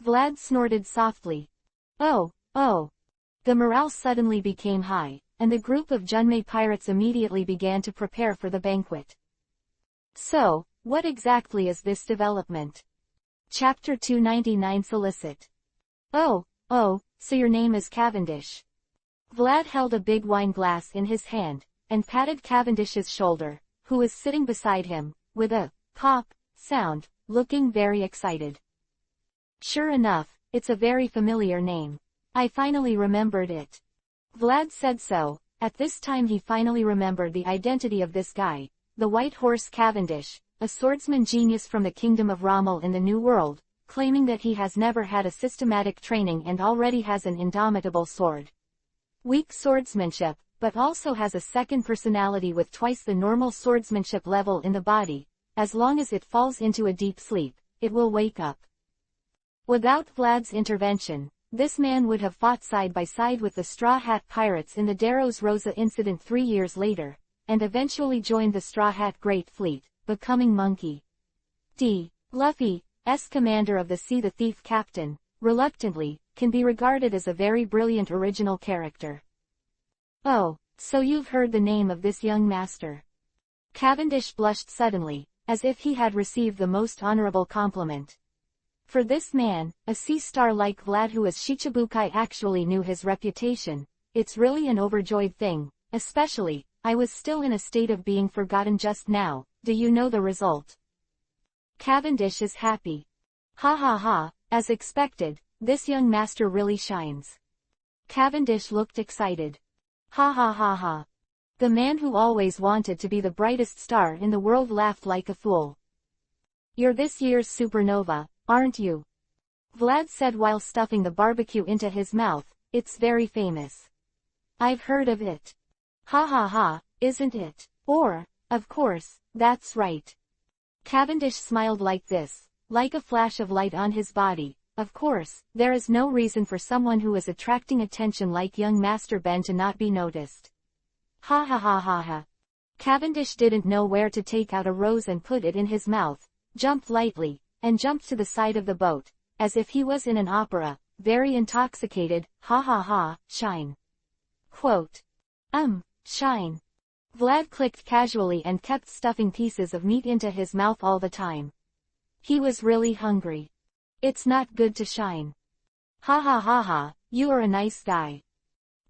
Vlad snorted softly. Oh. The morale suddenly became high, and the group of Junmei pirates immediately began to prepare for the banquet. So, what exactly is this development? Chapter 299 Solicit. Oh, so your name is Cavendish. Vlad held a big wine glass in his hand, and patted Cavendish's shoulder, who was sitting beside him, with a pop sound, looking very excited. Sure enough, it's a very familiar name. I finally remembered it. Vlad said so. At this time he finally remembered the identity of this guy, the White Horse Cavendish, a swordsman genius from the kingdom of Rommel in the New World, claiming that he has never had a systematic training and already has an indomitable sword. Weak swordsmanship, but also has a second personality with twice the normal swordsmanship level in the body. As long as it falls into a deep sleep, it will wake up. Without Vlad's intervention, this man would have fought side by side with the Straw Hat Pirates in the Daros Rosa incident 3 years later, and eventually joined the Straw Hat Great Fleet, becoming Monkey D. Luffy's commander of the sea. The thief captain, reluctantly, can be regarded as a very brilliant original character. Oh, so you've heard the name of this young master. Cavendish blushed suddenly, as if he had received the most honorable compliment. For this man, a sea star like Vlad who as Shichibukai actually knew his reputation, it's really an overjoyed thing, especially, I was still in a state of being forgotten just now. Do you know the result? Cavendish is happy. Ha ha ha, as expected, this young master really shines. Cavendish looked excited. Ha ha ha ha. The man who always wanted to be the brightest star in the world laughed like a fool. You're this year's supernova, aren't you? Vlad said while stuffing the barbecue into his mouth. It's very famous. I've heard of it. Ha ha ha, isn't it? Or, of course, that's right. Cavendish smiled like this, like a flash of light on his body. Of course, there is no reason for someone who is attracting attention like young Master Ben to not be noticed. Ha ha ha ha ha. Cavendish didn't know where to take out a rose and put it in his mouth, jumped lightly, and jumped to the side of the boat, as if he was in an opera, very intoxicated. Ha ha ha, shine. Quote. Shine. Vlad clicked casually and kept stuffing pieces of meat into his mouth all the time. He was really hungry. It's not good to shine. Ha ha ha ha, you are a nice guy.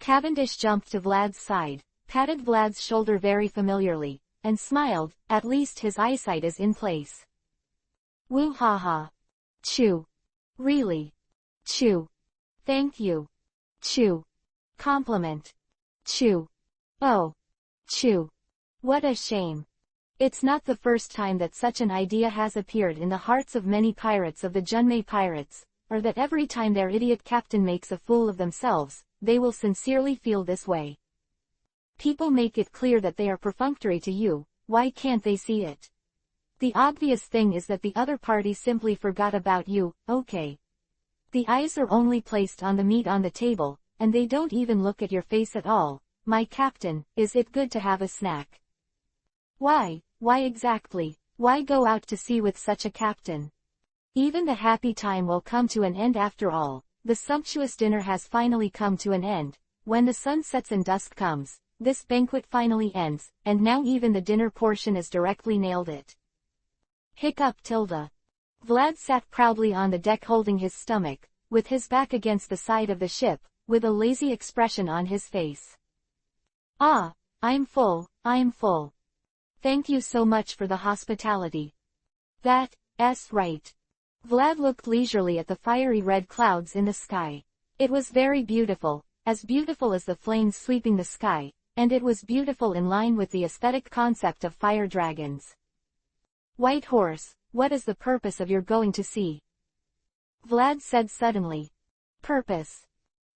Cavendish jumped to Vlad's side, patted Vlad's shoulder very familiarly, and smiled. At least his eyesight is in place. Woo ha ha. Chew. Really. Chew. Thank you. Chew. Compliment. Chew. Oh. Chew. What a shame. It's not the first time that such an idea has appeared in the hearts of many pirates of the Junmei Pirates, or that every time their idiot captain makes a fool of themselves, they will sincerely feel this way. People make it clear that they are perfunctory to you. Why can't they see it? The obvious thing is that the other party simply forgot about you. Okay. The eyes are only placed on the meat on the table, and they don't even look at your face at all. My captain, is it good to have a snack? Why exactly? Why go out to sea with such a captain? Even the happy time will come to an end after all. The sumptuous dinner has finally come to an end. When the sun sets and dusk comes, this banquet finally ends, and now even the dinner portion is directly nailed it. Hiccup tilde. Vlad sat proudly on the deck holding his stomach, with his back against the side of the ship, with a lazy expression on his face. Ah, I'm full. Thank you so much for the hospitality. That's right. Vlad looked leisurely at the fiery red clouds in the sky. It was very beautiful, as beautiful as the flames sweeping the sky, and it was beautiful in line with the aesthetic concept of fire dragons. White Horse, what is the purpose of your going to sea? Vlad said suddenly. Purpose?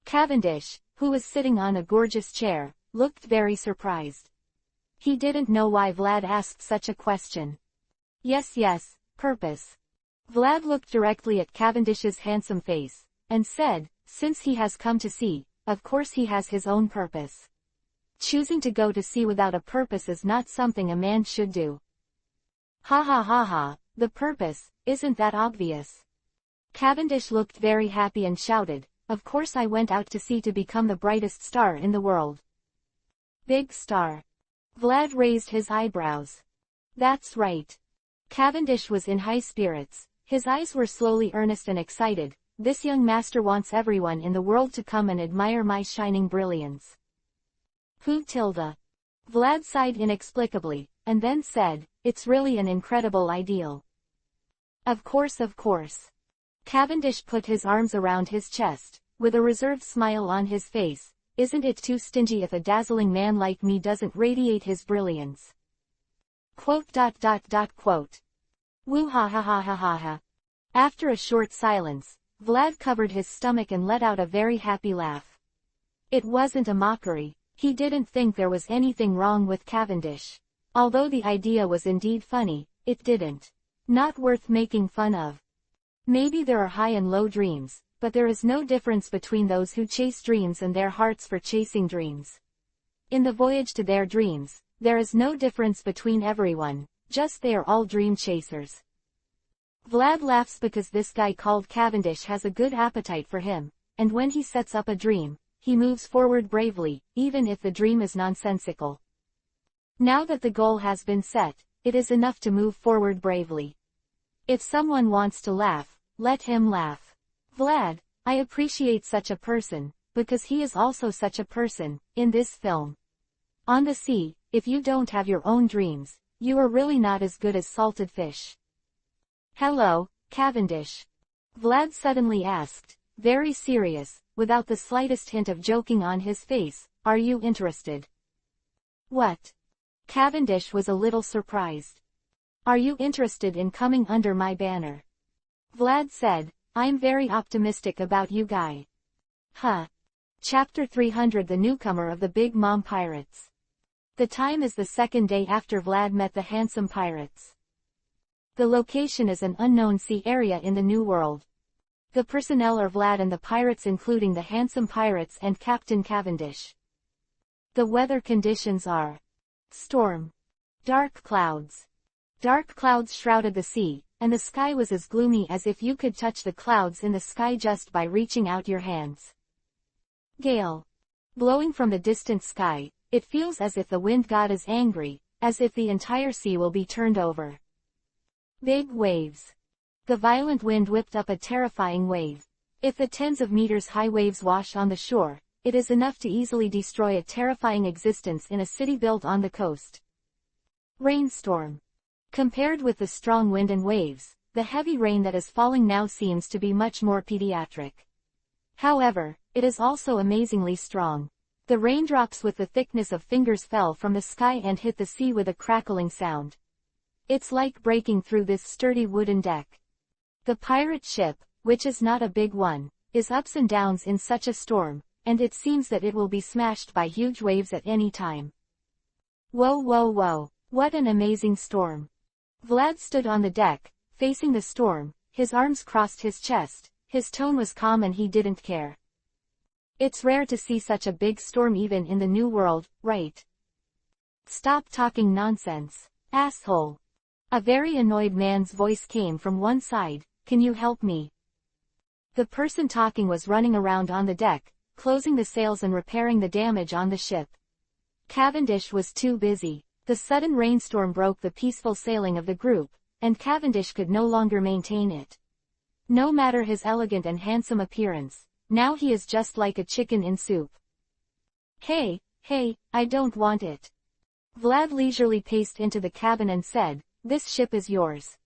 Cavendish, who was sitting on a gorgeous chair, looked very surprised. He didn't know why Vlad asked such a question. Yes, purpose. Vlad looked directly at Cavendish's handsome face, and said, since he has come to sea, of course he has his own purpose. Choosing to go to sea without a purpose is not something a man should do. Ha ha ha ha, the purpose, isn't that obvious? Cavendish looked very happy and shouted, of course I went out to sea to become the brightest star in the world. Big star. Vlad raised his eyebrows. That's right. Cavendish was in high spirits. His eyes were slowly earnest and excited. This young master wants everyone in the world to come and admire my shining brilliance. Who tilde? Vlad sighed inexplicably, and then said, it's really an incredible ideal. Of course. Cavendish put his arms around his chest, with a reserved smile on his face. Isn't it too stingy if a dazzling man like me doesn't radiate his brilliance? Quote. Woo ha ha ha ha ha ha. After a short silence, Vlad covered his stomach and let out a very happy laugh. It wasn't a mockery. He didn't think there was anything wrong with Cavendish. Although the idea was indeed funny, it didn't. Not worth making fun of. Maybe there are high and low dreams, but there is no difference between those who chase dreams and their hearts for chasing dreams. In the voyage to their dreams, there is no difference between everyone, just they are all dream chasers. Vlad laughs because this guy called Cavendish has a good appetite for him, and when he sets up a dream, he moves forward bravely, even if the dream is nonsensical. Now that the goal has been set, it is enough to move forward bravely. If someone wants to laugh, let him laugh. Vlad, I appreciate such a person, because he is also such a person, in this film. On the sea, if you don't have your own dreams, you are really not as good as salted fish. Hello, Cavendish. Vlad suddenly asked, very serious, without the slightest hint of joking on his face, are you interested? What? Cavendish was a little surprised. Are you interested in coming under my banner? Vlad said, I'm very optimistic about you guy. Huh. Chapter 300 The Newcomer of the Big Mom Pirates. The time is the second day after Vlad met the handsome pirates. The location is an unknown sea area in the New World. The personnel are Vlad and the pirates including the handsome pirates and Captain Cavendish. The weather conditions are storm. Dark clouds. Dark clouds shrouded the sea, and the sky was as gloomy as if you could touch the clouds in the sky just by reaching out your hands. Gale. Blowing from the distant sky, it feels as if the wind god is angry, as if the entire sea will be turned over. Big waves. The violent wind whipped up a terrifying wave. If the tens of meters high waves wash on the shore, it is enough to easily destroy a terrifying existence in a city built on the coast. Rainstorm. Compared with the strong wind and waves, the heavy rain that is falling now seems to be much more pediatric. However, it is also amazingly strong. The raindrops with the thickness of fingers fell from the sky and hit the sea with a crackling sound. It's like breaking through this sturdy wooden deck. The pirate ship, which is not a big one, is ups and downs in such a storm, and it seems that it will be smashed by huge waves at any time. Whoa whoa whoa, what an amazing storm. Vlad stood on the deck, facing the storm, his arms crossed his chest, his tone was calm and he didn't care. It's rare to see such a big storm even in the New World, right? Stop talking nonsense, asshole. A very annoyed man's voice came from one side, can you help me? The person talking was running around on the deck, closing the sails and repairing the damage on the ship. Cavendish was too busy. The sudden rainstorm broke the peaceful sailing of the group, and Cavendish could no longer maintain it. No matter his elegant and handsome appearance, now he is just like a chicken in soup. Hey, I don't want it. Vlad leisurely paced into the cabin and said, this ship is yours.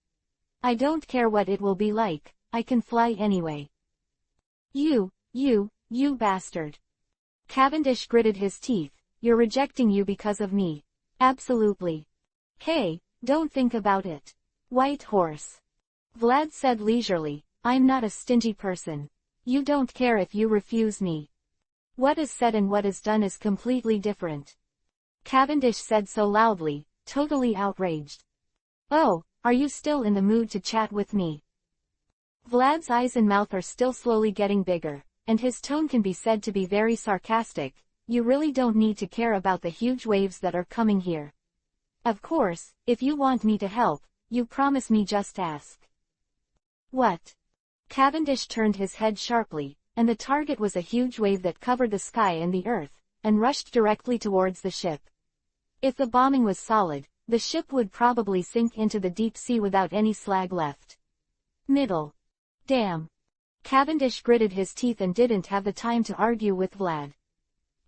I don't care what it will be like, I can fly anyway. You bastard. Cavendish gritted his teeth, you're rejecting you because of me. Absolutely. Hey, don't think about it. White horse. Vlad said leisurely, I'm not a stingy person. You don't care if you refuse me. What is said and what is done is completely different. Cavendish said so loudly, totally outraged. Oh, are you still in the mood to chat with me? Vlad's eyes and mouth are still slowly getting bigger, and his tone can be said to be very sarcastic. You really don't need to care about the huge waves that are coming here. Of course, if you want me to help, you promise me just ask. What? Cavendish turned his head sharply, and the target was a huge wave that covered the sky and the earth, and rushed directly towards the ship. If the bombing was solid, the ship would probably sink into the deep sea without any slag left. Middle. Damn. Cavendish gritted his teeth and didn't have the time to argue with Vlad.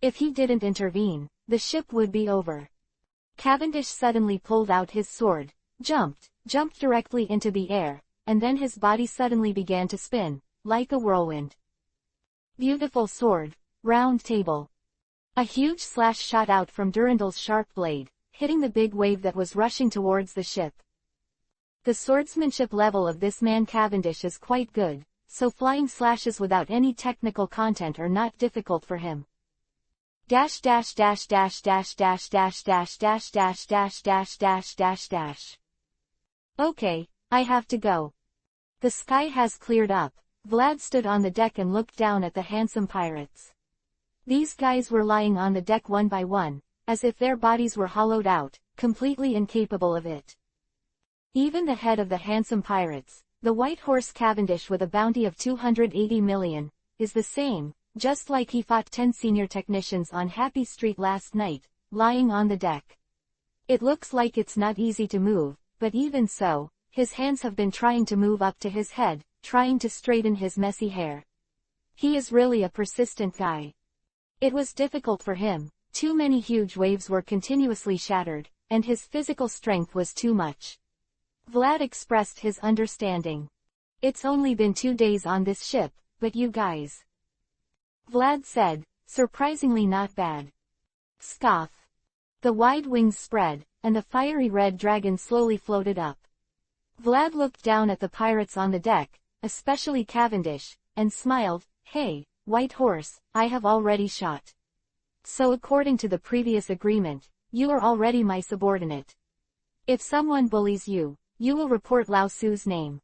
If he didn't intervene, the ship would be over. Cavendish suddenly pulled out his sword, jumped directly into the air, and then his body suddenly began to spin, like a whirlwind. Beautiful sword, round table. A huge slash shot out from Durandal's sharp blade, hitting the big wave that was rushing towards the ship. The swordsmanship level of this man Cavendish is quite good, so flying slashes without any technical content are not difficult for him. Dash dash dash dash dash dash dash dash dash dash dash dash dash dash dash. Okay, I have to go. The sky has cleared up. Vlad stood on the deck and looked down at the handsome pirates. These guys were lying on the deck one by one, as if their bodies were hollowed out, completely incapable of it. Even the head of the handsome pirates, the White Horse Cavendish with a bounty of 280 million, is the same, just like he fought 10 senior technicians on Happy Street last night, lying on the deck. It looks like it's not easy to move, but even so, his hands have been trying to move up to his head, trying to straighten his messy hair. He is really a persistent guy. It was difficult for him, too many huge waves were continuously shattered, and his physical strength was too much. Vlad expressed his understanding. It's only been 2 days on this ship, but you guys. Vlad said, surprisingly not bad. Scoff. The wide wings spread, and the fiery red dragon slowly floated up. Vlad looked down at the pirates on the deck, especially Cavendish, and smiled, hey, White Horse, I have already shot. So according to the previous agreement, you are already my subordinate. If someone bullies you, you will report Lao Su's name.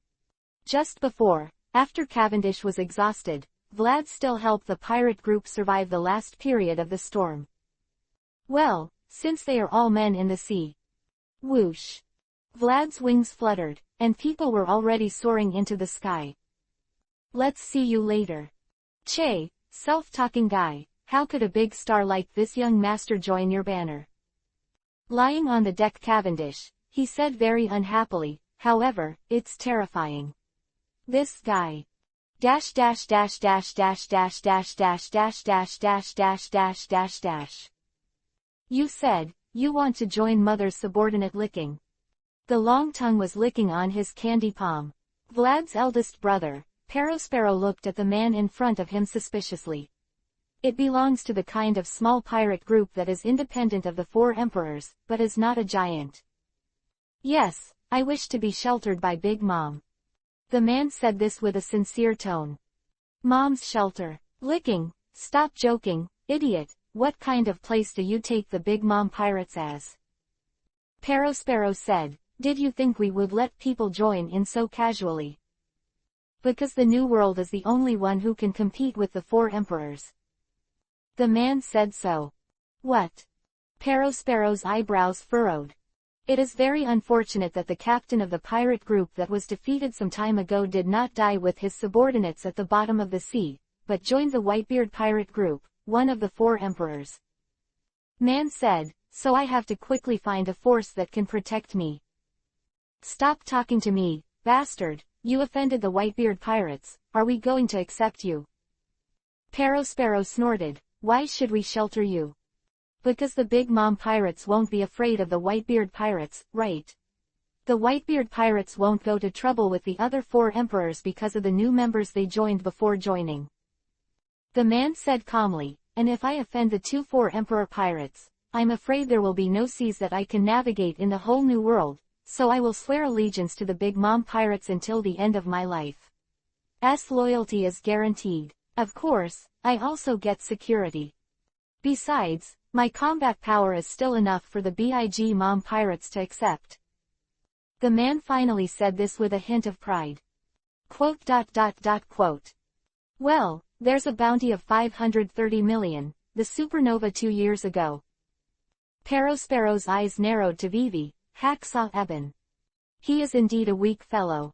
Just before, after Cavendish was exhausted, Vlad still helped the pirate group survive the last period of the storm. Well, since they are all men in the sea. Whoosh. Vlad's wings fluttered, and people were already soaring into the sky. Let's see you later. Che, self-talking guy, how could a big star like this young master join your banner? Lying on the deck Cavendish, he said very unhappily, however, it's terrifying. This guy. Dash dash dash dash dash dash dash dash dash dash dash dash dash dash dash. You said, you want to join mother's subordinate licking. The long tongue was licking on his candy palm. Vlad's eldest brother, Perospero, looked at the man in front of him suspiciously. It belongs to the kind of small pirate group that is independent of the 4 emperors, but is not a giant. Yes, I wish to be sheltered by Big Mom. The man said this with a sincere tone. Mom's shelter. Licking, stop joking, idiot, what kind of place do you take the Big Mom pirates as? Perospero said, did you think we would let people join in so casually? Because the New World is the only one who can compete with the 4 emperors. The man said so. What? Perospero's eyebrows furrowed. It is very unfortunate that the captain of the pirate group that was defeated some time ago did not die with his subordinates at the bottom of the sea, but joined the Whitebeard pirate group, one of the 4 emperors. Man said, so I have to quickly find a force that can protect me. Stop talking to me, bastard, you offended the Whitebeard pirates, are we going to accept you? Perospero snorted, why should we shelter you? Because the Big Mom pirates won't be afraid of the Whitebeard pirates, right? The Whitebeard pirates won't go to trouble with the other 4 emperors because of the new members they joined before joining. The man said calmly, and if I offend the 2 4 emperor pirates, I'm afraid there will be no seas that I can navigate in the whole new world, so I will swear allegiance to the Big Mom pirates until the end of my life. Loyalty is guaranteed. Of course, I also get security. Besides, my combat power is still enough for the Big Mom pirates to accept. The man finally said this with a hint of pride. Quote. Well, there's a bounty of 530 million, the supernova 2 years ago. Perospero's eyes narrowed to Vivi, Hacksaw Eben. He is indeed a weak fellow.